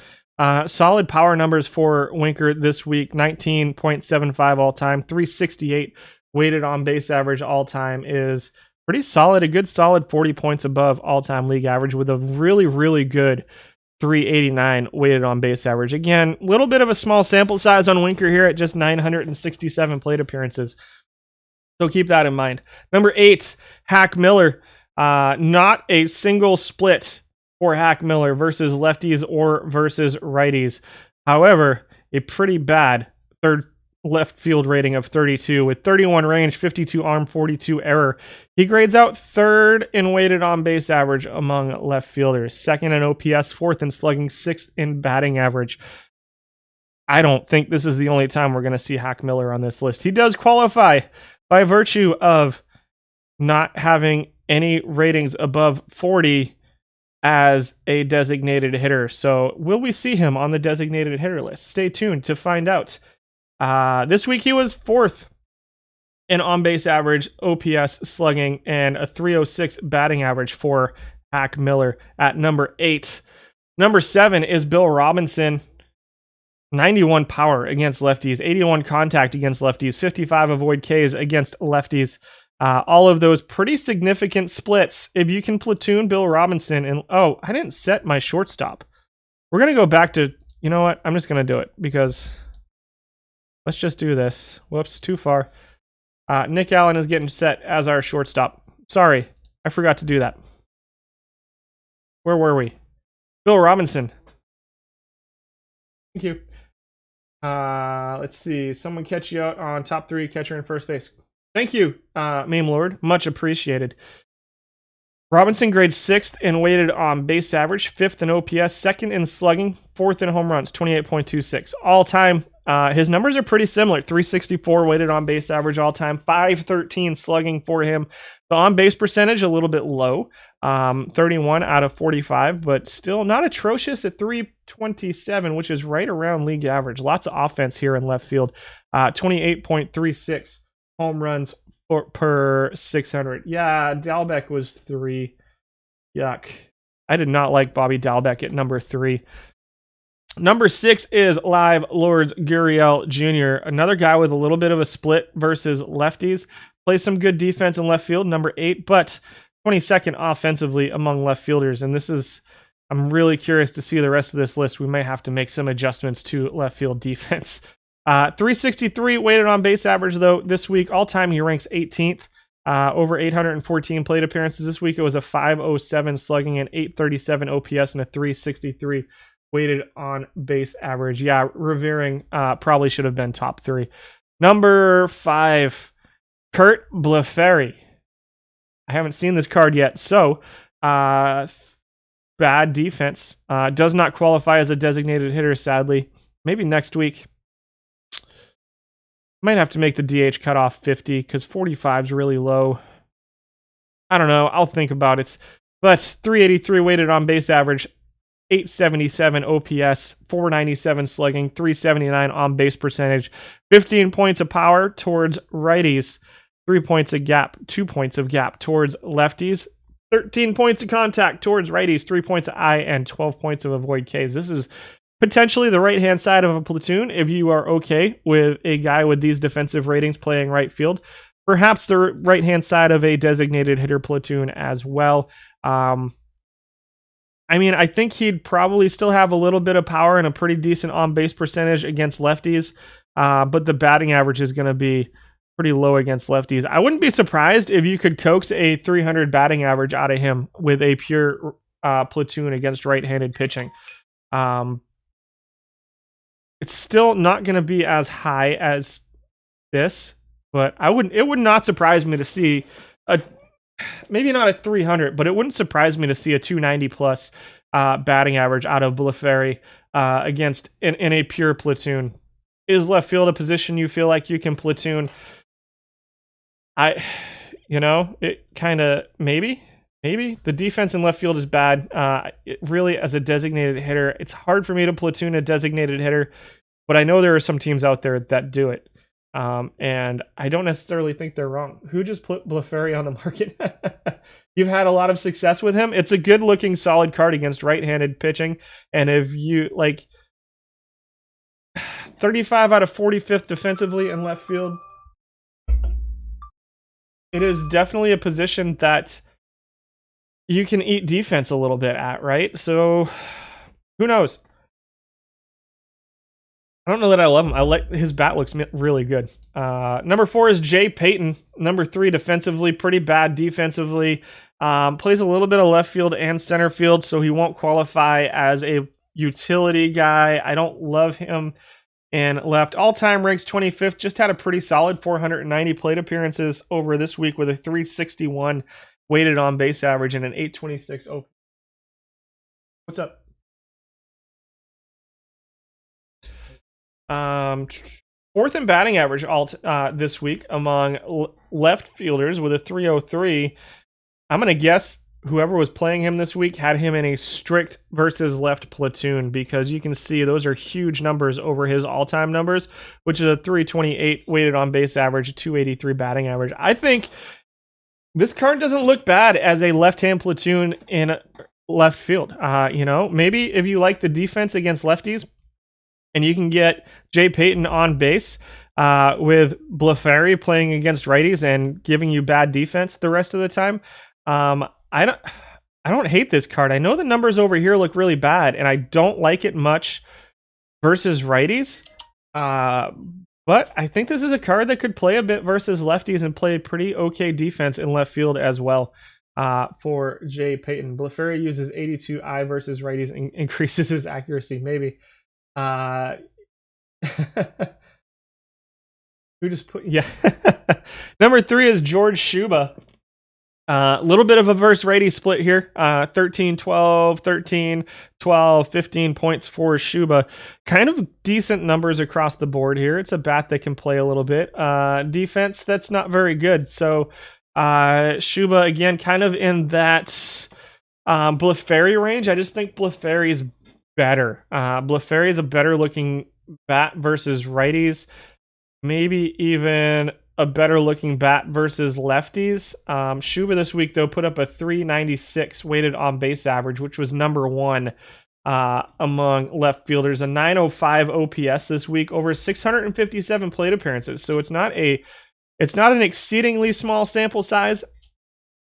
Solid power numbers for Winker this week, 19.75 all time, 368 weighted on base average all time is pretty solid. A good solid 40 points above all time league average with a really, really good 389 weighted on base average. Again, a little bit of a small sample size on Winker here at just 967 plate appearances. So keep that in mind. Number 8, Hack Miller. Not a single split for Hack Miller versus lefties or versus righties. However, a pretty bad third left field rating of 32 with 31 range, 52 arm, 42 error. He grades out 3rd in weighted on base average among left fielders, 2nd in OPS, 4th in slugging, 6th in batting average. I don't think this is the only time we're going to see Hack Miller on this list. He does qualify by virtue of not having any ratings above 40 as a designated hitter. So will we see him on the designated hitter list? Stay tuned to find out. This week he was 4th in on-base average, OPS, slugging, and a 306 batting average for Hack Miller at number 8. Number 7 is Bill Robinson. 91 power against lefties, 81 contact against lefties, 55 avoid Ks against lefties. All of those pretty significant splits. If you can platoon Bill Robinson and I didn't set my shortstop. We're going to go back to, you know what? I'm just going to do it because let's just do this. Whoops, too far. Nick Allen is getting set as our shortstop. Sorry, I forgot to do that. Where were we? Bill Robinson. Thank you. Let's see. Someone catch you out on top 3, catcher and first base. Thank you, Meme Lord. Much appreciated. Robinson grades 6th in weighted on base average, 5th in OPS, 2nd in slugging, 4th in home runs, 28.26. All time, his numbers are pretty similar. 364 weighted on base average all time, 513 slugging for him. The on base percentage a little bit low, 31 out of 45, but still not atrocious at 327, which is right around league average. Lots of offense here in left field. 28.36 home runs per 600. Yeah, Dalbeck was 3. Yuck. I did not like Bobby Dalbeck at number 3. Number 6 is Live Lords Gurriel Jr., another guy with a little bit of a split versus lefties. Plays some good defense in left field, number 8, but 22nd offensively among left fielders. And I'm really curious to see the rest of this list. We may have to make some adjustments to left field defense. 363 weighted on base average, though, this week. All time, he ranks 18th. Over 814 plate appearances. This week, it was a 507 slugging, and 837 OPS, and a 363 weighted on base average. Yeah, revering probably should have been top 3. Number 5, Kurt Bleferi. I haven't seen this card yet, so bad defense. Does not qualify as a designated hitter, sadly. Maybe next week. Might have to make the DH cutoff 50 because 45 is really low. I don't know. I'll think about it. But 383 weighted on base average, 877 OPS, 497 slugging, 379 on base percentage, 15 points of power towards righties, 3 points of gap, 2 points of gap towards lefties, 13 points of contact towards righties, 3 points of eye, and 12 points of avoid Ks. This is potentially the right-hand side of a platoon if you are okay with a guy with these defensive ratings playing right field. Perhaps the right-hand side of a designated hitter platoon as well. I think he'd probably still have a little bit of power and a pretty decent on-base percentage against lefties, but the batting average is going to be pretty low against lefties. I wouldn't be surprised if you could coax a 300 batting average out of him with a pure platoon against right-handed pitching. It's still not going to be as high as this, but it would not surprise me to see maybe not a 300, but it wouldn't surprise me to see a 290 plus batting average out of Bleferi against in a pure platoon. Is left field a position you feel like you can platoon? It kind of maybe. The defense in left field is bad. Really, as a designated hitter, it's hard for me to platoon a designated hitter, but I know there are some teams out there that do it. And I don't necessarily think they're wrong. Who just put Bleferi on the market? You've had a lot of success with him. It's a good looking solid card against right-handed pitching. And if you 35 out of 45th defensively in left field, it is definitely a position that you can eat defense a little bit at, right? So who knows? I don't know that I love him. His bat looks really good. Number 4 is Jay Payton. Number 3 defensively, pretty bad defensively. Plays a little bit of left field and center field, so he won't qualify as a utility guy. I don't love him in left. All-time ranks 25th. Just had a pretty solid 490 plate appearances over this week with a 361 weighted on base average and an 826 OP. What's up? Fourth in batting average this week among left fielders with a 303. I'm going to guess whoever was playing him this week had him in a strict versus left platoon, because you can see those are huge numbers over his all-time numbers, which is a 328 weighted on base average, 283 batting average. I think this card doesn't look bad as a left-hand platoon in left field. Maybe if you like the defense against lefties, and you can get Jay Payton on base with Bleferi playing against righties and giving you bad defense the rest of the time. I don't hate this card. I know the numbers over here look really bad, and I don't like it much versus righties. But I think this is a card that could play a bit versus lefties and play pretty okay defense in left field as well. For Jay Payton, Bleferi uses 82 versus righties and increases his accuracy. Maybe. Who just put Number 3 is George Schuba. A little bit of a verse righty split here. 13 12 13 12 15 points for Schuba. Kind of decent numbers across the board here. It's a bat that can play a little bit. Defense that's not very good. So Schuba again kind of in that Bleferi range. I just think Bleferi is better. Bleferi is a better looking bat versus righties. Maybe even a better looking bat versus lefties. Schuba this week, though, put up a 396 weighted on base average, which was number 1 among left fielders. A 905 OPS this week, over 657 plate appearances. So it's not an exceedingly small sample size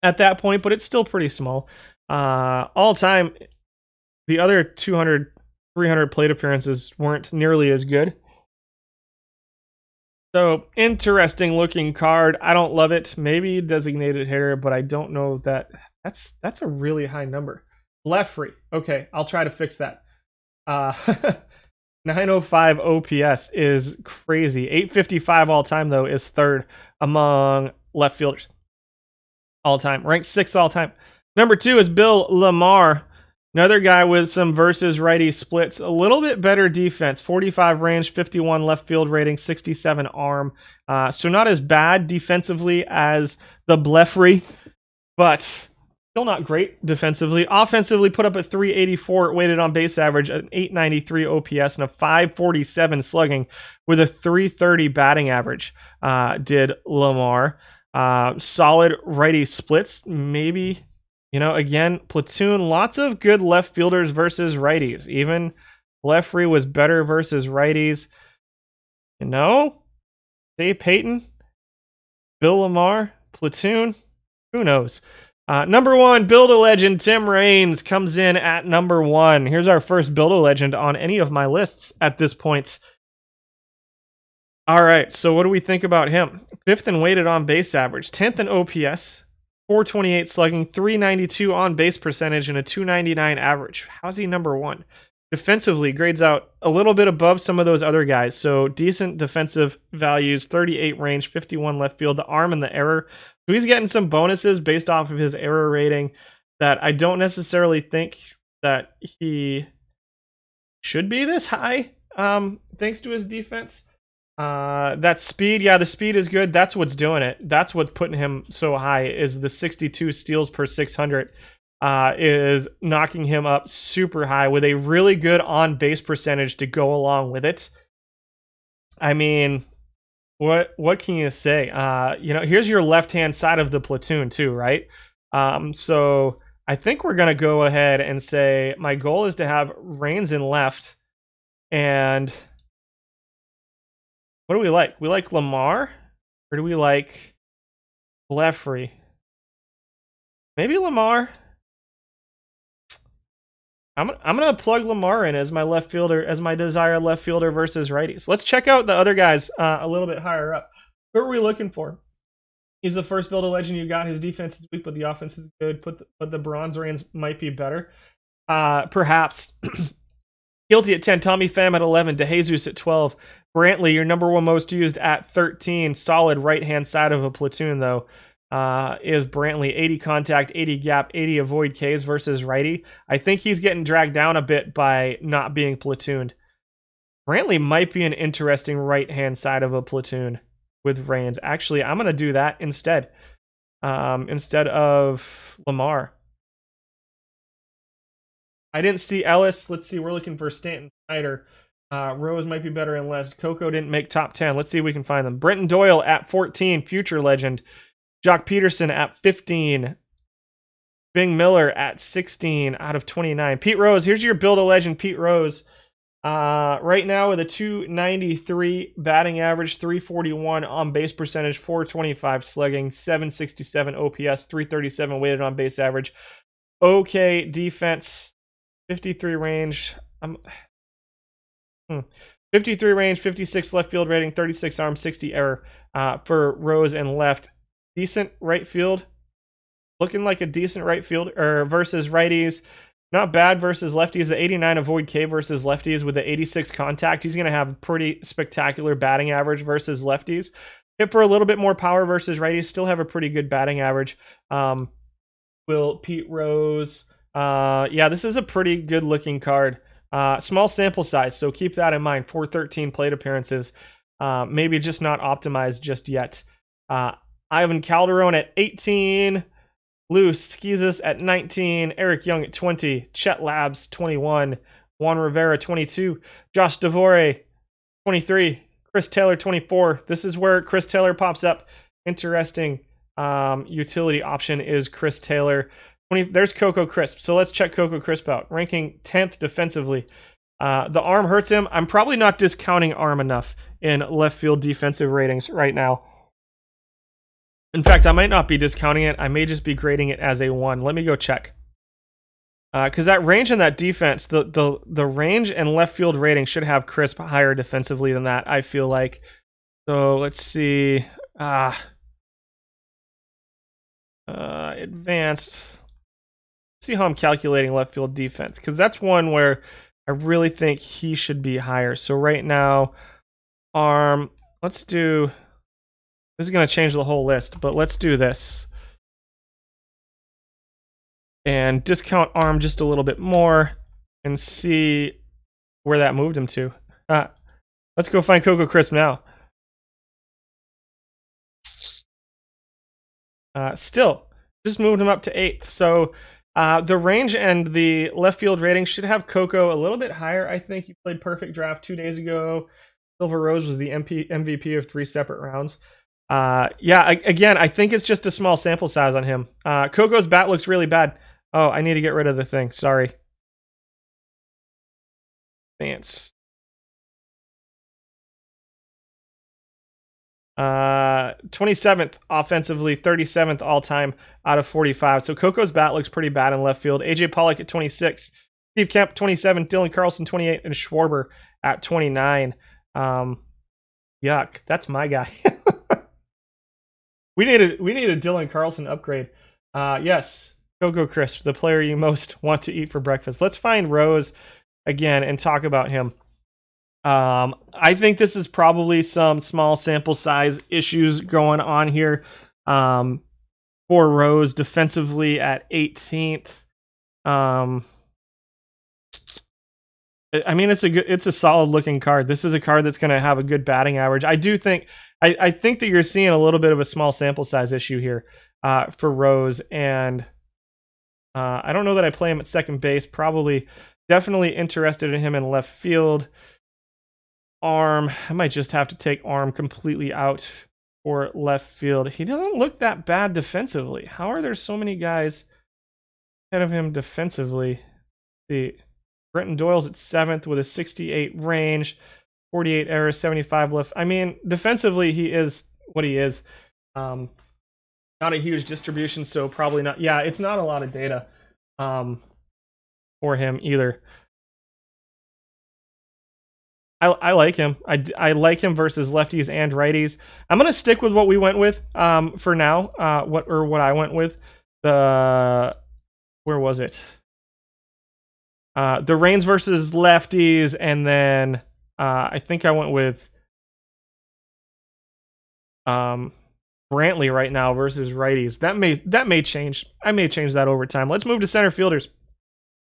at that point, but it's still pretty small. All time, the other 200, 300 plate appearances weren't nearly as good. So, interesting looking card. I don't love it. Maybe designated hitter, but I don't know that. That's a really high number. Bleferi. Okay, I'll try to fix that. 905 OPS is crazy. 855 all time, though, is third among left fielders. All time. Ranked 6th all time. Number 2 is Bill Lamar. Another guy with some versus righty splits. A little bit better defense. 45 range, 51 left field rating, 67 arm. So not as bad defensively as the Bleferi, but still not great defensively. Offensively, put up a 384 weighted on base average, an 893 OPS, and a 547 slugging with a 330 batting average, did Lamar. Solid righty splits, maybe. Again, platoon, lots of good left fielders versus righties. Even Bleferi was better versus righties. Jay Payton, Bill Lamar, platoon, who knows? Number 1, Build-A-Legend, Tim Raines comes in at number 1. Here's our first Build-A-Legend on any of my lists at this point. All right, so what do we think about him? 5th in weighted on base average, 10th in OPS, 428 slugging, 392 on base percentage, and a 299 average. How's he number 1? Defensively, grades out a little bit above some of those other guys. So decent defensive values, 38 range, 51 left field, the arm and the error. So he's getting some bonuses based off of his error rating that I don't necessarily think that he should be this high. thanks to his defense. That speed, yeah, the speed is good. That's what's doing it. That's what's putting him so high, is the 62 steals per 600 is knocking him up super high with a really good on-base percentage to go along with it. I mean, what can you say? Here's your left-hand side of the platoon too, right? So I think we're gonna go ahead and say my goal is to have Rains in left, and what do we like? We like Lamar, or do we like Blefrey? Maybe Lamar. I'm gonna plug Lamar in as my left fielder, as my desired left fielder versus righties. Let's check out the other guys a little bit higher up. Who are we looking for? He's the first build a legend you got. His defense is weak, but the offense is good. But the bronze Reigns might be better. Perhaps. Guilty at 10. Tommy Pham at 11. DeJesus at 12. Brantley, your number one most used at 13. Solid right-hand side of a platoon, though, is Brantley. 80 contact, 80 gap, 80 avoid Ks versus righty. I think he's getting dragged down a bit by not being platooned. Brantley might be an interesting right-hand side of a platoon with Reigns. Actually, I'm going to do that instead of Lamar. I didn't see Ellis. Let's see. We're looking for Stanton Snyder. Rose might be better unless Coco didn't make top 10. Let's see if we can find them. Brenton Doyle at 14, future legend. Jock Peterson at 15. Bing Miller at 16 out of 29. Pete Rose, here's your build-a-legend Pete Rose. Right now with a 293 batting average, 341 on base percentage, 425 slugging, 767 OPS, 337 weighted on base average. Okay defense, 53 range. 53 range, 56 left field rating, 36 arm, 60 error for Rose and left. Decent right field. Looking like a decent right field versus righties. Not bad versus lefties. The 89 avoid K versus lefties with the 86 contact. He's going to have a pretty spectacular batting average versus lefties. Hit for a little bit more power versus righties. Still have a pretty good batting average. Will Pete Rose. Yeah, this is a pretty good looking card. Small sample size, so keep that in mind. 413 plate appearances. Maybe just not optimized just yet. Ivan Calderon at 18. Lou Skizis at 19, Eric Young at 20, Chet Labs 21, Juan Rivera 22, Josh Devore 23, Chris Taylor 24. This is where Chris Taylor pops up. Interesting utility option is Chris Taylor. There's Coco Crisp. So let's check Coco Crisp out. Ranking 10th defensively. The arm hurts him. I'm probably not discounting arm enough in left field defensive ratings right now. In fact, I might not be discounting it. I may just be grading it as a 1. Let me go check. Because that range and that defense, the range and left field rating should have Crisp higher defensively than that, I feel like. So let's see. Advanced. Let's see how I'm calculating left field defense. Because that's one where I really think he should be higher. So right now, arm. Let's do... This is going to change the whole list, but let's do this. And discount arm just a little bit more and see where that moved him to. Let's go find Coco Crisp now. Still, just moved him up to 8th. So the range and the left field rating should have Coco a little bit higher. I think he played perfect draft 2 days ago. Silver Rose was the MVP of 3 separate rounds. Again, I think it's just a small sample size on him. Coco's bat looks really bad. Oh, I need to get rid of the thing. Sorry. Advance. 27th offensively, 37th all-time out of 45. So Coco's bat looks pretty bad in left field. AJ Pollock at 26. Steve Kemp, 27. Dylan Carlson, 28. And Schwarber at 29. Yuck. That's my guy. We need a Dylan Carlson upgrade. Yes, Coco Crisp, the player you most want to eat for breakfast. Let's find Rose again and talk about him. I think this is probably some small sample size issues going on here for Rose defensively at 18th. I mean, it's a solid looking card. This is a card that's going to have a good batting average. I think that you're seeing a little bit of a small sample size issue here for Rose, and I don't know that I play him at second base. Probably, definitely interested in him in left field. Arm, I might just have to take Arm completely out for left field. He doesn't look that bad defensively. How are there so many guys ahead of him defensively? The Brenton Doyle's at 7th with a 68 range, 48 errors, 75 lift. I mean, defensively, he is what he is. Not a huge distribution, so probably not. Yeah, it's not a lot of data for him either. I like him. I like him versus lefties and righties. I'm gonna stick with what we went with for now. What I went with. Where was it? The Reigns versus lefties, and then I think I went with Brantley right now versus righties. That may change. I may change that over time. Let's move to center fielders.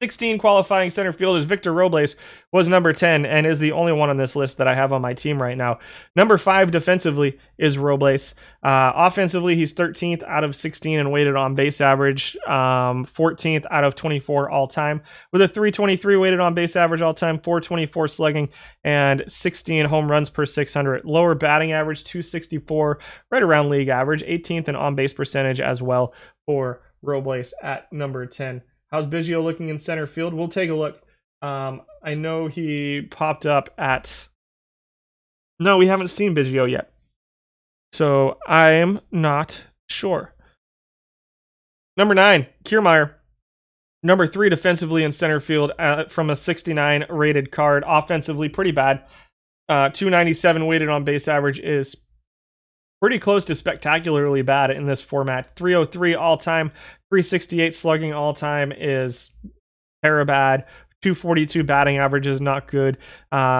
16 qualifying center fielders. Victor Robles was number 10 and is the only one on this list that I have on my team right now. Number 5 defensively is Robles. Offensively, he's 13th out of 16 and weighted on base average, 14th out of 24 all time, with a 323 weighted on base average all time, 424 slugging, and 16 home runs per 600. Lower batting average, 264, right around league average, 18th in on base percentage as well for Robles at number 10. How's Biggio looking in center field? We'll take a look. I know he popped up at... No, we haven't seen Biggio yet. So I'm not sure. Number 9, Kiermaier. Number 3 defensively in center field from a 69 rated card. Offensively, pretty bad. 297 weighted on base average is pretty close to spectacularly bad in this format. 303 all-time, 368 slugging all-time is bad. 242 batting average is not good.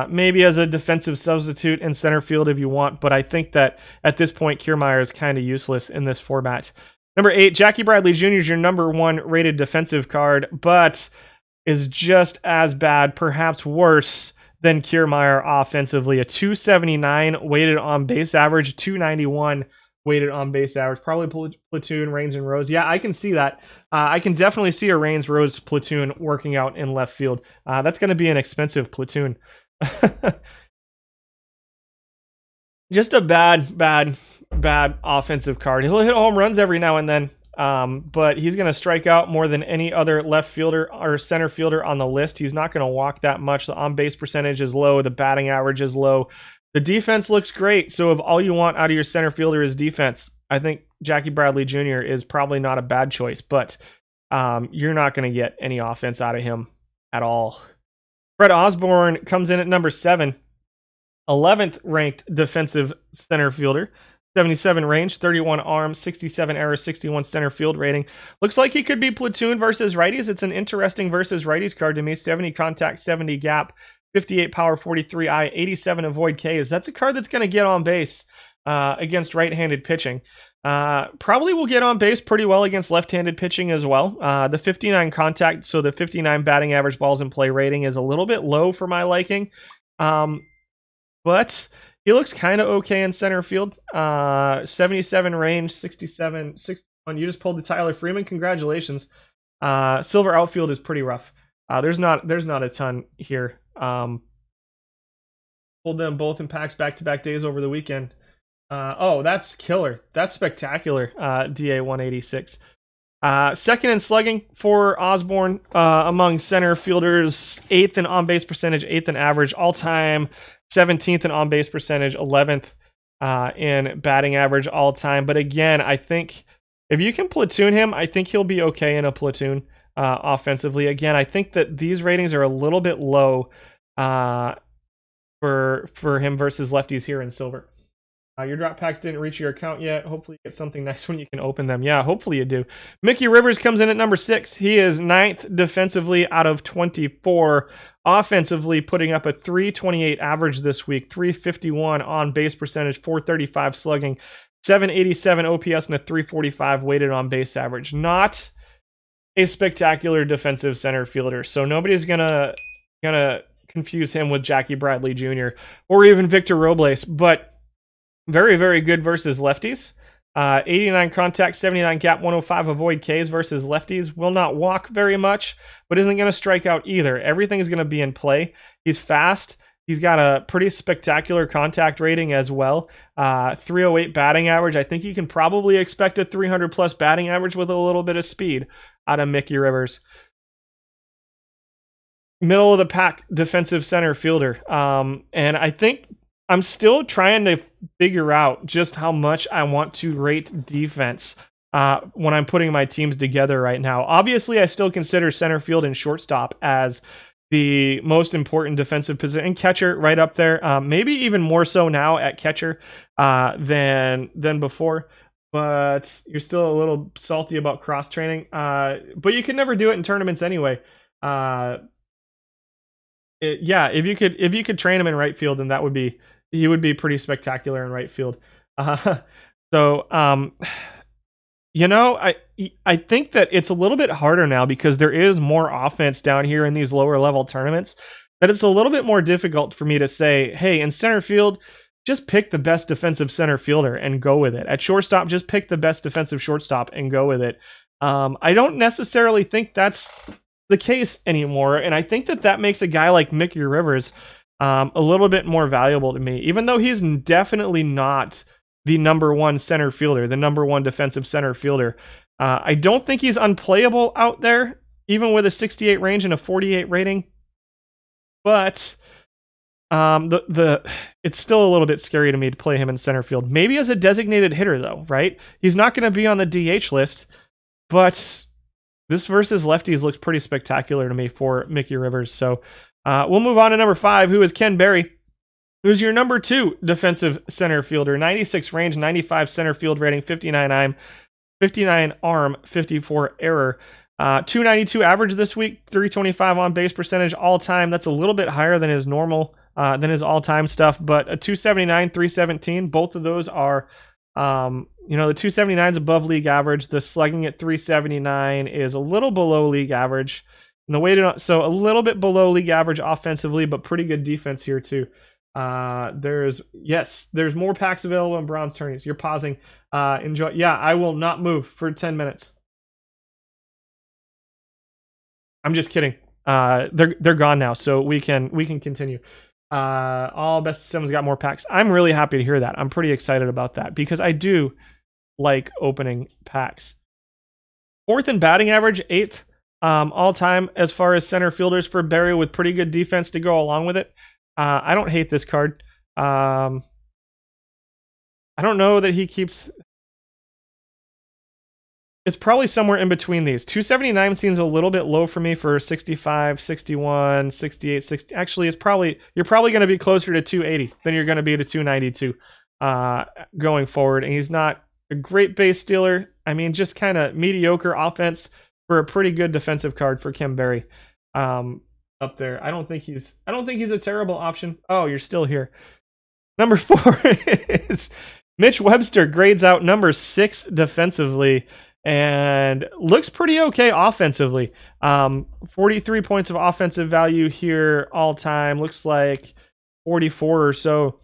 Maybe as a defensive substitute in center field if you want, but I think that at this point, Kiermaier is kind of useless in this format. Number 8, Jackie Bradley Jr. is your number 1 rated defensive card, but is just as bad, perhaps worse, than Kiermaier offensively. A 279 weighted on base average, 291 weighted on base average. Probably platoon, Reigns and Rose. Yeah, I can see that. I can definitely see a Reigns Rose platoon working out in left field. That's going to be an expensive platoon. Just a bad offensive card. He'll hit home runs every now and then. But he's going to strike out more than any other left fielder or center fielder on the list. He's not going to walk that much. The on-base percentage is low. The batting average is low. The defense looks great. So if all you want out of your center fielder is defense, I think Jackie Bradley Jr. is probably not a bad choice, but you're not going to get any offense out of him at all. Fred Osborne comes in at number 7, 11th ranked defensive center fielder. 77 range, 31 arm, 67 error, 61 center field rating. Looks like he could be platoon versus righties. It's an interesting versus righties card to me. 70 contact, 70 gap, 58 power, 43 eye, 87 avoid Ks. That's a card that's going to get on base against right-handed pitching. Probably will get on base pretty well against left-handed pitching as well. The 59 contact, so the 59 batting average balls in play rating is a little bit low for my liking. But he looks kind of okay in center field. 77 range, 67, 61. You just pulled the Tyler Freeman. Congratulations. Silver outfield is pretty rough. There's not a ton here. Pulled them both in packs back-to-back days over the weekend. Oh, that's killer. That's spectacular. DA 186. Second in slugging for Osborne among center fielders. 8th in on-base percentage, 8th in average. All-time 17th in on-base percentage, 11th in batting average all-time. But again, I think if you can platoon him, I think he'll be okay in a platoon offensively. Again, I think that these ratings are a little bit low for him versus lefties here in silver. Your drop packs didn't reach your account yet. Hopefully you get something nice when you can open them. Yeah, hopefully you do. Mickey Rivers comes in at number 6. He is 9th defensively out of 24. Offensively, putting up a 328 average this week, 351 on base percentage, 435 slugging, 787 OPS, and a 345 weighted on base average. Not a spectacular defensive center fielder. So nobody's gonna confuse him with Jackie Bradley Jr. or even Victor Robles, but very, very good versus lefties. 89 contact, 79 gap, 105 avoid Ks versus lefties. Will not walk very much, but isn't going to strike out either. Everything is going to be in play. He's fast. He's got a pretty spectacular contact rating as well. 308 batting average. I think you can probably expect a 300 plus batting average with a little bit of speed out of Mickey Rivers. Middle of the pack defensive center fielder. And I think I'm still trying to figure out just how much I want to rate defense when I'm putting my teams together right now. Obviously, I still consider center field and shortstop as the most important defensive position, and catcher right up there. Maybe even more so now at catcher than before. But you're still a little salty about cross training. But you can never do it in tournaments anyway. If you could train him in right field, then he would be pretty spectacular in right field. I think that it's a little bit harder now because there is more offense down here in these lower level tournaments, that it's a little bit more difficult for me to say, hey, in center field, just pick the best defensive center fielder and go with it. At shortstop, just pick the best defensive shortstop and go with it. I don't necessarily think that's the case anymore, and I think that makes a guy like Mickey Rivers a little bit more valuable to me, even though he's definitely not the number one center fielder, the number one defensive center fielder. I don't think he's unplayable out there, even with a 68 range and a 48 rating. But it's still a little bit scary to me to play him in center field. Maybe as a designated hitter, though, right? He's not going to be on the DH list, but this versus lefties looks pretty spectacular to me for Mickey Rivers. So we'll move on to number 5, who is Ken Berry, who's your number 2 defensive center fielder. 96 range, 95 center field rating, 59 arm, 54 error. 292 average this week, 325 on base percentage all time. That's a little bit higher than his normal, than his all time stuff, but a 279, 317. Both of those are, the 279 is above league average. The slugging at 379 is a little below league average. And the weighted, so a little bit below league average offensively, but pretty good defense here too. There's more packs available in bronze tourneys. You're pausing. Enjoy. Yeah, I will not move for 10 minutes. I'm just kidding. They're gone now, so we can continue. All best Sims got more packs. I'm really happy to hear that. I'm pretty excited about that because I do like opening packs. 4th in batting average, 8th all time as far as center fielders for Berry, with pretty good defense to go along with it. I don't hate this card. I don't know that he keeps... It's probably somewhere in between these. 279 seems a little bit low for me for 65, 61, 68, 60. Actually, you're probably going to be closer to 280 than you're going to be to 292 going forward. And he's not a great base stealer. I mean, just kind of mediocre offense for a pretty good defensive card for Kim Berry up there. I don't think he's a terrible option. Oh, you're still here. Number 4 is Mitch Webster, grades out number 6 defensively and looks pretty okay offensively. 43 points of offensive value here all time. Looks like 44 or so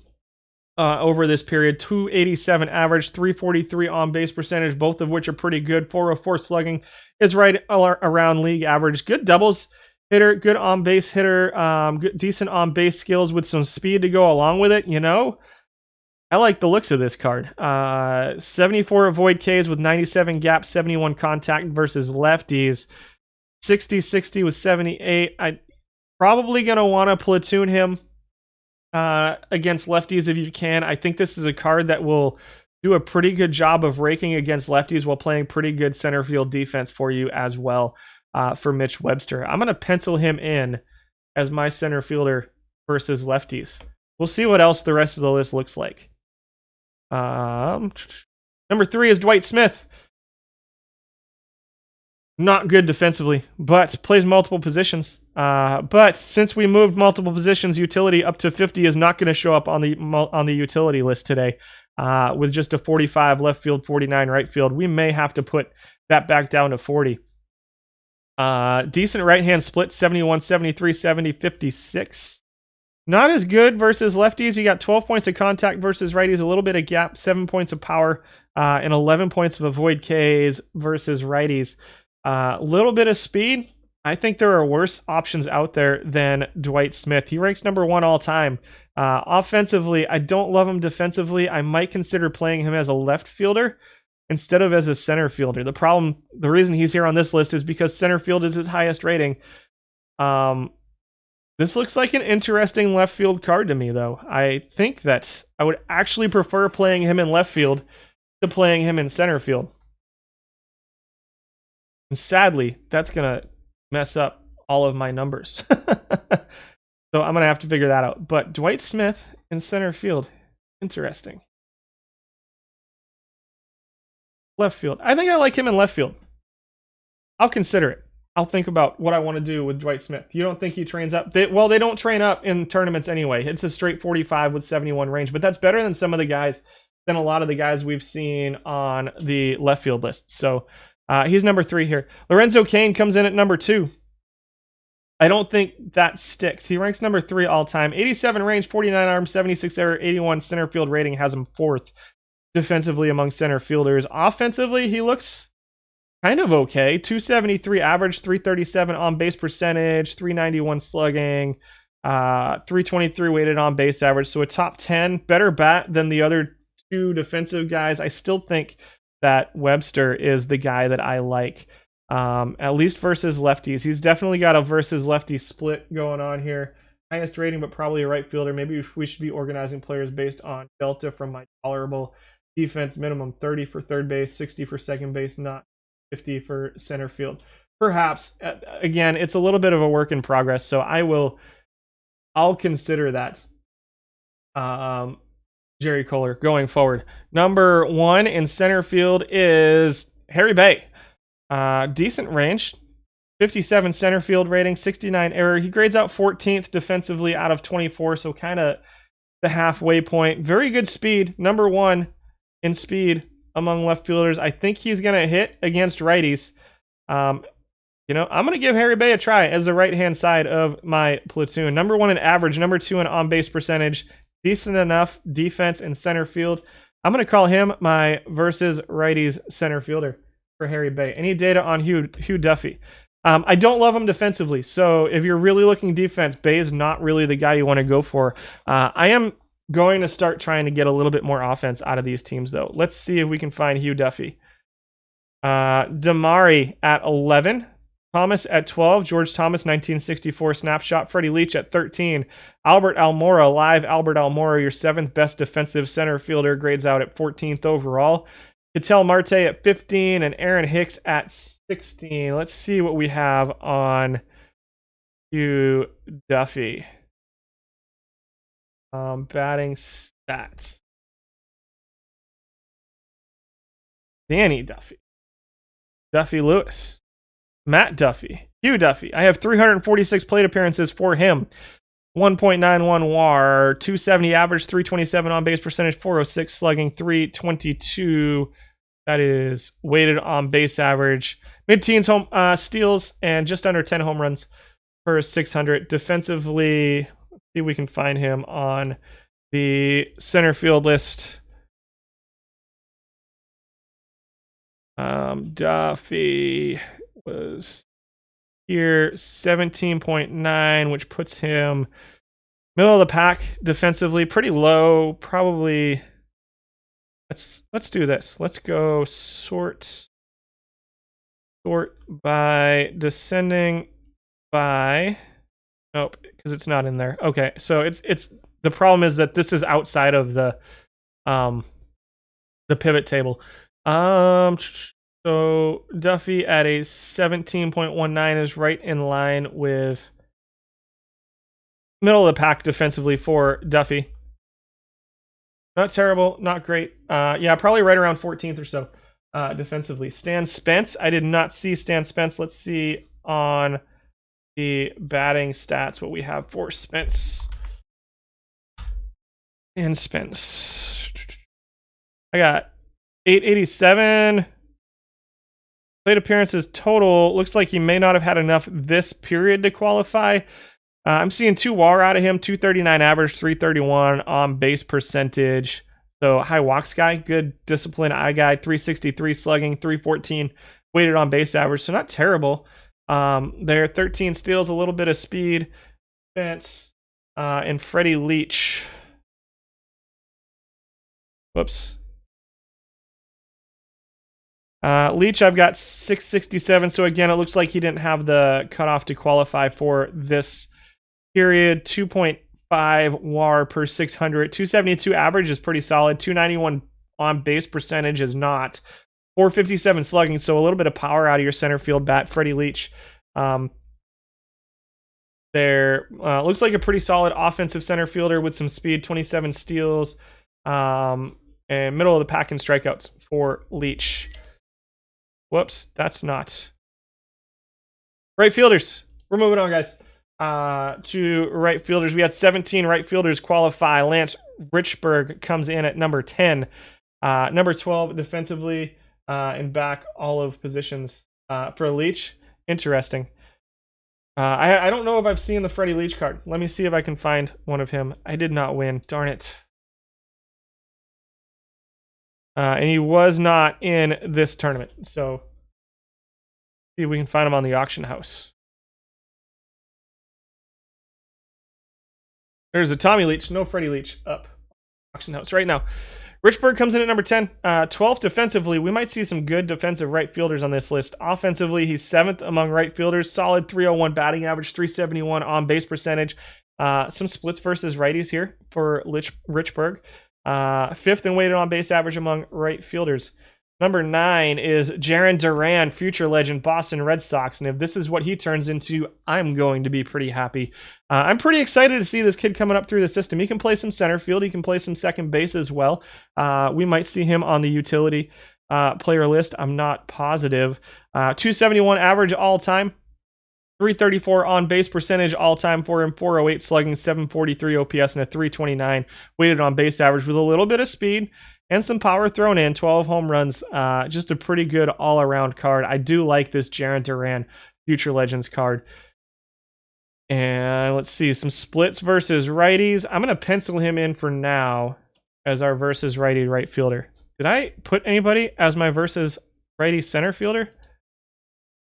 over this period. 287 average, 343 on base percentage, both of which are pretty good. 404 slugging is right around league average. Good doubles hitter, good on base hitter, good, decent on base skills with some speed to go along with it. I like the looks of this card. 74 avoid Ks with 97 gap, 71 contact versus lefties. 60-60 with 78. I'm probably going to want to platoon him against lefties if you can. I think this is a card that will do a pretty good job of raking against lefties while playing pretty good center field defense for you as well for Mitch Webster. I'm going to pencil him in as my center fielder versus lefties. We'll see what else the rest of the list looks like. Number 3 is Dwight Smith. Not good defensively, but plays multiple positions. But since we moved multiple positions, utility up to 50 is not going to show up on the utility list today. With just a 45 left field, 49 right field, we may have to put that back down to 40. Decent right-hand split, 71, 73, 70, 56. Not as good versus lefties. You got 12 points of contact versus righties, a little bit of gap, 7 points of power, and 11 points of avoid Ks versus righties. A little bit of speed. I think there are worse options out there than Dwight Smith. He ranks number 1 all time. Offensively, I don't love him defensively. I might consider playing him as a left fielder instead of as a center fielder. The reason he's here on this list is because center field is his highest rating. This looks like an interesting left field card to me, though. I think that I would actually prefer playing him in left field to playing him in center field. And sadly, that's going to mess up all of my numbers. So I'm going to have to figure that out. But Dwight Smith in center field, interesting. Left field. I think I like him in left field. I'll consider it. I'll think about what I want to do with Dwight Smith. You don't think he trains up? They don't train up in tournaments anyway. It's a straight 45 with 71 range, but that's better than than a lot of the guys we've seen on the left field list. So he's number 3 here. Lorenzo Cain comes in at number 2. I don't think that sticks. He ranks number 3 all time. 87 range, 49 arm, 76 error, 81 center field rating, has him 4th defensively among center fielders. Offensively, he looks kind of okay. 273 average, 337 on base percentage, 391 slugging, 323 weighted on base average. So a top 10, better bat than the other 2 defensive guys. I still think that Webster is the guy that I like, at least versus lefties. He's definitely got a versus lefty split going on here. Highest rating, but probably a right fielder. Maybe we should be organizing players based on delta from my tolerable defense. Minimum 30 for third base, 60 for second base, not 50 for center field. Perhaps. Again, it's a little bit of a work in progress, so I'll consider that. Jerry Kohler going forward. Number 1 in center field is Harry Bay. Decent range. 57 center field rating, 69 error. He grades out 14th defensively out of 24, so kind of the halfway point. Very good speed. Number 1 in speed among left fielders. I think he's going to hit against righties. I'm going to give Harry Bay a try as the right-hand side of my platoon. Number 1 in average, number 2 in on-base percentage, decent enough defense in center field. I'm going to call him my versus righties center fielder for Harry Bay. Any data on Hugh Duffy? I don't love him defensively, so if you're really looking defense, Bay is not really the guy you want to go for. I am going to start trying to get a little bit more offense out of these teams, though. Let's see if we can find Hugh Duffy. Damari at 11. Thomas at 12. George Thomas, 1964 snapshot. Freddie Leach at 13. Albert Almora, live Albert Almora, your 7th best defensive center fielder, grades out at 14th overall. Ketel Marte at 15 and Aaron Hicks at 16. Let's see what we have on Hugh Duffy. Batting stats. Danny Duffy. Duffy Lewis. Matt Duffy. Hugh Duffy. I have 346 plate appearances for him. 1.91 WAR, 270 average, 327 on base percentage, 406 slugging, 322. That is weighted on base average. Mid-teens home steals and just under 10 home runs per 600. Defensively, let's see if we can find him on the center field list. Duffy was here, 17.9, which puts him middle of the pack defensively, pretty low. Probably let's do this. Let's go sort by descending by. Nope, because it's not in there. Okay, so it's the problem is that this is outside of the pivot table. So Duffy at a 17.19 is right in line with middle of the pack defensively for Duffy. Not terrible, not great. Yeah, probably right around 14th or so defensively. Stan Spence, I did not see Stan Spence. Let's see on the batting stats what we have for Spence. And Spence. I got 887. Plate appearances total. Looks like he may not have had enough this period to qualify. I'm seeing 2 WAR out of him, 239 average, 331 on base percentage. So high walks guy, good discipline eye guy, 363 slugging, 314 weighted on base average. So not terrible. There 13 steals, a little bit of speed. Defense, and Freddie Leach. Whoops. Leach, I've got 667. So again, it looks like he didn't have the cutoff to qualify for this period. 2.5 WAR per 600. 272 average is pretty solid. 291 on base percentage is not. 457 slugging, so a little bit of power out of your center field bat, Freddie Leach. Looks like a pretty solid offensive center fielder with some speed. 27 steals, and middle of the pack in strikeouts for Leach. Whoops, that's not. Right fielders. We're moving on, guys. To right fielders. We had 17 right fielders qualify. Lance Richburg comes in at number 10. Number 12 defensively, and back all of positions for Leach. Interesting. I don't know if I've seen the Freddie Leach card. Let me see if I can find one of him. I did not win. Darn it. And he was not in this tournament. So, see if we can find him on the auction house. There's a Tommy Leach. No Freddie Leach up. Auction house right now. Richburg comes in at number 10. 12th defensively. We might see some good defensive right fielders on this list. Offensively, he's 7th among right fielders. Solid 301 batting average, 371 on base percentage. Some splits versus righties here for Richburg. 5th in weighted on base average among right fielders. Number 9 is Jarren Duran, future legend, Boston Red Sox. And if this is what he turns into, I'm going to be pretty happy. I'm pretty excited to see this kid coming up through the system. He can play some center field. He can play some second base as well. We might see him on the utility player list. I'm not positive. 271 average all-time. 334 on base percentage all-time for him. 408 slugging, 743 OPS, and a 329 weighted on base average with a little bit of speed and some power thrown in. 12 home runs. Just a pretty good all-around card. I do like this Jarren Duran Future Legends card. And let's see, some splits versus righties. I'm going to pencil him in for now as our versus righty right fielder. Did I put anybody as my versus righty center fielder?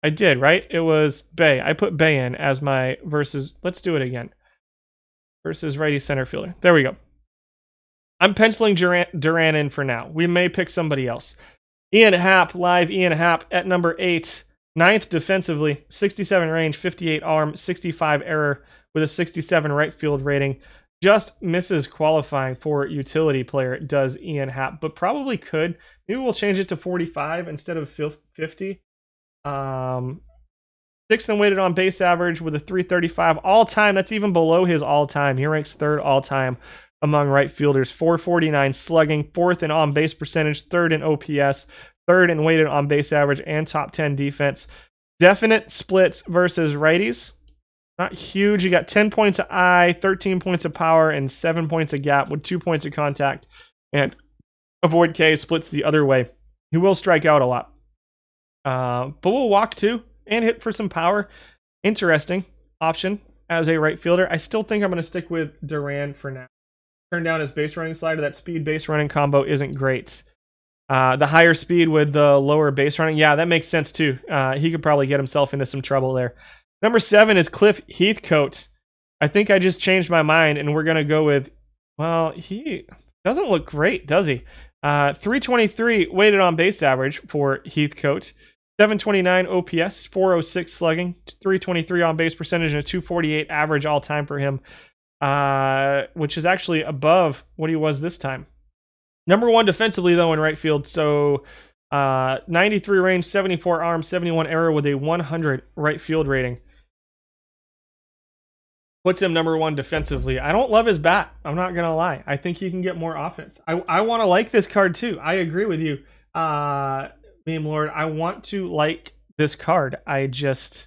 I did, right? It was Bay. I put Bay in as my versus. Let's do it again. Versus righty center fielder. There we go. I'm penciling Duran in for now. We may pick somebody else. Ian Happ, live Ian Happ at number 8. 9th defensively, 67 range, 58 arm, 65 error with a 67 right field rating. Just misses qualifying for utility player, does Ian Happ, but probably could. Maybe we'll change it to 45 instead of 50. 6th and weighted on base average with a 335 all-time. That's even below his all-time. He ranks 3rd all-time among right fielders. 449 slugging, 4th in on base percentage, 3rd in OPS, 3rd in weighted on base average, and top 10 defense. Definite splits versus righties. Not huge. You got 10 points of eye, 13 points of power, and 7 points of gap with 2 points of contact. And avoid K splits the other way. He will strike out a lot. But we'll walk too and hit for some power. Interesting option as a right fielder. I still think I'm going to stick with Duran for now. Turn down his base running slider. That speed base running combo isn't great. The higher speed with the lower base running. Yeah, that makes sense too. He could probably get himself into some trouble there. Number 7 is Cliff Heathcote. I think I just changed my mind and we're going to go with, well, he doesn't look great, does he? 323 weighted on base average for Heathcote. 729 OPS, 406 slugging, 323 on base percentage, and a 248 average all time for him, which is actually above what he was this time. Number 1 defensively, though, in right field. So 93 range, 74 arm, 71 error with a 100 right field rating. Puts him number 1 defensively. I don't love his bat. I'm not going to lie. I think he can get more offense. I want to like this card, too. I agree with you. Meme Lord, I want to like this card. I don't.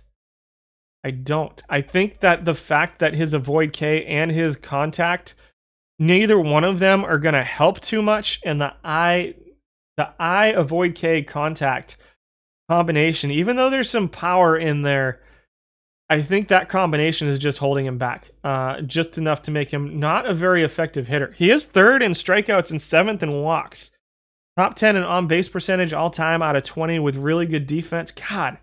I think that the fact that his avoid K and his contact, neither one of them are going to help too much, and the eye avoid K contact combination, even though there's some power in there, I think that combination is just holding him back, just enough to make him not a very effective hitter. He is 3rd in strikeouts and 7th in walks. Top 10 in on-base percentage all time out of 20 with really good defense. God,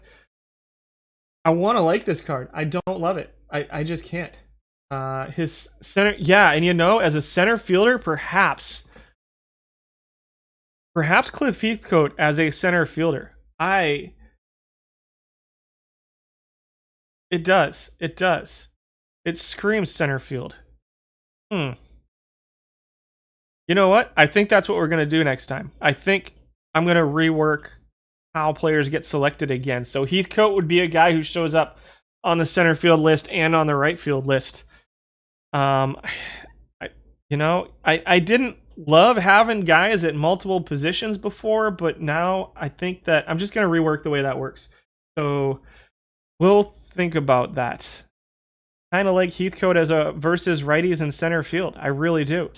I want to like this card. I don't love it. I just can't. His center, yeah, and as a center fielder, perhaps Cliff Heathcote as a center fielder. It does. It screams center field. You know what? I think that's what we're going to do next time. I think I'm going to rework how players get selected again. So Heathcote would be a guy who shows up on the center field list and on the right field list. I didn't love having guys at multiple positions before, but now I think that I'm just going to rework the way that works. So we'll think about that. Kind of like Heathcote as a versus righties in center field. I really do.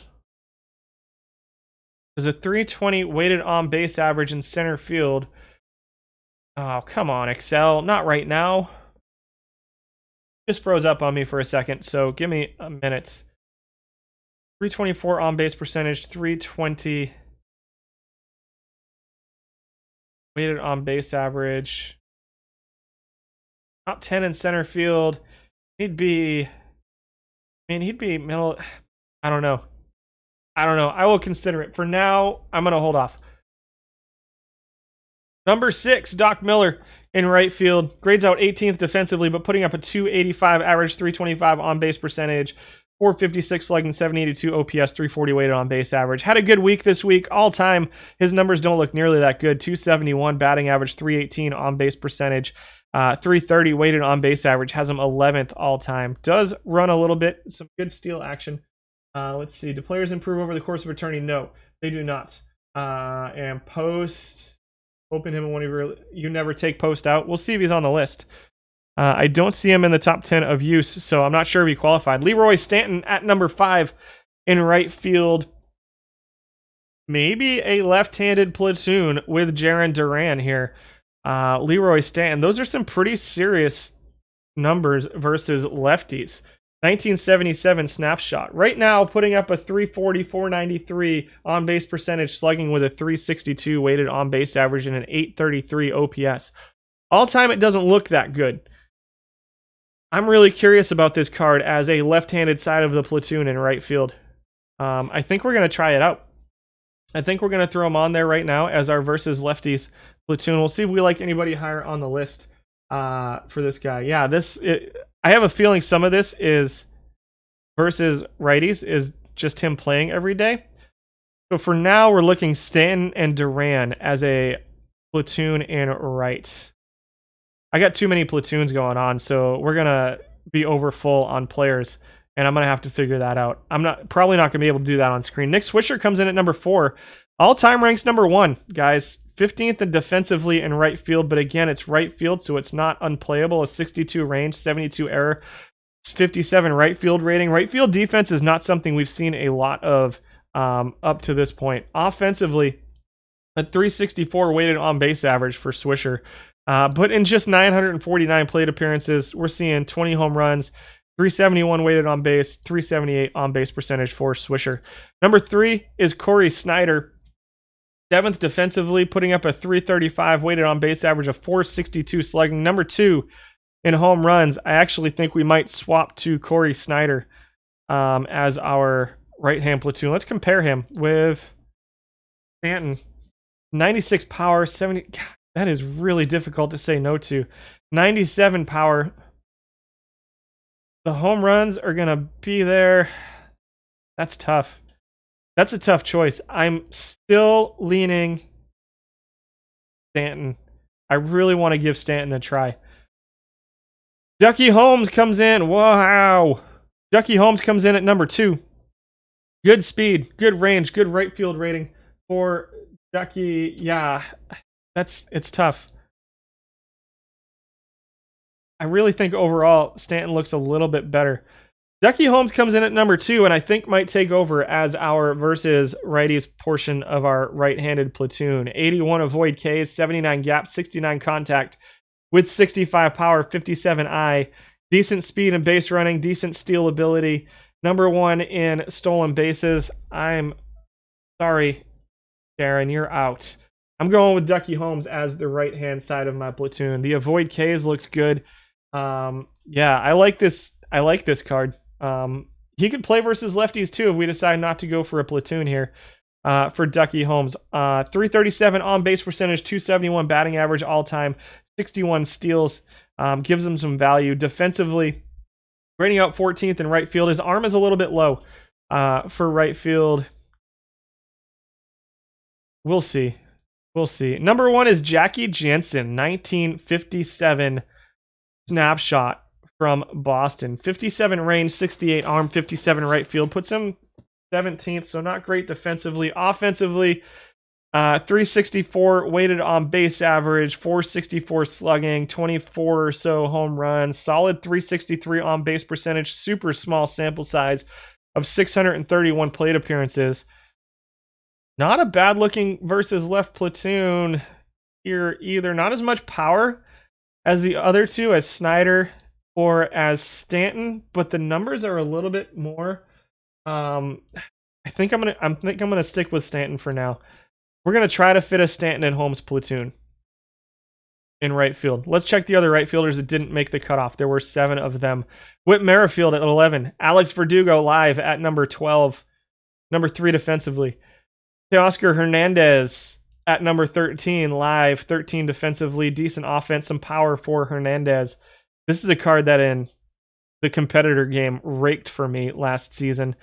There's a 320 weighted on base average in center field. Oh, come on, Excel. Not right now. Just froze up on me for a second, so give me a minute. 324 on base percentage, 320 weighted on base average. Top 10 in center field. He'd be middle. I don't know. I will consider it. For now, I'm going to hold off. Number 6, Doc Miller in right field. Grades out 18th defensively, but putting up a 285 average, 325 on base percentage, 456 slugging, 782 OPS, 340 weighted on base average. Had a good week this week. All time, his numbers don't look nearly that good. 271 batting average, 318 on base percentage, 330 weighted on base average. Has him 11th all time. Does run a little bit. Some good steal action. Let's see. Do players improve over the course of a tourney? No, they do not. And post. Open him when you never take post out. We'll see if he's on the list. I don't see him in the top 10 of use, so I'm not sure if he qualified. Leroy Stanton at number 5 in right field. Maybe a left-handed platoon with Jarren Duran here. Leroy Stanton. Those are some pretty serious numbers versus lefties. 1977 snapshot. Right now, putting up a 340, 493 on base percentage, slugging with a 362 weighted on base average and an 833 OPS. All time, it doesn't look that good. I'm really curious about this card as a left-handed side of the platoon in right field. I think we're going to try it out. I think we're going to throw him on there right now as our versus lefties platoon. We'll see if we like anybody higher on the list for this guy. Yeah, I have a feeling some of this is versus righties is just him playing every day. So for now, we're looking Stanton and Duran as a platoon in right. I got too many platoons going on, so we're going to be over full on players, and I'm going to have to figure that out. I'm probably not going to be able to do that on screen. Nick Swisher comes in at number 4. All-time ranks number 1, guys. 15th in defensively in right field, but again, it's right field, so it's not unplayable. A 62 range, 72 error, 57 right field rating. Right field defense is not something we've seen a lot of up to this point. Offensively, a 364 weighted on base average for Swisher. But in just 949 plate appearances, we're seeing 20 home runs, 371 weighted on base, 378 on base percentage for Swisher. Number 3 is Corey Snyder. 7th defensively, putting up a 335 weighted on base average of 462 slugging. Number 2 in home runs. I actually think we might swap to Corey Snyder as our right-hand platoon. Let's compare him with Stanton. 96 power, 70. God, that is really difficult to say no to. 97 power. The home runs are going to be there. That's tough. That's a tough choice. I'm still leaning Stanton. I really want to give Stanton a try. Ducky Holmes comes in. Wow. Ducky Holmes comes in at number 2. Good speed, good range, good right field rating for Ducky. Yeah, it's tough. I really think overall Stanton looks a little bit better. Ducky Holmes comes in at number 2, and I think might take over as our versus righties portion of our right-handed platoon. 81 avoid Ks, 79 gap, 69 contact with 65 power, 57 eye, decent speed and base running, decent steal ability. Number 1 in stolen bases. I'm sorry, Darren, you're out. I'm going with Ducky Holmes as the right-hand side of my platoon. The avoid Ks looks good. Yeah, I like this card. He could play versus lefties too if we decide not to go for a platoon here. For Ducky Holmes, 337 on base percentage, 271 batting average all time, 61 steals, gives him some value defensively. Rating out 14th in right field. His arm is a little bit low for right field. We'll see. Number 1 is Jackie Jansen, 1957 snapshot from Boston. 57 range, 68 arm, 57 right field. Puts him 17th, so not great defensively. Offensively, 364 weighted on base average, 464 slugging, 24 or so home runs, solid 363 on base percentage, super small sample size of 631 plate appearances. Not a bad looking versus left platoon here either. Not as much power as the other two, as Snyder or as Stanton, but the numbers are a little bit more. I think I'm gonna stick with Stanton for now. We're gonna try to fit a Stanton and Holmes platoon in right field. Let's check the other right fielders that didn't make the cutoff. There were 7 of them. Whit Merrifield at 11. Alex Verdugo live at number 12. Number 3 defensively. Teoscar Hernandez at number 13 live. 13 defensively. Decent offense, some power for Hernandez. This is a card that in the competitor game raked for me last season.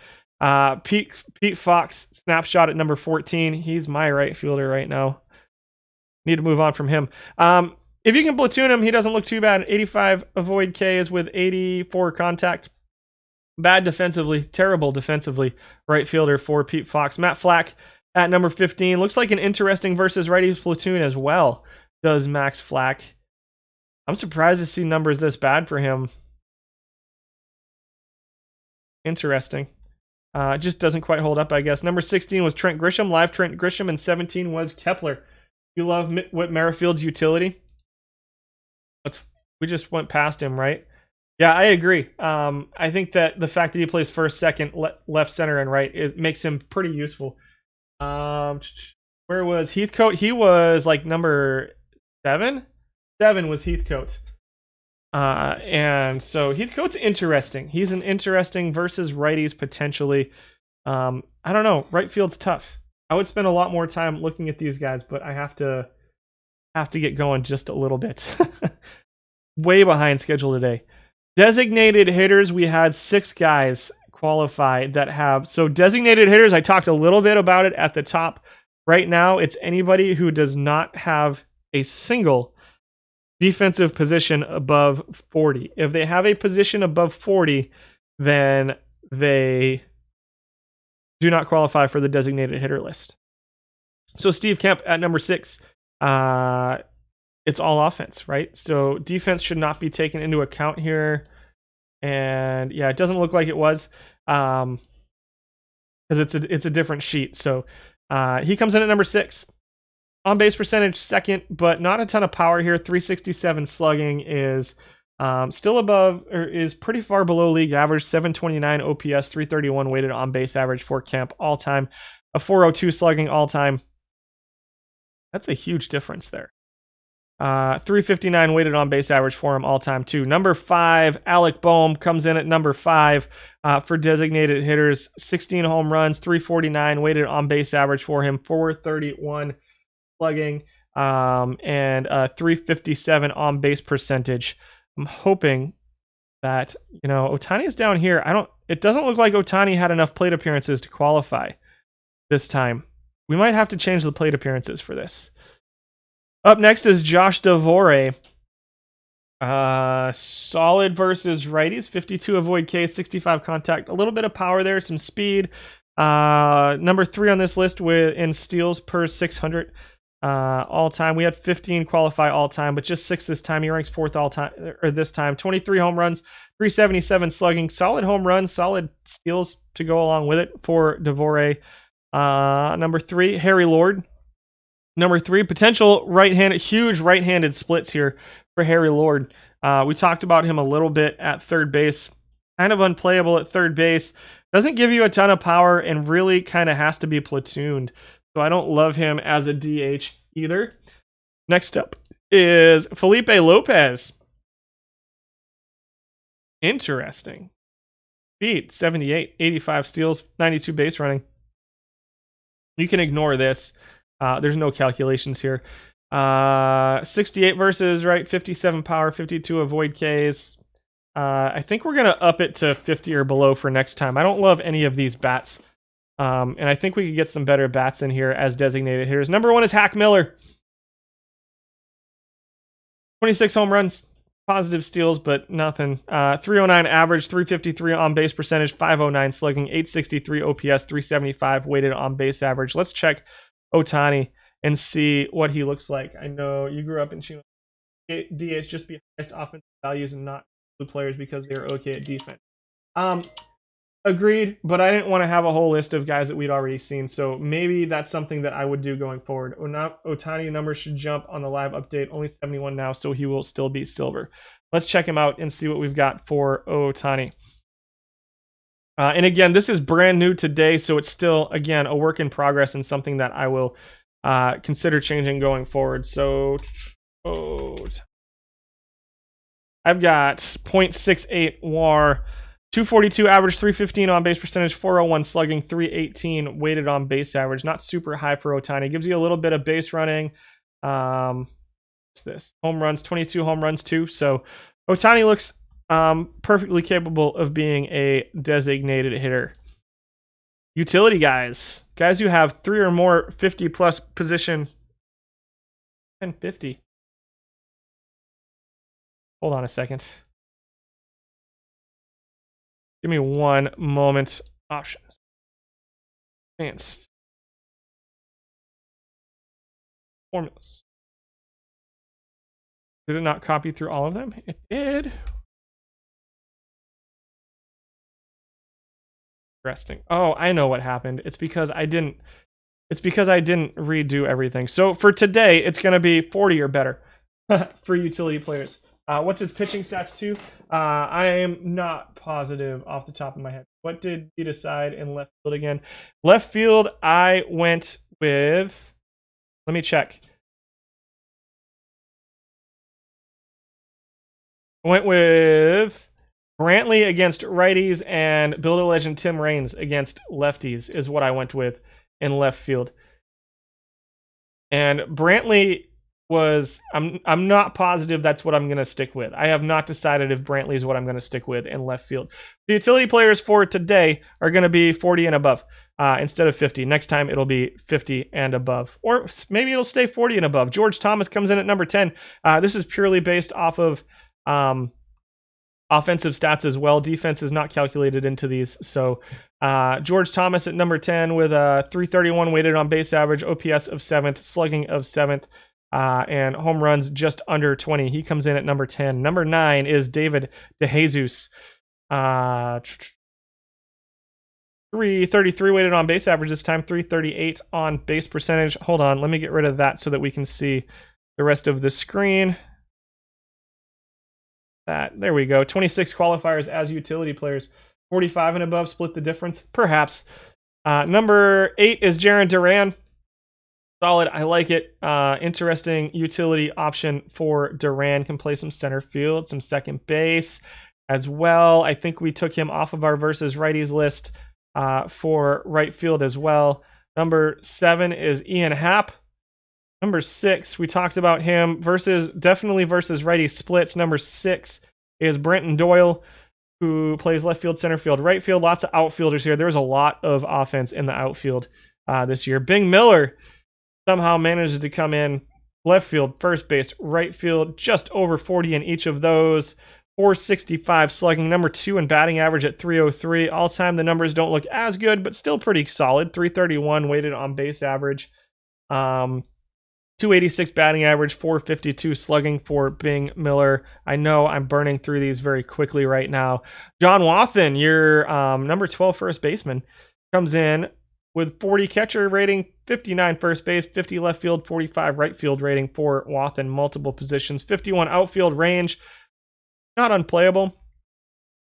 Pete Fox snapshot at number 14. He's my right fielder right now. Need to move on from him. If you can platoon him, he doesn't look too bad. 85 avoid Ks with 84 contact. Bad defensively, terrible defensively. Right fielder for Pete Fox. Matt Flack at number 15. Looks like an interesting versus righties platoon as well, does Max Flack. I'm surprised to see numbers this bad for him. Interesting. Just doesn't quite hold up, I guess. Number 16 was Trent Grisham, live Trent Grisham, and 17 was Kepler. You love Whit Merrifield's utility? We just went past him, right? Yeah, I agree. I think that the fact that he plays first, second, left, center, and right, it makes him pretty useful. Where was Heathcote? He was like number 7? 7 was Heathcote. And so Heathcote's interesting. He's an interesting versus righties potentially. I don't know. Right field's tough. I would spend a lot more time looking at these guys, but I have to get going just a little bit. Way behind schedule today. Designated hitters, we had 6 guys qualify that have. So designated hitters, I talked a little bit about it at the top. Right now, it's anybody who does not have a single defensive position above 40. If they have a position above 40, then they do not qualify for the designated hitter list. So Steve Kemp at number 6. It's all offense, right? So defense should not be taken into account here. And yeah, it doesn't look like it was, because it's a different sheet. So he comes in at number 6. On base percentage, second, but not a ton of power here. 367 slugging is still above, or is pretty far below league average. 729 OPS, 331 weighted on base average for Kemp all time. A 402 slugging all time. That's a huge difference there. 359 weighted on base average for him all time too. Number 5, Alec Baum comes in at number 5 for designated hitters. 16 home runs, 349 weighted on base average for him. 431 slugging, and 357 on base percentage. I'm hoping that, Ohtani's down here. It doesn't look like Ohtani had enough plate appearances to qualify this time. We might have to change the plate appearances for this. Up next is Josh Devore. Solid versus righties. 52 avoid K, 65 contact. A little bit of power there, some speed. Number 3 on this list in steals per 600. all time. We had 15 qualify all time, but just 6 this time. He ranks 4th all time, or this time. 23 home runs, 377 slugging, solid home runs, solid steals to go along with it for Devore. Number 3, Harry Lord. Number 3, potential right-handed, huge right-handed splits here for Harry Lord. We talked about him a little bit at third base. Kind of unplayable at third base. Doesn't give you a ton of power and really kind of has to be platooned. So I don't love him as a DH either. Next up is Felipe Lopez. Interesting. Speed, 78, 85 steals, 92 base running. You can ignore this. There's no calculations here. 68 versus, right? 57 power, 52 avoid Ks. I think we're going to up it to 50 or below for next time. I don't love any of these bats. And I think we could get some better bats in here as designated hitters. Number 1 is Hack Miller. 26 home runs, positive steals, but nothing. 309 average, 353 on base percentage, 509 slugging, 863 OPS, 375 weighted on base average. Let's check Ohtani and see what he looks like. I know you grew up in Chino. DH just be highest offensive values and not blue players because they're okay at defense. Agreed, but I didn't want to have a whole list of guys that we'd already seen, so maybe that's something that I would do going forward. Ohtani numbers should jump on the live update, only 71 now, so he will still be silver. Let's check him out and see what we've got for Ohtani. And again, this is brand new today, so it's still, again, a work in progress and something that I will consider changing going forward. So, I've got 0.68 WAR, 242 average, 315 on base percentage, 401 slugging, 318 weighted on base average. Not super high for Ohtani. Gives you a little bit of base running. What's this? Home runs, 22 home runs too. So Ohtani looks perfectly capable of being a designated hitter. Utility guys. Guys who have 3 or more 50 plus position. 1050. Hold on a second. Give me one moment. Options. Advanced. Formulas. Did it not copy through all of them? It did. Interesting. Oh, I know what happened. It's because I didn't redo everything. So for today, it's going to be 40 or better for utility players. What's his pitching stats too? I am not positive off the top of my head. What did you decide in left field again? Left field, I went with... Let me check. I went with Brantley against righties and Build a Legend Tim Raines against lefties is what I went with in left field. And Brantley was, I'm not positive that's what I'm going to stick with. I have not decided if Brantley is what I'm going to stick with in left field. The utility players for today are going to be 40 and above instead of 50. Next time it'll be 50 and above. Or maybe it'll stay 40 and above. George Thomas comes in at number 10. This is purely based off of offensive stats as well. Defense is not calculated into these. So George Thomas at number 10 with a 331 weighted on base average, OPS of 7th, slugging of 7th. And home runs just under 20. He comes in at number 10. Number 9 is David DeJesus. 333 weighted on base average this time, 338 on base percentage. Hold on, let me get rid of that so that we can see the rest of the screen. There we go. 26 qualifiers as utility players. 45 and above, split the difference, perhaps. Number 8 is Jarren Duran. Solid, I like it. Interesting utility option for Duran. Can play some center field, some second base as well. I think we took him off of our versus righties list for right field as well. Number 7 is Ian Happ. Number 6, we talked about him definitely versus righty splits. Number 6 is Brenton Doyle, who plays left field, center field, right field. Lots of outfielders here. There's a lot of offense in the outfield this year. Bing Miller somehow manages to come in left field, first base, right field, just over 40 in each of those. 465 slugging, number 2 in batting average at 303. All time, the numbers don't look as good, but still pretty solid. 331 weighted on base average. 286 batting average, 452 slugging for Bing Miller. I know I'm burning through these very quickly right now. John Wathan, your number 12 first baseman, comes in with 40 catcher rating, 59 first base, 50 left field, 45 right field rating for Wathan, multiple positions, 51 outfield range. Not unplayable.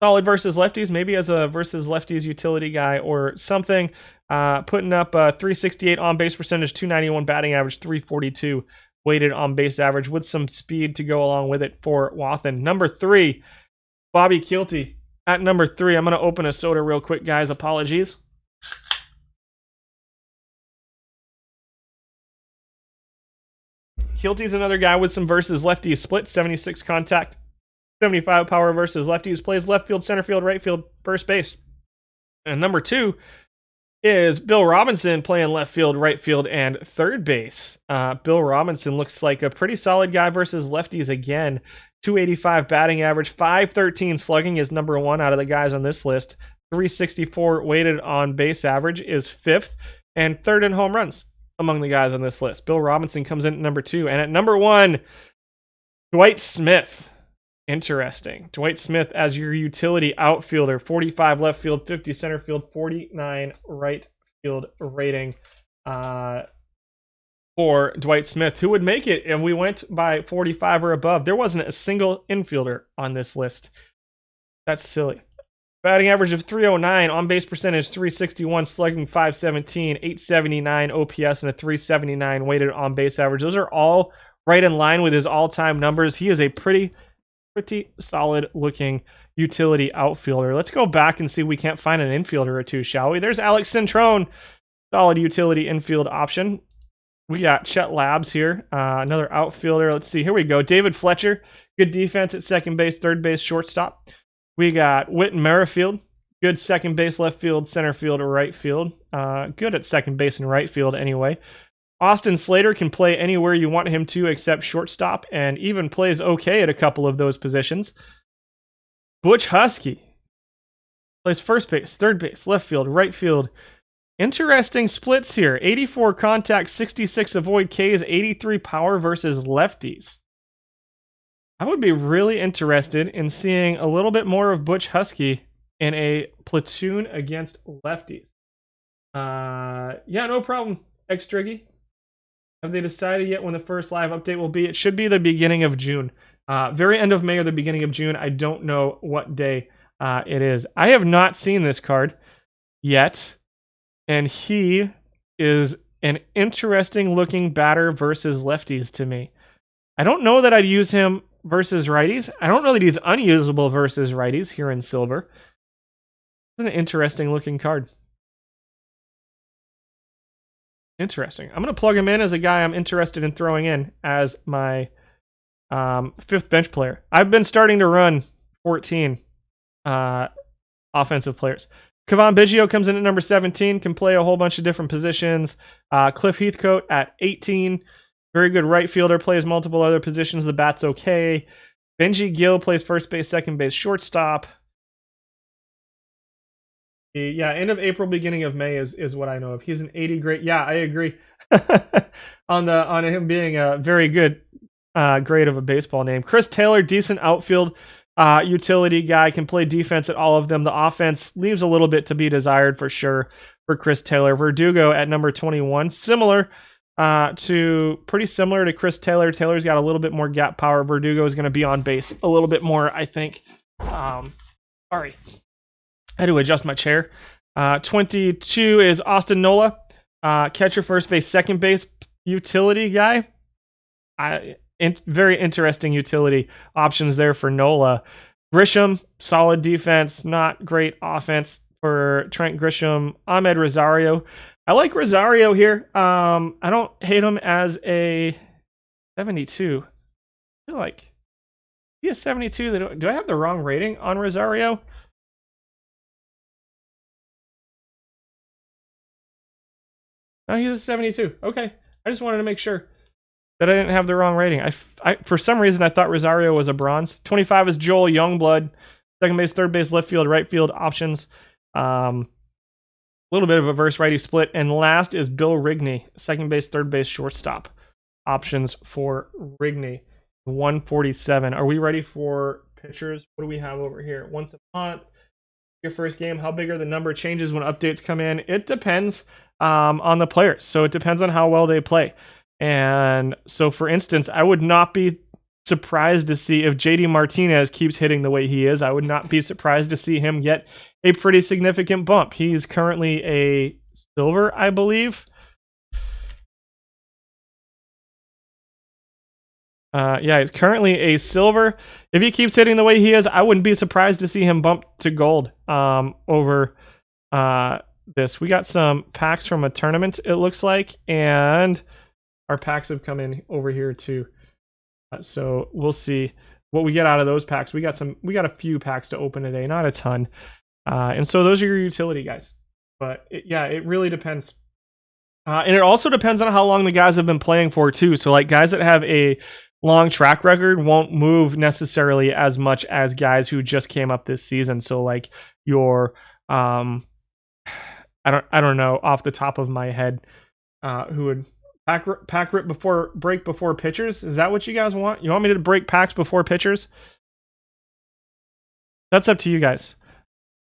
Solid versus lefties, maybe as a versus lefties utility guy or something. Putting up 368 on base percentage, 291 batting average, 342 weighted on base average with some speed to go along with it for Wathan. Number 3, Bobby Kielty. At number 3, I'm going to open a soda real quick, guys. Apologies. Kielty's another guy with some versus lefties split, 76 contact, 75 power versus lefties, plays left field, center field, right field, first base. And number 2 is Bill Robinson playing left field, right field, and third base. Bill Robinson looks like a pretty solid guy versus lefties again. 285 batting average, 513 slugging is number 1 out of the guys on this list. 364 weighted on base average is 5th, and 3rd in home runs among the guys on this list. Bill Robinson comes in at number 2, and at number 1, Dwight Smith. Interesting. Dwight Smith as your utility outfielder, 45 left field, 50 center field, 49 right field rating for Dwight Smith, who would make it, and we went by 45 or above. There wasn't a single infielder on this list. That's silly. Batting average of 309, on base percentage 361, slugging 517, 879 OPS, and a 379 weighted on base average. Those are all right in line with his all-time numbers. He is a pretty solid looking utility outfielder. Let's go back and see if we can't find an infielder or two, shall we? There's Alex Cintron, solid utility infield option. We got Chet Labs here, another outfielder. Let's see, here we go. David Fletcher, good defense at second base, third base, shortstop. We got Whit Merrifield, good second base, left field, center field, or right field. Good at second base and right field anyway. Austin Slater can play anywhere you want him to except shortstop, and even plays okay at a couple of those positions. Butch Husky plays first base, third base, left field, right field. Interesting splits here. 84 contact, 66 avoid Ks, 83 power versus lefties. I would be really interested in seeing a little bit more of Butch Husky in a platoon against lefties. Yeah, no problem, X-Triggy. Have they decided yet when the first live update will be? It should be the beginning of June. Very end of May or the beginning of June. I don't know what day it is. I have not seen this card yet. And he is an interesting looking batter versus lefties to me. I don't know that I'd use him versus righties. I don't know that he's unusable versus righties here in silver. It's an interesting looking card. Interesting. I'm going to plug him in as a guy I'm interested in throwing in as my 5th bench player. I've been starting to run 14 offensive players. Kevon Biggio comes in at number 17, can play a whole bunch of different positions. Cliff Heathcote at 18, very good right fielder, plays multiple other positions. The bat's okay. Benji Gill plays first base, second base, shortstop. Yeah, end of April, beginning of May is what I know of. He's an 80 grade. Yeah, I agree on him being a very good grade of a baseball name. Chris Taylor, decent outfield utility guy, can play defense at all of them. The offense leaves a little bit to be desired for sure for Chris Taylor. Verdugo at number 21, pretty similar to Chris Taylor. Taylor's got a little bit more gap power. Verdugo is going to be on base a little bit more, I think. Sorry. I had to adjust my chair. 22 is Austin Nola. Catcher, first base, second base, utility guy. Very interesting utility options there for Nola. Grisham, solid defense, not great offense for Trent Grisham. Ahmed Rosario. I like Rosario here. I don't hate him as a 72. I feel like he is 72. Do I have the wrong rating on Rosario? No, he's a 72. Okay. I just wanted to make sure that I didn't have the wrong rating. I for some reason, I thought Rosario was a bronze. 25 is Joel Youngblood. Second base, third base, left field, right field options. A little bit of a verse righty split. And last is Bill Rigney. Second base, third base, shortstop. options for Rigney. 147. Are we ready for pitchers? What do we have over here? Once a month. Your first game. How big are the number changes when updates come in? It depends on the players. So it depends on how well they play. And so, for instance, I would not be surprised to see if JD Martinez keeps hitting the way he is. I would not be surprised to see him get a pretty significant bump. He's currently a silver, I believe. Yeah, he's currently a silver. If he keeps hitting the way he is, I wouldn't be surprised to see him bump to gold over this. We got some packs from a tournament, it looks like, and our packs have come in over here too. So we'll see what we get out of those packs. We got a few packs to open today, not a ton. And so those are your utility guys. But it really depends. And it also depends on how long the guys have been playing for too. So like guys that have a long track record won't move necessarily as much as guys who just came up this season. So like your I don't know off the top of my head who would pack rip before break before pitchers. Is that what you guys want? You want me to break packs before pitchers? That's up to you guys.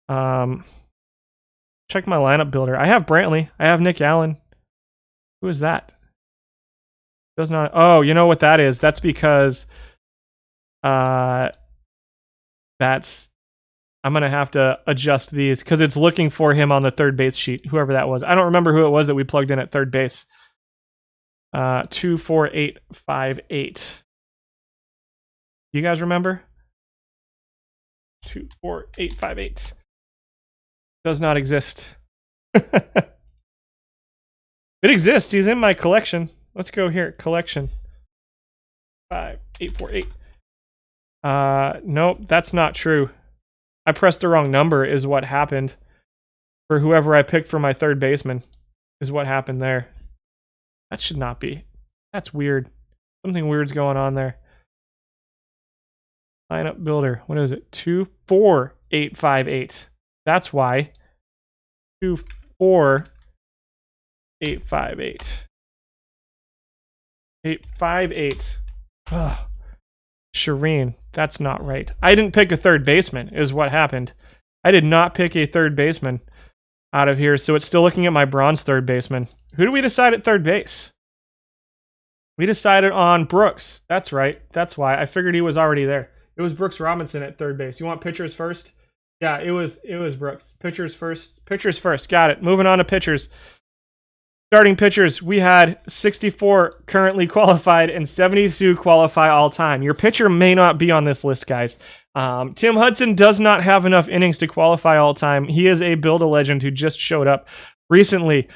Check my lineup builder. I have Brantley. I have Nick Allen. Who is that? Does not. Oh, you know what that is? That's because I'm gonna have to adjust these because it's looking for him on the third base sheet. Whoever that was. I don't remember who it was that we plugged in at third base. 24858. You guys remember? 24858. Does not exist. It exists. He's in my collection. Let's go here. Collection. 5848. Nope, that's not true. I pressed the wrong number is what happened. For whoever I picked for my third baseman is what happened there. That should not be. That's weird. Something weird's going on there. Lineup builder. What is it? 24858. That's why. 24858. 858. Ugh. Shireen. That's not right. I didn't pick a third baseman, is what happened. I did not pick a third baseman out of here, so it's still looking at my bronze third baseman. Who do we decide at third base? We decided on Brooks. That's right. That's why. I figured he was already there. It was Brooks Robinson at third base. You want pitchers first? Yeah, it was Brooks. Pitchers first. Pitchers first. Got it. Moving on to pitchers. Starting pitchers, we had 64 currently qualified and 72 qualify all time. Your pitcher may not be on this list, guys. Tim Hudson does not have enough innings to qualify all time. He is a build-a-legend who just showed up recently,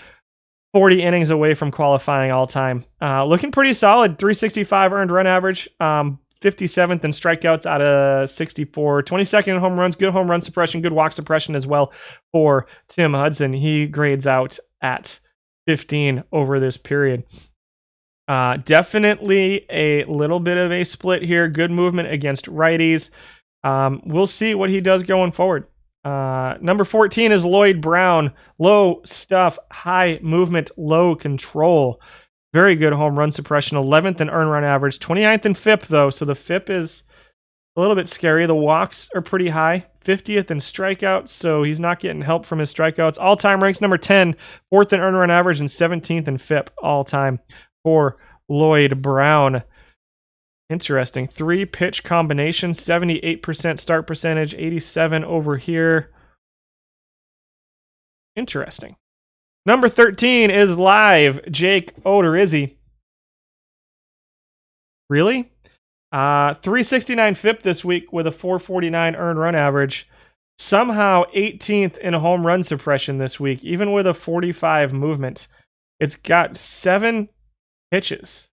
40 innings away from qualifying all time. Looking pretty solid, 365 earned run average, 57th in strikeouts out of 64, 22nd in home runs, good home run suppression, good walk suppression as well for Tim Hudson. He grades out at 15 over this period. Definitely a little bit of a split here. Good movement against righties. We'll see what he does going forward. Number 14 is Lloyd Brown. Low stuff, high movement, low control. Very good home run suppression. 11th in earned run average. 29th in FIP, though. So the FIP is a little bit scary. The walks are pretty high. 50th in strikeouts, so he's not getting help from his strikeouts. All-time ranks number 10, 4th in earned run average, and 17th in FIP all-time for Lloyd Brown. Interesting. 3-pitch combination, 78% start percentage, 87 over here. Interesting. Number 13 is live, Jake Odorizzi. Really? 369 FIP this week with a 449 earned run average. Somehow 18th in home run suppression this week, even with a 45 movement. It's got 7 pitches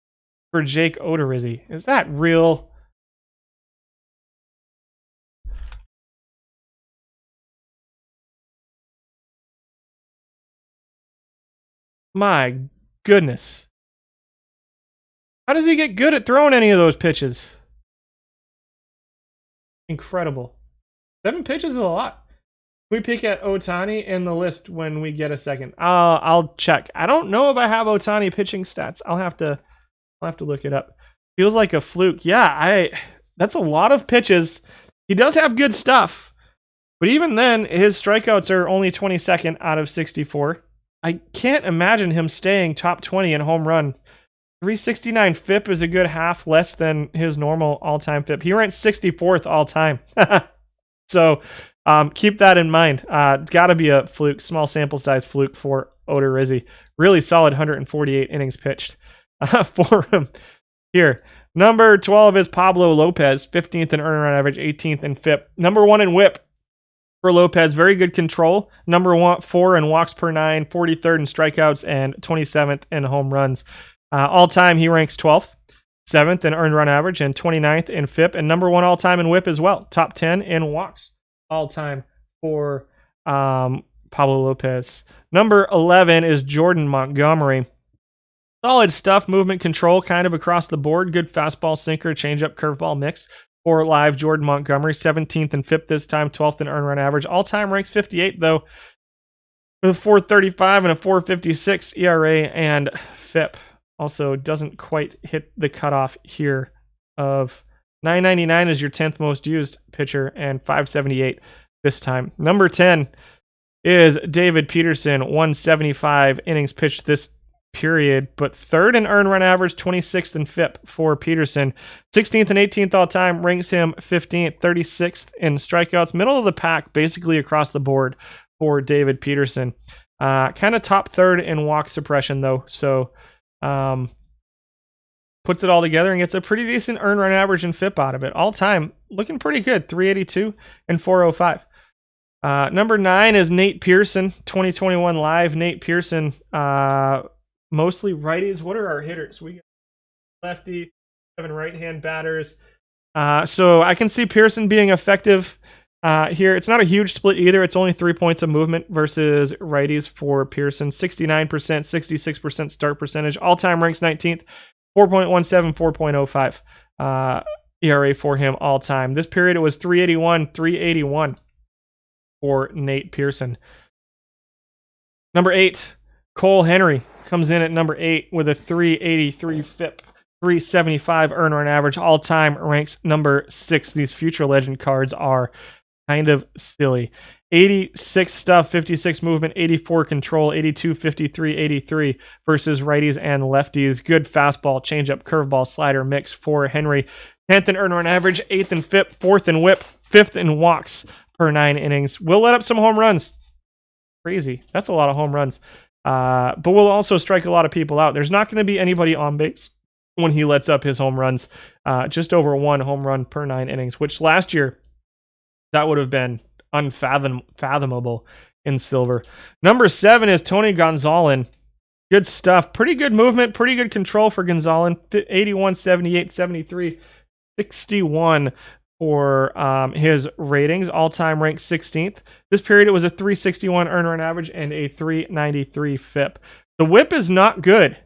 for Jake Odorizzi. Is that real? My goodness. How does he get good at throwing any of those pitches? Incredible. 7 pitches is a lot. We peek at Ohtani in the list when we get a second. I'll check. I don't know if I have Ohtani pitching stats. I'll have to I'll have to look it up. Feels like a fluke. Yeah, that's a lot of pitches. He does have good stuff. But even then, his strikeouts are only 22nd out of 64. I can't imagine him staying top 20 in home run. 369 FIP is a good half less than his normal all-time FIP. He ranks 64th all-time. So keep that in mind. Got to be a fluke, small sample size fluke for Odorizzi. Really solid 148 innings pitched for him here. Number 12 is Pablo Lopez, 15th in earned run average, 18th in FIP. Number 1 in WHIP for Lopez, very good control. Number 4 in walks per 9, 43rd in strikeouts, and 27th in home runs. All-time, he ranks 12th, 7th in earned run average, and 29th in FIP, and number 1 all-time in WHIP as well. Top 10 in walks all-time for Pablo Lopez. Number 11 is Jordan Montgomery. Solid stuff, movement control, kind of across the board. Good fastball, sinker, changeup, curveball mix for live Jordan Montgomery. 17th in FIP this time, 12th in earned run average. All-time ranks 58th, though, with a 4.35 and a 4.56 ERA and FIP. Also doesn't quite hit the cutoff here of 999 is your 10th most used pitcher and 578 this time. Number 10 is David Peterson, 175 innings pitched this period, but 3rd in earned run average, 26th in FIP for Peterson. 16th and 18th all time, ranks him 15th, 36th in strikeouts. Middle of the pack, basically across the board for David Peterson. Kind of top 3rd in walk suppression, though, so puts it all together and gets a pretty decent earned run average and FIP out of it. All time, looking pretty good, 382 and 405. Number 9 is Nate Pearson, 2021 live. Nate Pearson, mostly righties. What are our hitters? We got lefty, 7 right-hand batters. So I can see Pearson being effective here. It's not a huge split either. It's only 3 points of movement versus righties for Pearson. 69%, 66% start percentage. All-time ranks 19th, 4.17, 4.05 ERA for him all-time. This period it was 381 for Nate Pearson. Number 8, Cole Henry comes in at number 8 with a 383 FIP, 375 earned run average. All-time ranks number 6. These future legend cards are kind of silly. 86 stuff, 56 movement, 84 control, 82, 53, 83 versus righties and lefties. Good fastball, changeup, curveball, slider mix for Henry. 10th in earned run average, 8th in FIP, 4th in WHIP, 5th in walks per 9 innings. Will let up some home runs. Crazy. That's a lot of home runs. But will also strike a lot of people out. There's not going to be anybody on base when he lets up his home runs. Just over 1 home run per 9 innings, which last year that would have been unfathomable in silver. Number 7 is Tony Gonzalez. Good stuff. Pretty good movement. Pretty good control for Gonzalez. 81, 78, 73, 61 for his ratings. All-time ranked 16th. This period it was a 361 earned run average and a 393 FIP. The WHIP is not good,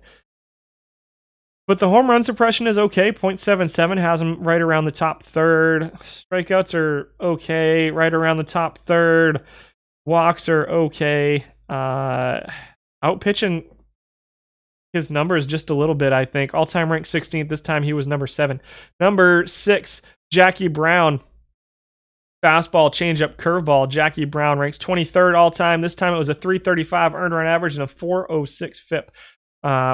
but the home run suppression is okay. 0.77 has him right around the top 3rd. Strikeouts are okay, right around the top 3rd. Walks are okay. Outpitching his numbers just a little bit, I think. All-time ranked 16th. This time he was number 7. Number 6, Jackie Brown. Fastball, changeup, curveball. Jackie Brown ranks 23rd all-time. This time it was a 335 earned run average and a 406 FIP.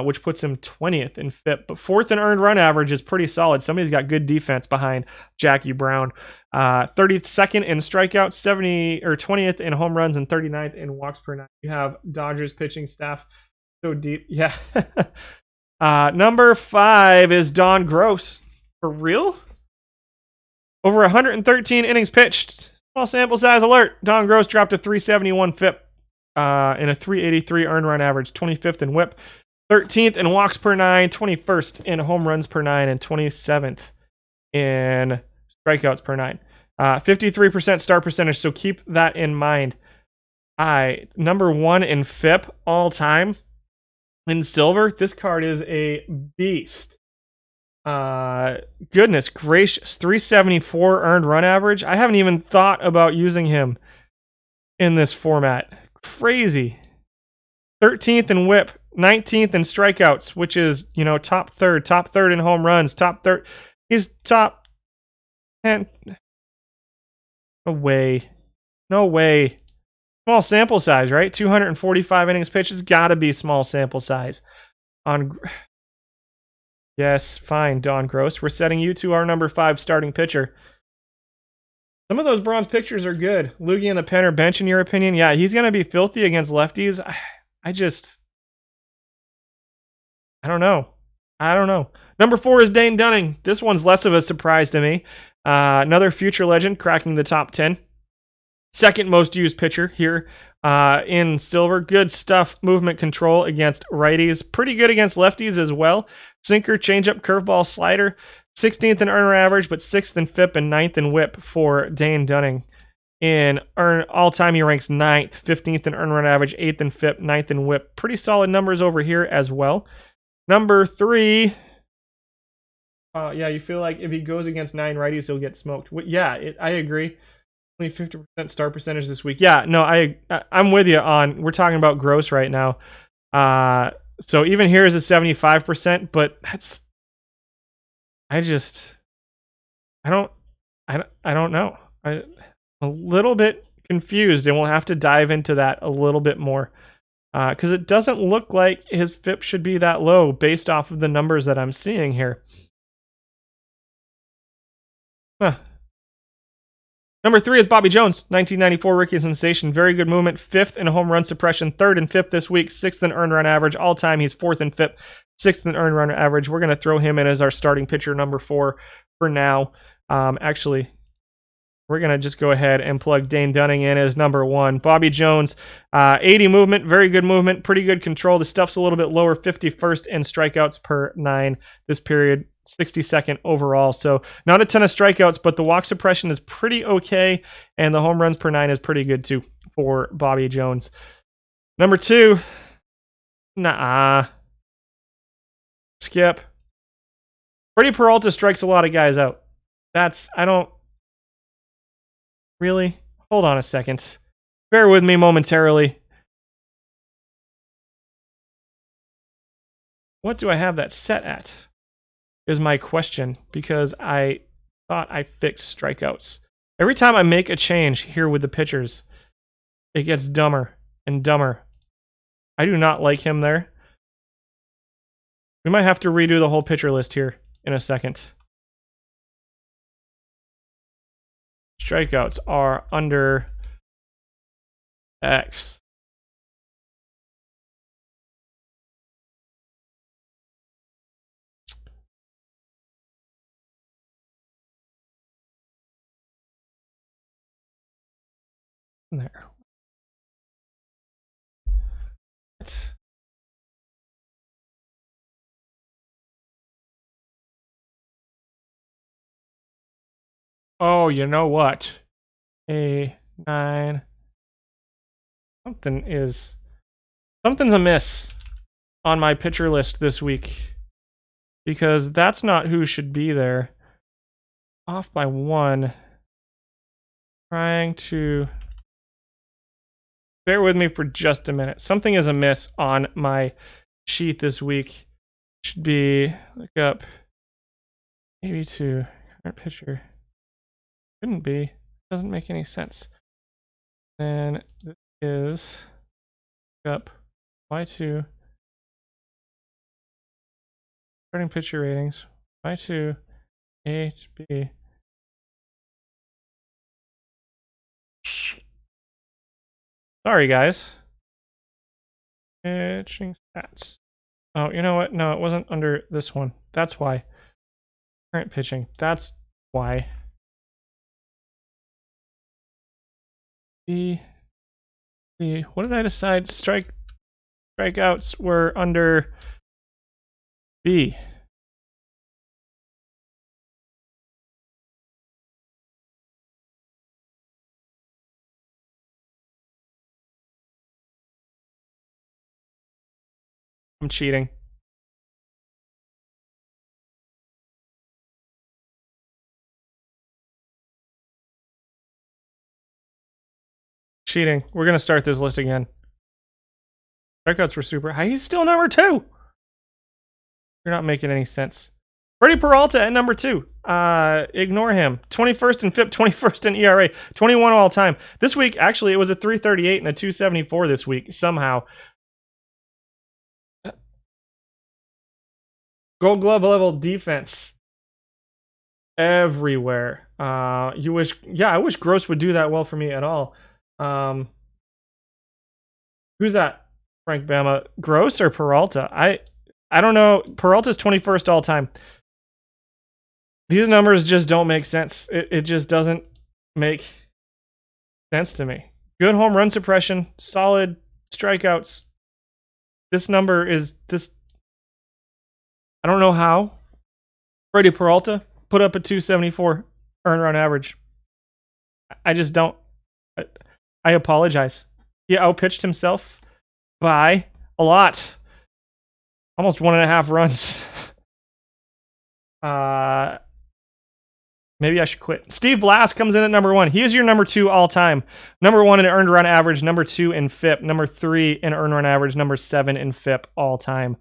Which puts him 20th in FIP. But 4th in earned run average is pretty solid. Somebody's got good defense behind Jackie Brown. 32nd in strikeouts, 20th in home runs, and 39th in walks per 9. You have Dodgers pitching staff so deep. Yeah. Number 5 is Don Gross. For real? Over 113 innings pitched. Small sample size alert. Don Gross dropped a 371 FIP and a 383 earned run average. 25th in WHIP. 13th in walks per 9, 21st in home runs per 9, and 27th in strikeouts per 9. 53% start percentage, so keep that in mind. Number 1 in FIP all time in silver. This card is a beast. Goodness gracious. 374 earned run average. I haven't even thought about using him in this format. Crazy. 13th in WHIP, 19th in strikeouts, which is, you know, top third in home runs, top third. He's top 10. No way. No way. Small sample size, right? 245 innings pitched. It's got to be small sample size. Yes, fine, Don Gross. We're setting you to our number 5 starting pitcher. Some of those bronze pictures are good. Loogie and the pen or bench, in your opinion? Yeah, he's going to be filthy against lefties. I don't know. Number 4 is Dane Dunning. This one's less of a surprise to me. Another future legend cracking the top 10. Second most used pitcher here in silver. Good stuff. Movement control against righties. Pretty good against lefties as well. Sinker, changeup, curveball, slider. 16th in earner average, but 6th in FIP and 9th in WHIP for Dane Dunning. In all-time, he ranks 9th, 15th in earner average, 8th in FIP, 9th in WHIP. Pretty solid numbers over here as well. Number 3. Yeah, you feel like if he goes against 9 righties, he'll get smoked. Yeah, I agree. Only 50% start percentage this week. Yeah, no, I'm with you on. We're talking about gross right now. So even here is a 75%, but that's. I don't know. I'm a little bit confused, and we'll have to dive into that a little bit more. Because it doesn't look like his FIP should be that low based off of the numbers that I'm seeing here. Huh. Number 3 is Bobby Jones, 1994 rookie sensation. Very good movement. 5th in home run suppression. 3rd and 5th this week. 6th in earned run average. All time, he's 4th in FIP. 6th in earned run average. We're going to throw him in as our starting pitcher, number 4, for now. Actually, we're going to just go ahead and plug Dane Dunning in as number 1. Bobby Jones, 80 movement. Very good movement. Pretty good control. The stuff's a little bit lower. 51st in strikeouts per 9 this period. 62nd overall. So not a ton of strikeouts, but the walk suppression is pretty okay, and the home runs per 9 is pretty good too for Bobby Jones. Number 2, skip. Freddie Peralta strikes a lot of guys out. Really? Hold on a second. Bear with me momentarily. What do I have that set at? Is my question, because I thought I fixed strikeouts. Every time I make a change here with the pitchers, it gets dumber and dumber. I do not like him there. We might have to redo the whole pitcher list here in a second. Strikeouts are under X. There. Oh, you know what? A9. Something's amiss on my pitcher list this week, because that's not who should be there. Off by 1. Trying to. Bear with me for just a minute. Something is amiss on my sheet this week. Should be, look up, maybe to current pitcher. Couldn't be. Doesn't make any sense. Then this is, look up, Y2. Starting pitcher ratings. Y2, A to B. Sorry, guys. Pitching stats. Oh, you know what? No, it wasn't under this one. That's why. Current pitching. That's why. B. What did I decide? Strikeouts were under B. I'm cheating. Cheating. We're going to start this list again. Strikeouts were super high. He's still number 2. You're not making any sense. Freddie Peralta at number 2. Ignore him. 21st in FIP, 21st in ERA, 21 all time. This week, actually, it was a 338 and a 274 this week, somehow. Gold Glove level defense. Everywhere. I wish Gross would do that well for me at all. Who's that? Frank Bama. Gross or Peralta? I don't know. Peralta's 21st all time. These numbers just don't make sense. It just doesn't make sense to me. Good home run suppression, solid strikeouts. This number is this. I don't know how. Freddie Peralta put up a 274 earned run average. I just don't. I apologize. He outpitched himself by a lot. Almost 1.5 runs. Maybe I should quit. Steve Blass comes in at number 1. He is your number 2 all time. Number 1 in earned run average. Number 2 in FIP. Number 3 in earned run average. Number 7 in FIP all time.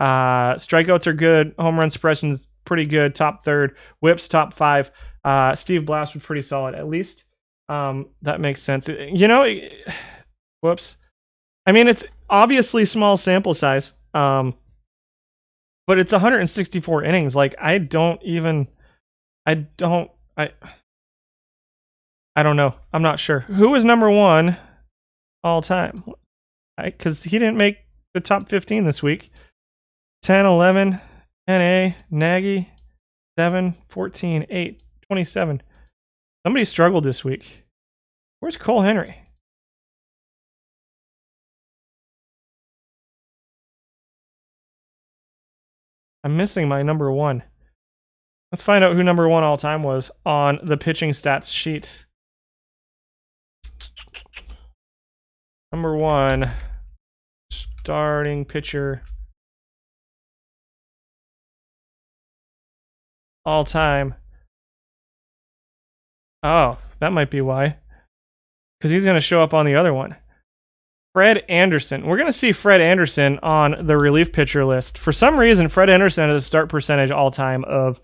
Strikeouts are good. Home run suppression is pretty good. Top 3rd. Whips top 5. Steve Blass was pretty solid. At least that makes sense. Whoops. I mean, it's obviously small sample size. But it's 164 innings. Like, I don't know. I'm not sure. Who is number 1 all time? Because he didn't make the top 15 this week. 10, 11, NA, Nagy, 7, 14, 8, 27. Somebody struggled this week. Where's Cole Henry? I'm missing my number 1. Let's find out who number 1 all time was on the pitching stats sheet. Number 1, starting pitcher all time. Oh, that might be why. Because he's going to show up on the other one. Fred Anderson. We're going to see Fred Anderson on the relief pitcher list. For some reason, Fred Anderson has a start percentage all time of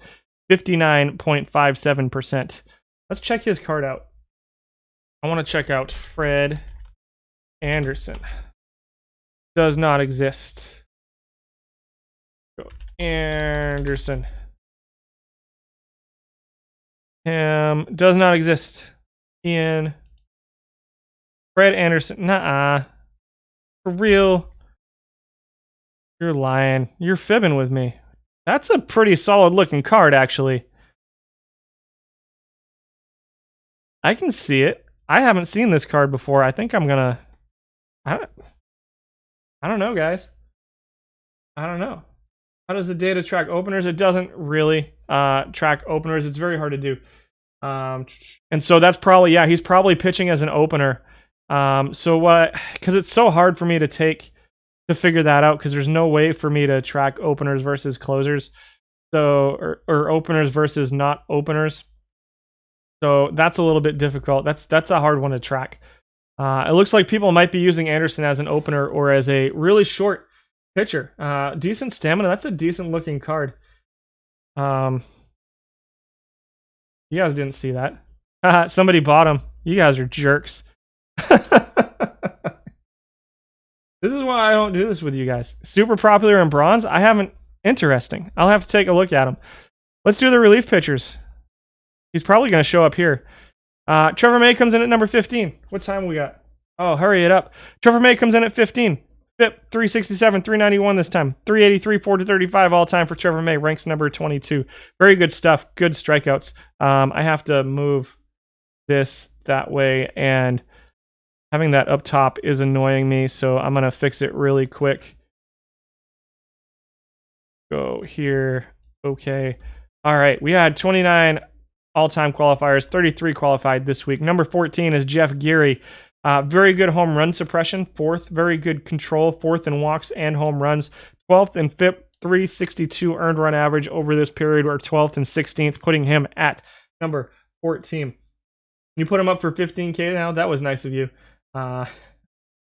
59.57%. Let's check his card out. I want to check out Fred Anderson. Does not exist. Anderson. Does not exist. Ian. Fred Anderson. Nuh-uh. For real. You're lying. You're fibbing with me. That's a pretty solid looking card, actually. I can see it. I haven't seen this card before. I think I'm gonna... I don't know, guys. I don't know. How does the data track openers? It doesn't really track openers. It's very hard to do. And so that's probably, yeah, he's probably pitching as an opener. So what, because it's so hard for me to figure that out, because there's no way for me to track openers versus closers. So, or openers versus not openers. So that's a little bit difficult. That's a hard one to track. It looks like people might be using Anderson as an opener or as a really short pitcher. Decent stamina. That's a decent looking card. You guys didn't see that. Somebody bought him. You guys are jerks. This is why I don't do this with you guys. Super popular in bronze. I haven't. Interesting. I'll have to take a look at him. Let's do the relief pitchers. He's probably going to show up here. Trevor May comes in at number 15. What time we got? Oh, hurry it up. Trevor May comes in at 15. FIP 367, 391 this time. 383, 4-35 all time for Trevor May. Ranks number 22. Very good stuff. Good strikeouts. I have to move this that way, and having that up top is annoying me, so I'm going to fix it really quick. Go here. Okay. All right. We had 29 all-time qualifiers, 33 qualified this week. Number 14 is Jeff Geary. Very good home run suppression. 4th, very good control. 4th in walks and home runs. 12th in FIP, 362 earned run average over this period, or 12th and 16th, putting him at number 14. You put him up for 15K now? That was nice of you. I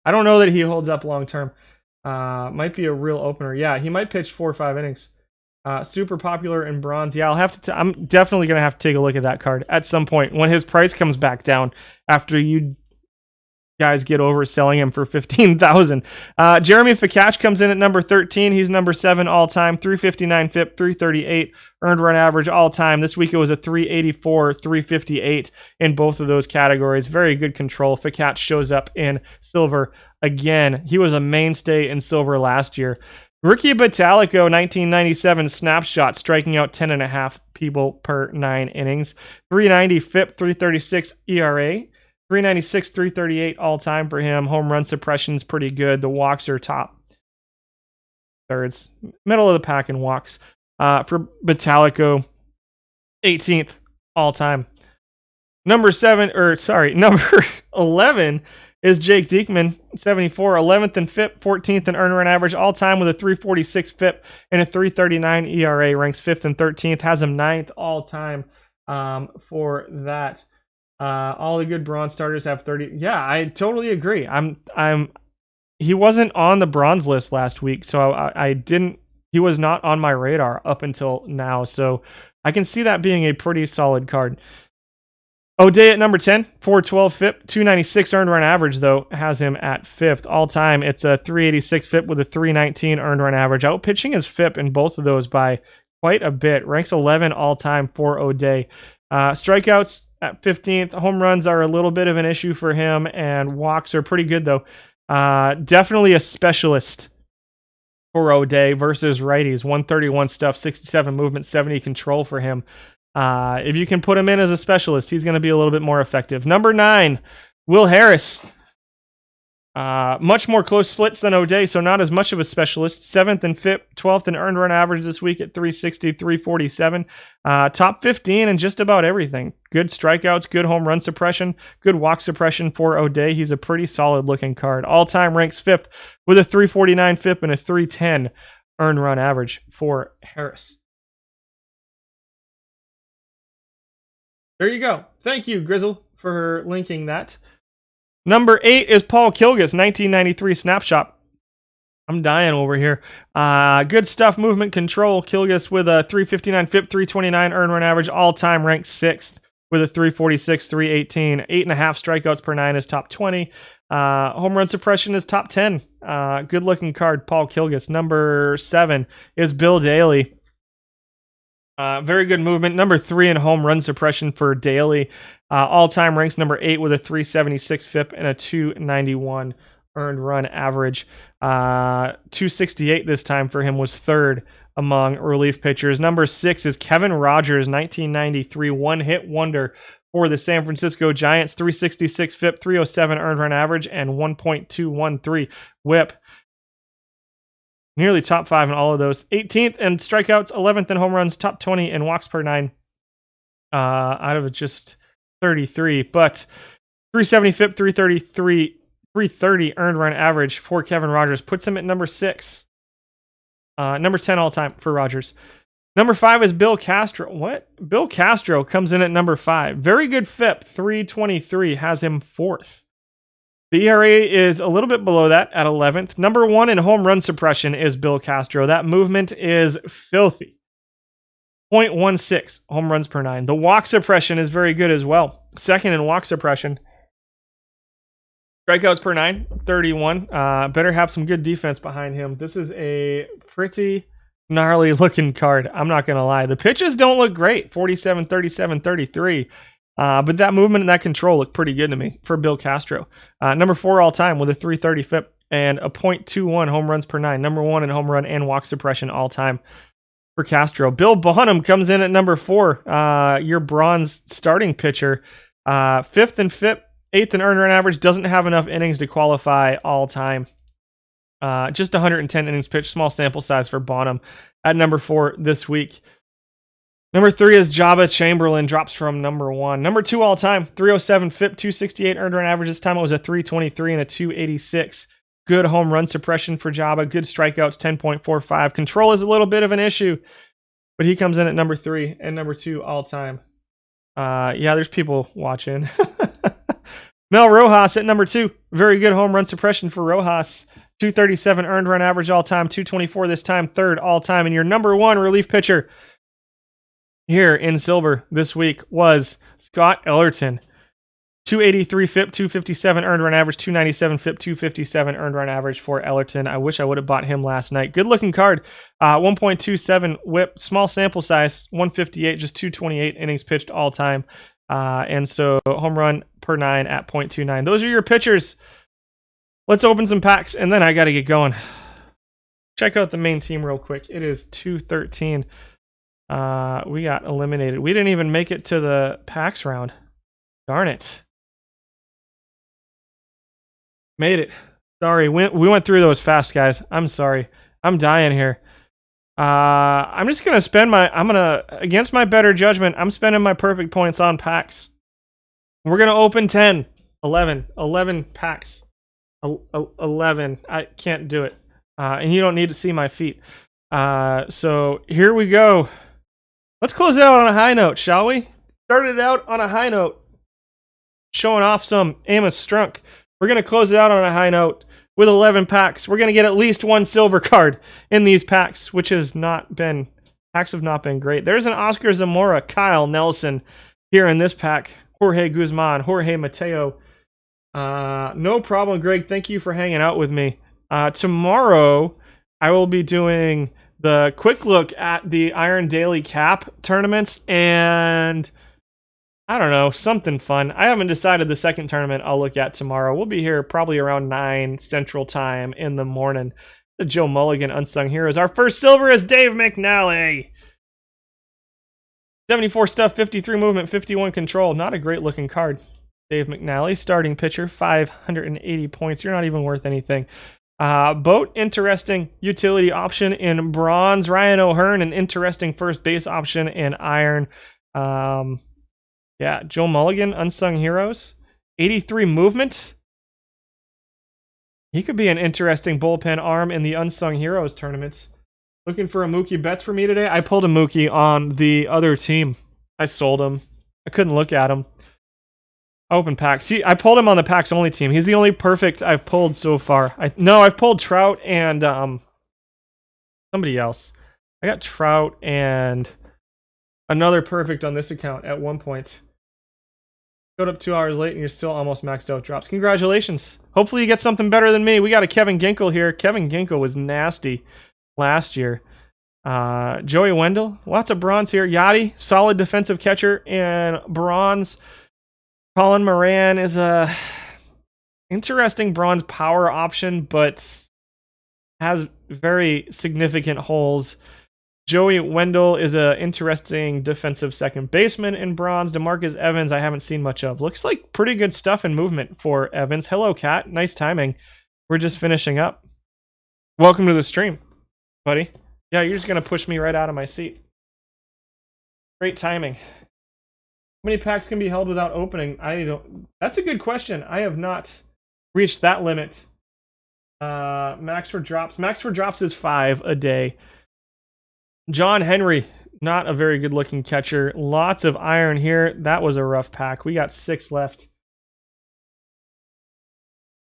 don't know that he holds up long term. Might be a real opener. Yeah, he might pitch 4 or 5 innings. Super popular in bronze. Yeah, I'll have to. I'm definitely gonna have to take a look at that card at some point when his price comes back down after you guys get over selling him for 15,000. Jeremy Fakach comes in at number 13. He's number 7 all time. 359 FIP, 338 earned run average all time. This week it was a 384, 358 in both of those categories. Very good control. Fakach shows up in silver again. He was a mainstay in silver last year. Ricky Batalico, 1997 snapshot, striking out 10.5 people per 9 innings. 390 FIP, 336 ERA. 396, 338 all time for him. Home run suppression's pretty good. The walks are top thirds, middle of the pack in walks. For Batalico, 18th all time. Number 11 is Jake Diekman, 74, 11th in FIP, 14th in earned run average all time with a 346 FIP and a 339 ERA. Ranks 5th and 13th. Has him 9th all time for that. All the good bronze starters have 30. Yeah, I totally agree. He wasn't on the bronze list last week, so I didn't. He was not on my radar up until now, so I can see that being a pretty solid card. O'Day at number 10, 412 FIP, 296 earned run average, though, has him at 5th. All time, it's a 386 FIP with a 319 earned run average. Out pitching his FIP in both of those by quite a bit. Ranks 11 all time for O'Day. Strikeouts at 15th. Home runs are a little bit of an issue for him, and walks are pretty good, though. Definitely a specialist for O'Day versus righties. 131 stuff, 67 movement, 70 control for him. If you can put him in as a specialist, he's going to be a little bit more effective. Number 9, Will Harris. Much more close splits than O'Day, so not as much of a specialist. 7th in FIP, 12th in earned run average this week at 360, 347. Top 15 in just about everything. Good strikeouts, good home run suppression, good walk suppression for O'Day. He's a pretty solid looking card. All-time ranks 5th with a 349 FIP and a 310 earned run average for Harris. There you go. Thank you, Grizzle, for linking that. Number 8 is Paul Kilgus, 1993 snapshot. I'm dying over here. Good stuff, movement control. Kilgus with a 359 FIP, 329 earned run average, all-time ranked 6th with a 346, 318. 8.5 strikeouts per 9 is top 20. Home run suppression is top 10. Good-looking card, Paul Kilgus. Number 7 is Bill Daly. Very good movement. Number 3 in home run suppression for Daly. All-time ranks number 8 with a 376 FIP and a 291 earned run average. 268 this time for him was 3rd among relief pitchers. Number 6 is Kevin Rogers, 1993 one-hit wonder for the San Francisco Giants. 366 FIP, 307 earned run average, and 1.213 WHIP. Nearly top 5 in all of those. 18th in strikeouts, 11th in home runs, top 20 in walks per 9. Out of just 33. But 370 FIP, 330 earned run average for Kevin Rogers puts him at number 6. Number 10 all time for Rogers. Number 5 is Bill Castro. What? Bill Castro comes in at number 5. Very good FIP, 323, has him 4th. The ERA is a little bit below that at 11th. Number 1 in home run suppression is Bill Castro. That movement is filthy. 0.16 home runs per 9. The walk suppression is very good as well. 2nd in walk suppression. Strikeouts per 9, 31. Better have some good defense behind him. This is a pretty gnarly looking card. I'm not going to lie. The pitches don't look great. 47, 37, 33. But that movement and that control look pretty good to me for Bill Castro. Number 4 all time with a 330 FIP and a 0.21 home runs per 9. Number 1 in home run and walk suppression all time for Castro. Bill Bonham comes in at number 4. Your bronze starting pitcher. 5th in FIP, 8th in earned run average. Doesn't have enough innings to qualify all time. Just 110 innings pitched. Small sample size for Bonham at number 4 this week. Number 3 is Jabba Chamberlain, drops from number 1. Number 2 all time, 307 FIP, 268 earned run average. This time it was a 323 and a 286. Good home run suppression for Jabba. Good strikeouts, 10.45. Control is a little bit of an issue, but he comes in at number 3 and number 2 all time. Yeah, there's people watching. Mel Rojas at number 2. Very good home run suppression for Rojas. 237 earned run average all time, 224 this time, third all time. And your number one relief pitcher here in silver this week was Scott Ellerton. 283 FIP, 257 earned run average, 297 FIP, 257 earned run average for Ellerton. I wish I would have bought him last night. Good looking card. 1.27 whip, small sample size, 158, just 228 innings pitched all time. And so home run per 9 at 0.29. Those are your pitchers. Let's open some packs, and then I got to get going. Check out the main team real quick. It is 2:13. We got eliminated. We didn't even make it to the packs round. Darn it. Made it. Sorry, we went through those fast, guys. I'm sorry. I'm dying here. I'm just going to spend against my better judgment, I'm spending my perfect points on packs. We're going to open 10, 11 packs. 11. I can't do it. And you don't need to see my feet. So here we go. Let's close it out on a high note, shall we? Started out on a high note, showing off some Amos Strunk. We're going to close it out on a high note with 11 packs. We're going to get at least one silver card in these packs, which packs have not been great. There's an Oscar Zamora, Kyle Nelson here in this pack. Jorge Guzman, Jorge Mateo. No problem, Greg. Thank you for hanging out with me. Tomorrow, I will be doing the quick look at the Iron Daily Cap tournaments and I don't know, something fun. I haven't decided the second tournament I'll look at tomorrow. We'll be here probably around 9 Central Time in the morning. The Joe Mulligan Unsung Heroes. Our first silver is Dave McNally. 74 stuff, 53 movement, 51 control. Not a great looking card. Dave McNally, starting pitcher, 580 points. You're not even worth anything. Boat, interesting utility option in bronze. Ryan O'Hearn, an interesting first base option in iron. Yeah, Joe Mulligan, Unsung Heroes. 83 movement. He could be an interesting bullpen arm in the Unsung Heroes tournaments. Looking for a Mookie Betts for me today? I pulled a Mookie on the other team. I sold him. I couldn't look at him. Open packs. See, I pulled him on the packs only team. He's the only perfect I've pulled so far. I've pulled Trout and somebody else. I got Trout and another perfect on this account at one point. Showed up 2 hours late and you're still almost maxed out drops. Congratulations. Hopefully you get something better than me. We got a Kevin Ginkel here. Kevin Ginkel was nasty last year. Joey Wendell. Lots of bronze here. Yachty, solid defensive catcher in bronze. Colin Moran is a interesting bronze power option, but has very significant holes. Joey Wendell is an interesting defensive second baseman in bronze. DeMarcus Evans, I haven't seen much of. Looks like pretty good stuff in movement for Evans. Hello, Kat. Nice timing. We're just finishing up. Welcome to the stream, buddy. Yeah, you're just going to push me right out of my seat. Great timing. How many packs can be held without opening? That's a good question. I have not reached that limit. Max for drops. Max for drops is 5 a day. John Henry, not a very good looking catcher. Lots of iron here. That was a rough pack. We got 6 left.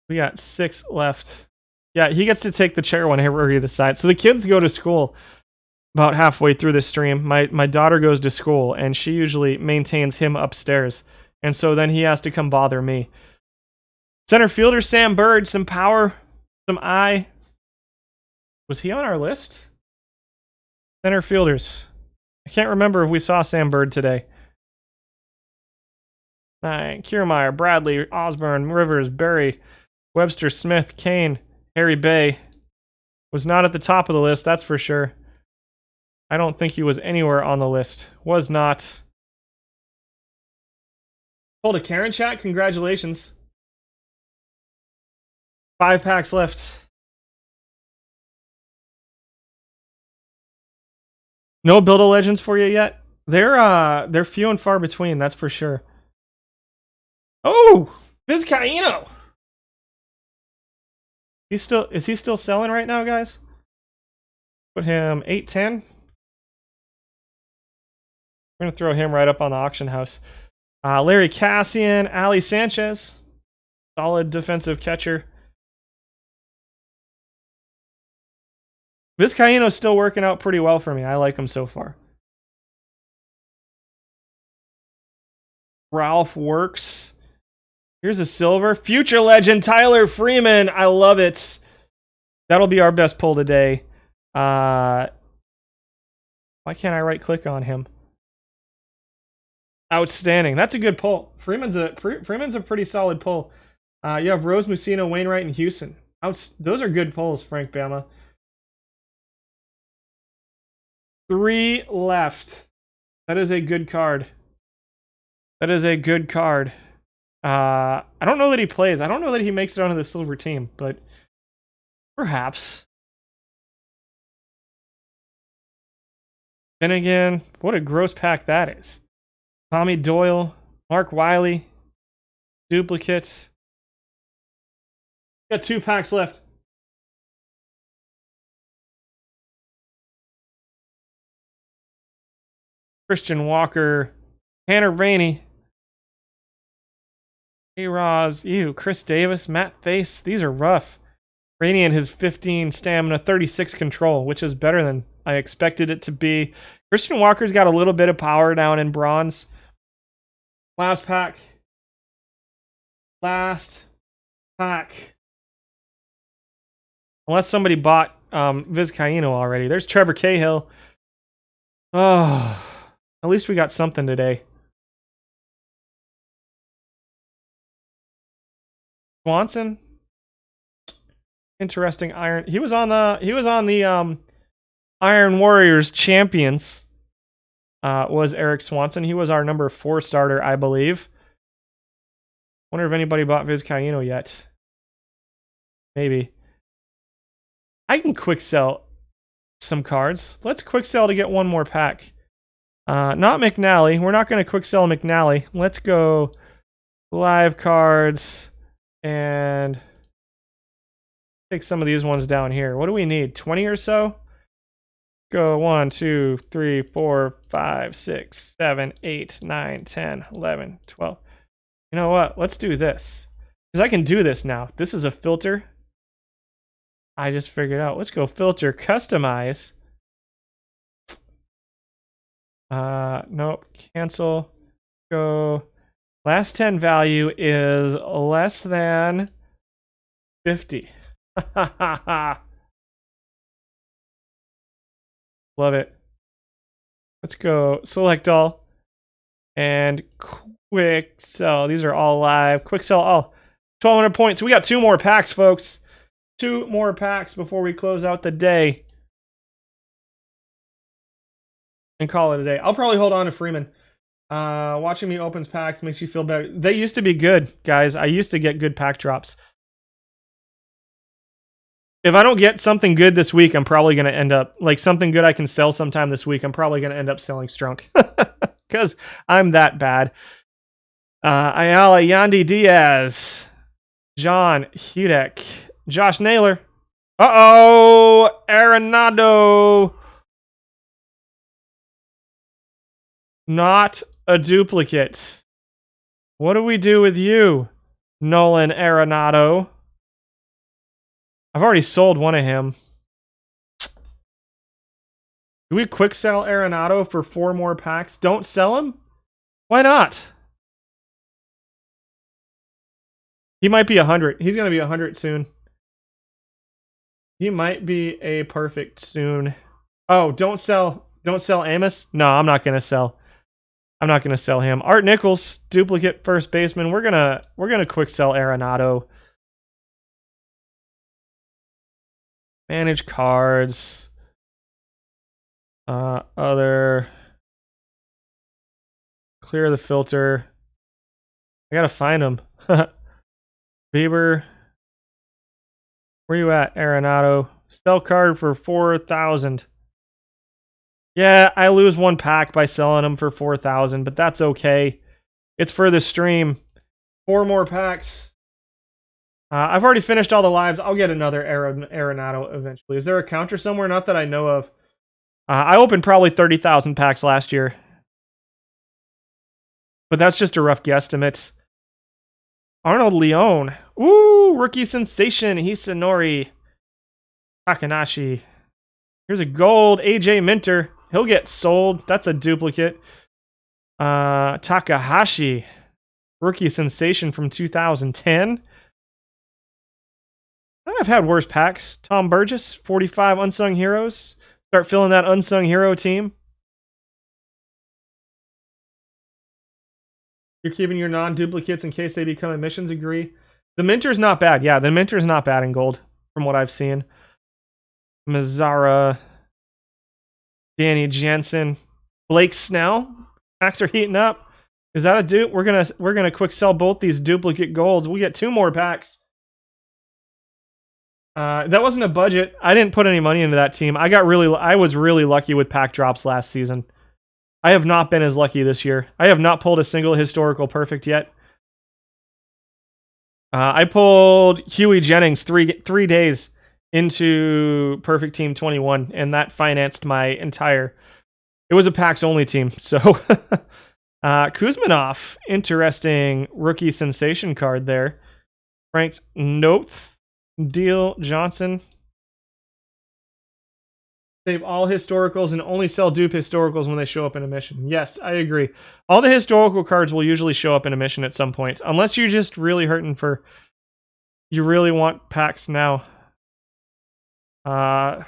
Yeah, he gets to take the chair whenever he decides. So the kids go to school about halfway through the stream. My daughter goes to school, and she usually maintains him upstairs. And so then he has to come bother me. Center fielder Sam Bird, some power, some eye. Was he on our list? Center fielders. I can't remember if we saw Sam Bird today. Kiermaier, Bradley, Osborne, Rivers, Berry, Webster, Smith, Kane, Harry Bay. Was not at the top of the list, that's for sure. I don't think he was anywhere on the list. Was not. Hold a Karen chat. Congratulations. 5 packs left. No Build-A-Legends for you yet? They're few and far between, that's for sure. Oh! Vizcaíno! Is he still selling right now, guys? Put him 810. We're going to throw him right up on the auction house. Larry Cassian, Ali Sanchez. Solid defensive catcher. Vizcaíno's still working out pretty well for me. I like him so far. Ralph Works. Here's a silver. Future legend, Tyler Freeman. I love it. That'll be our best pull today. Why can't I right-click on him? Outstanding. That's a good pull. Freeman's a pretty solid pull. You have Rose, Musino, Wainwright, and Houston. Those are good pulls, Frank Bama. 3 left. That is a good card. That is a good card. I don't know that he plays. I don't know that he makes it onto the silver team, but perhaps. Then again, what a gross pack that is. Tommy Doyle, Mark Wiley, duplicate. Got 2 packs left. Christian Walker, Tanner Rainey, A-Roz, Chris Davis, Matt Face. These are rough. Rainey and his 15 stamina, 36 control, which is better than I expected it to be. Christian Walker's got a little bit of power down in bronze. Last pack. Last pack. Unless somebody bought Vizcaíno already. There's Trevor Cahill. Oh, at least we got something today. Swanson. Interesting iron. He was on the Iron Warriors champions. Was Eric Swanson. He was our number 4 starter, I believe. Wonder if anybody bought Vizcaíno yet. Maybe. I can quick sell some cards. Let's quick sell to get one more pack. Not McNally. We're not going to quick sell McNally. Let's go live cards and take some of these ones down here. What do we need? 20 or so? Go 1, 2, 3, 4, 5, 6, 7, 8, 9, 10, 11, 12. You know what? Let's do this. Because I can do this now. This is a filter. I just figured out. Let's go filter, customize. Nope. Cancel. Go. Last 10 value is less than 50. Love it. Let's go select all and quick sell. These are all live. Quick sell all. 1,200 points. We got 2 more packs, folks. 2 more packs before we close out the day and call it a day. I'll probably hold on to Freeman. Watching me opens packs makes you feel better. They used to be good, guys. I used to get good pack drops. If I don't get something good this week, I'm probably going to end up, like something good I can sell sometime this week, I'm probably going to end up selling Strunk. Because I'm that bad. Ayala, Yandy Diaz, John Hudek, Josh Naylor. Uh-oh! Arenado. Not a duplicate. What do we do with you, Nolan Arenado? I've already sold one of him. Do we quick sell Arenado for 4 more packs? Don't sell him? Why not? He might be 100. He's going to be 100 soon. He might be a perfect soon. Oh, don't sell Amos? No, I'm not going to sell. I'm not going to sell him. Art Nichols, duplicate first baseman. We're going to quick sell Arenado. Manage cards. Other. Clear the filter. I gotta find him. Bieber. Where you at, Arenado? Sell card for 4,000. Yeah, I lose 1 pack by selling them for 4,000, but that's okay. It's for the stream. 4 more packs. I've already finished all the lives. I'll get another Arenado eventually. Is there a counter somewhere? Not that I know of. I opened probably 30,000 packs last year. But that's just a rough guesstimate. Arnold Leone. Ooh, rookie sensation. Hisanori Takanashi. Here's a gold AJ Minter. He'll get sold. That's a duplicate. Takahashi, rookie sensation from 2010. I've had worse packs. Tom Burgess, 45 unsung heroes. Start filling that unsung hero team. You're keeping your non-duplicates in case they become emissions. Agree. The Minter's not bad. Yeah, the Minter's not bad in gold from what I've seen. Mazzara, Danny Jansen, Blake Snell. Packs are heating up. Is that a dupe? We're gonna quick sell both these duplicate golds. We get 2 more packs. That wasn't a budget. I didn't put any money into that team. I was really lucky with pack drops last season. I have not been as lucky this year. I have not pulled a single historical perfect yet. I pulled Huey Jennings 3 days into Perfect Team 21, and that financed my entire... It was a packs only team, so... Kuzmanov, interesting rookie sensation card there. Frank Noth, Deal Johnson. Save all historicals and only sell dupe historicals when they show up in a mission. Yes, I agree. All the historical cards will usually show up in a mission at some point. Unless you're just really hurting for... You really want packs now. Yeah,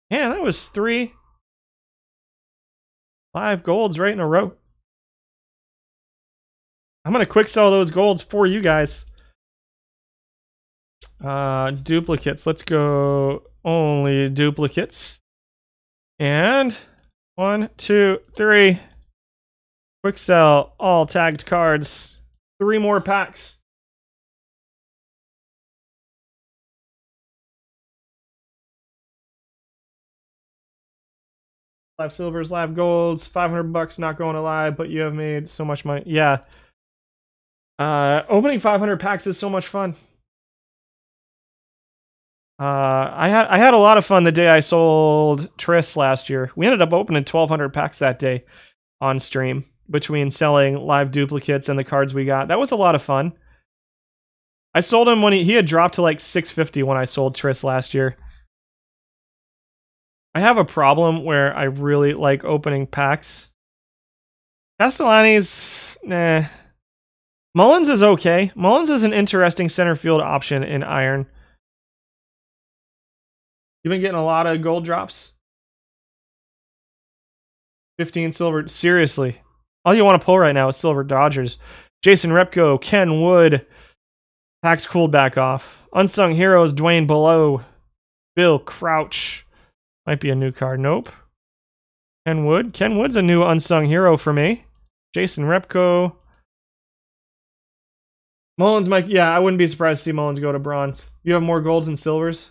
that was 3 live golds right in a row. I'm going to quick sell those golds for you guys. Duplicates. Let's go only duplicates. And 1, 2, 3. Quick sell all tagged cards. 3 more packs. Live silvers, live golds, $500 not going to live, but you have made so much money. Yeah. Opening 500 packs is so much fun. I had a lot of fun the day I sold Triss last year. We ended up opening 1,200 packs that day on stream between selling live duplicates and the cards we got. That was a lot of fun. I sold him when he had dropped to like 650 when I sold Triss last year. I have a problem where I really like opening packs. Castellani's, nah. Mullins is okay. Mullins is an interesting center field option in Iron. You've been getting a lot of gold drops. 15 silver. Seriously. All you want to pull right now is Silver Dodgers. Jason Repko, Ken Wood. Packs cooled back off. Unsung Heroes, Dwayne Below. Bill Crouch. Might be a new card. Nope. Ken Wood. Ken Wood's a new unsung hero for me. Jason Repko. Mullins might... Yeah, I wouldn't be surprised to see Mullins go to bronze. You have more golds and silvers?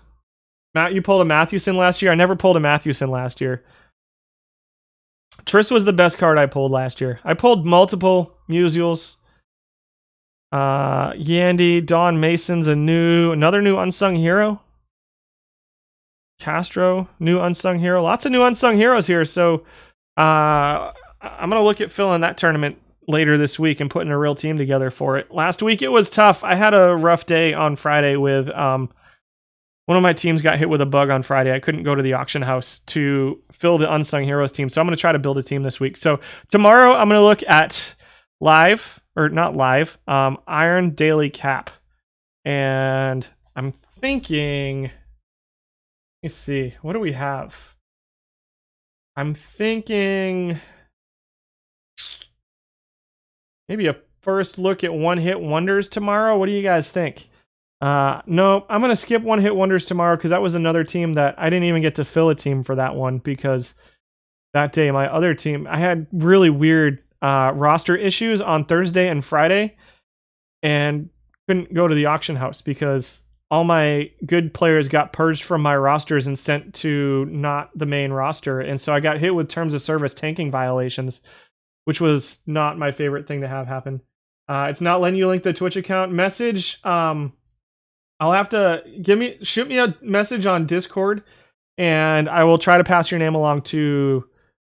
Matt, you pulled a Mathewson last year? I never pulled a Mathewson last year. Triss was the best card I pulled last year. I pulled multiple Musials. Yandy, Don Mason's another new unsung hero. Castro, new unsung hero. Lots of new unsung heroes here. So I'm going to look at filling that tournament later this week and putting a real team together for it. Last week it was tough. I had a rough day on Friday with one of my teams got hit with a bug on Friday. I couldn't go to the auction house to fill the unsung heroes team. So I'm going to try to build a team this week. So tomorrow I'm going to look at Iron Daily Cap. And I'm thinking... Let me see. What do we have? I'm thinking maybe a first look at one-hit wonders tomorrow. What do you guys think? No, I'm going to skip one-hit wonders tomorrow because that was another team that I didn't even get to fill a team for that one because that day my other team, I had really weird roster issues on Thursday and Friday and couldn't go to the auction house because all my good players got purged from my rosters and sent to not the main roster. And so I got hit with terms of service tanking violations, which was not my favorite thing to have happen. It's not letting you link the Twitch account. Message. I'll have to shoot me a message on Discord and I will try to pass your name along to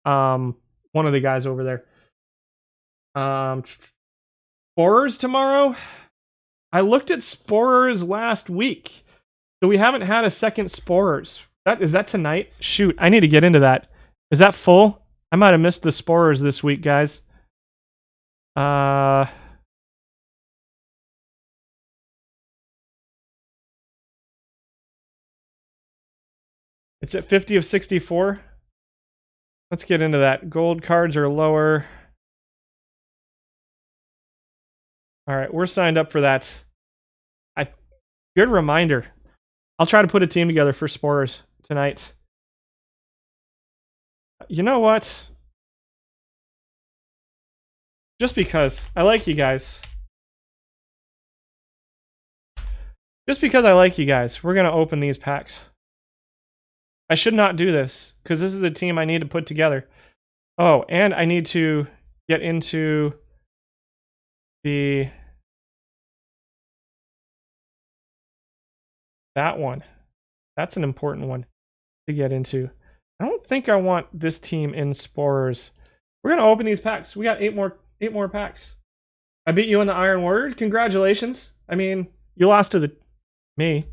one of the guys over there. Horrors tomorrow. I looked at Sporers last week, so we haven't had a second Sporers. Is that tonight? Shoot, I need to get into that. Is that full? I might have missed the Sporers this week, guys. It's at 50 of 64. Let's get into that. Gold cards are lower. All right, we're signed up for that. Good reminder. I'll try to put a team together for Sporers tonight. You know what? Just because I like you guys. Just because I like you guys, we're going to open these packs. I should not do this, because this is the team I need to put together. Oh, and I need to get into that one. That's an important one to get into. I don't think I want this team in Sporers. We're going to open these packs. We got eight more packs. I beat you in the Iron Word. Congratulations. I mean, you lost to me.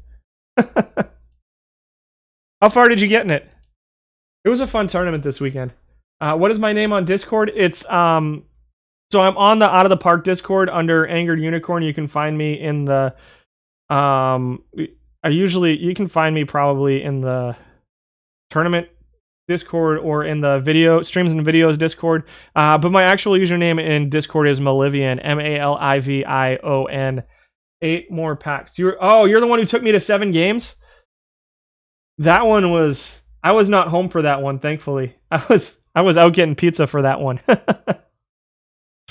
How far did you get in it? It was a fun tournament this weekend. What is my name on Discord? It's so I'm on the Out of the Park Discord under Angered Unicorn. You can find me in the you can find me probably in the tournament Discord or in the video streams and videos Discord. But my actual username in Discord is Malivion, Malivion. 8 more packs. You're the one who took me to 7 games? That one was I was not home for that one, thankfully. I was out getting pizza for that one.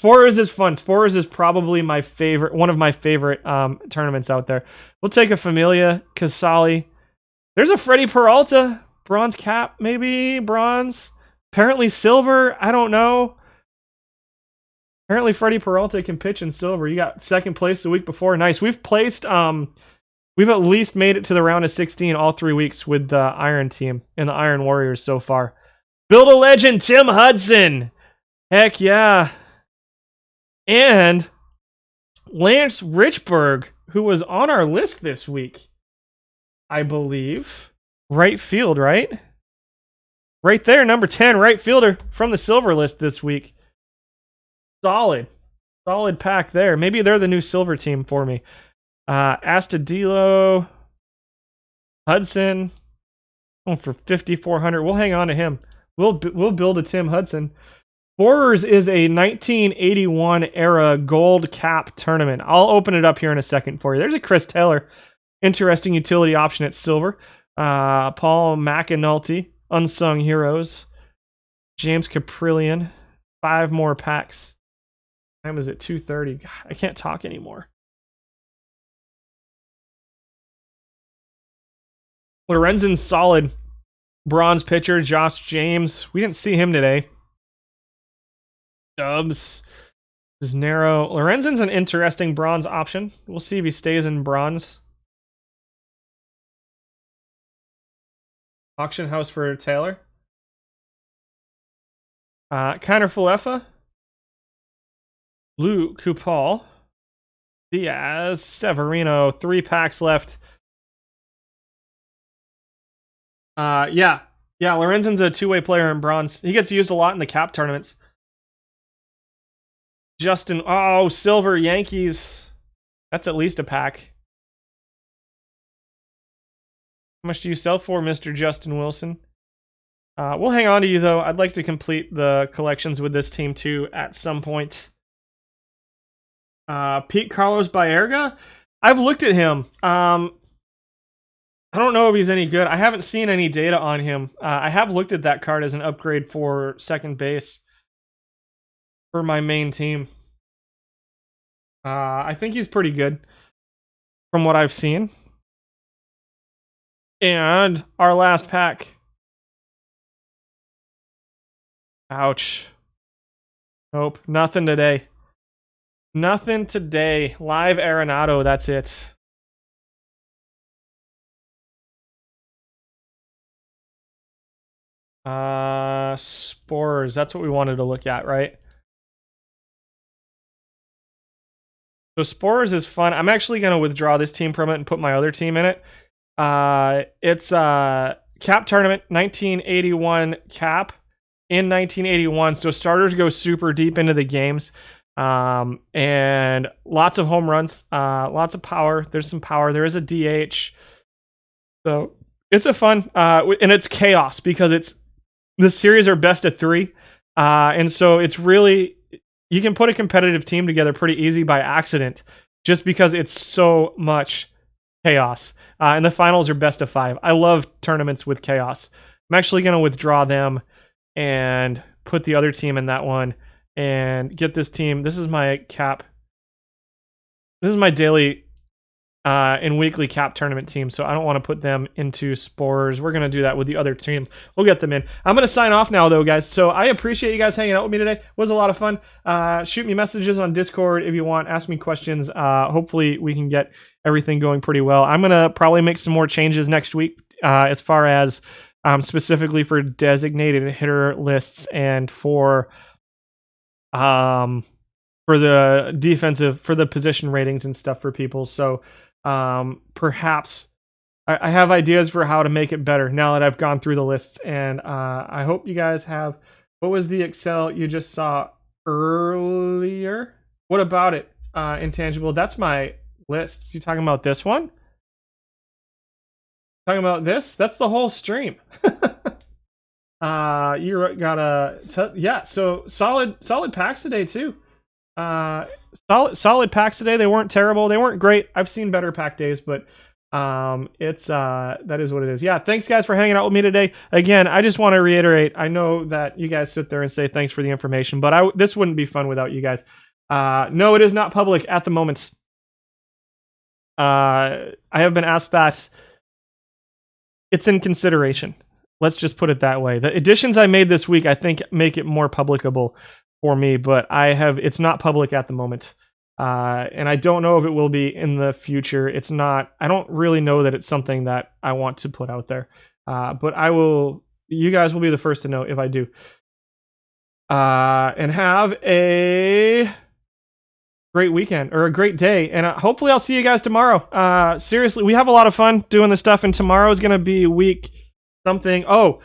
Sporers is fun. Sporers is probably one of my favorite tournaments out there. We'll take a Familia, Casali. There's a Freddie Peralta. Bronze cap, maybe? Bronze? Apparently silver. I don't know. Apparently Freddie Peralta can pitch in silver. You got second place the week before. Nice. We've placed... We've at least made it to the round of 16 all 3 weeks with the Iron team and the Iron Warriors so far. Build a legend, Tim Hudson. Heck yeah. And Lance Richburg, who was on our list this week, I believe. Right field, right? Right there, number 10, right fielder from the silver list this week. Solid pack there. Maybe they're the new silver team for me. Astudillo, Hudson, for 5,400. We'll hang on to him. We'll build a Tim Hudson. Borers is a 1981 era gold cap tournament. I'll open it up here in a second for you. There's a Chris Taylor, interesting utility option at silver. Paul McAnulty, unsung heroes. James Caprillion, 5 more packs. Time is at 2:30. God, I can't talk anymore. Lorenzen's solid. Bronze pitcher, Josh James. We didn't see him today. Dubs. This is narrow. Lorenzen's an interesting bronze option. We'll see if he stays in bronze. Auction house for Taylor. Kiner Falefa. Lou Kupal. Diaz. Severino. 3 packs left. Yeah, Lorenzen's a 2-way player in bronze. He gets used a lot in the cap tournaments. Justin, silver Yankees. That's at least a pack. How much do you sell for, Mr. Justin Wilson? We'll hang on to you, though. I'd like to complete the collections with this team, too, at some point. Pete Carlos Baerga? I've looked at him. I don't know if he's any good. I haven't seen any data on him. I have looked at that card as an upgrade for second base for my main team. I think he's pretty good from what I've seen. And our last pack. Ouch. Nope, nothing today. Nothing today. Live Arenado, that's it. Spores. That's what we wanted to look at, right? So Spores is fun. I'm actually going to withdraw this team from it and put my other team in it. It's cap tournament, 1981 cap in 1981. So starters go super deep into the games. And lots of home runs, lots of power. There's some power. There is a DH. So it's a fun, and it's chaos because the series are best of 3. And so it's really, you can put a competitive team together pretty easy by accident just because it's so much chaos. And the finals are best of 5. I love tournaments with chaos. I'm actually going to withdraw them and put the other team in that one and get this team. This is my cap. This is my daily and weekly cap tournament team, so I don't want to put them into Spores. We're going to do that with the other team. We'll get them in. I'm going to sign off now, though, guys. So I appreciate you guys hanging out with me today. It was a lot of fun. Shoot me messages on Discord if you want. Ask me questions. Hopefully, we can get everything going pretty well. I'm going to probably make some more changes next week as far as specifically for designated hitter lists and for the defensive, for the position ratings and stuff for people. So perhaps I have ideas for how to make it better now that I've gone through the lists, and I hope you guys have. What was the Excel you just saw earlier? What about it? Intangible. That's my lists. You talking about this one? Talking about this? That's the whole stream. You got yeah. So solid packs today too. Solid packs today. They weren't terrible. They weren't great. I've seen better pack days, but it's that is what it is. Yeah, thanks guys for hanging out with me today. Again, I just want to reiterate, I know that you guys sit there and say thanks for the information, but this wouldn't be fun without you guys. No, it is not public at the moment. I have been asked that. It's in consideration. Let's just put it that way. The additions I made this week, I think, make it more publicable for me, but it's not public at the moment. And I don't know if it will be in the future. It's not, I don't really know that it's something that I want to put out there. But you guys will be the first to know if I do. And have a great weekend or a great day. And hopefully I'll see you guys tomorrow. Seriously, we have a lot of fun doing this stuff, and tomorrow is going to be week something. Oh,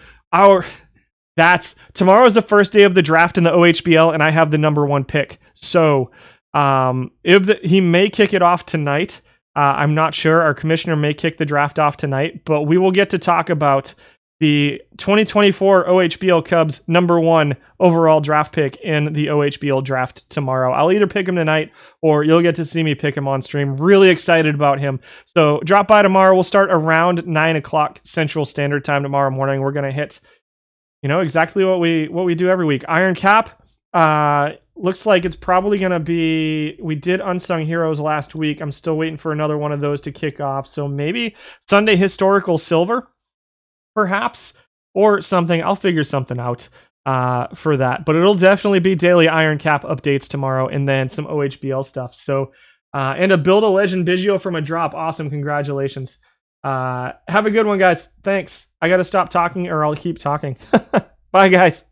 tomorrow's the first day of the draft in the OHBL, and I have the number 1 pick. So he may kick it off tonight. I'm not sure. Our commissioner may kick the draft off tonight, but we will get to talk about the 2024 OHBL Cubs number 1 overall draft pick in the OHBL draft tomorrow. I'll either pick him tonight or you'll get to see me pick him on stream. Really excited about him. So drop by tomorrow. We'll start around 9 o'clock Central Standard Time tomorrow morning. We're going to hit, exactly what we do every week. Iron Cap. Looks like it's probably going to be, we did Unsung Heroes last week. I'm still waiting for another one of those to kick off. So maybe Sunday Historical Silver, perhaps, or something. I'll figure something out for that. But it'll definitely be daily Iron Cap updates tomorrow, and then some OHBL stuff. So, and a Build a Legend Biggio from a drop. Awesome. Congratulations. Have a good one, guys. Thanks. I got to stop talking or I'll keep talking. Bye, guys.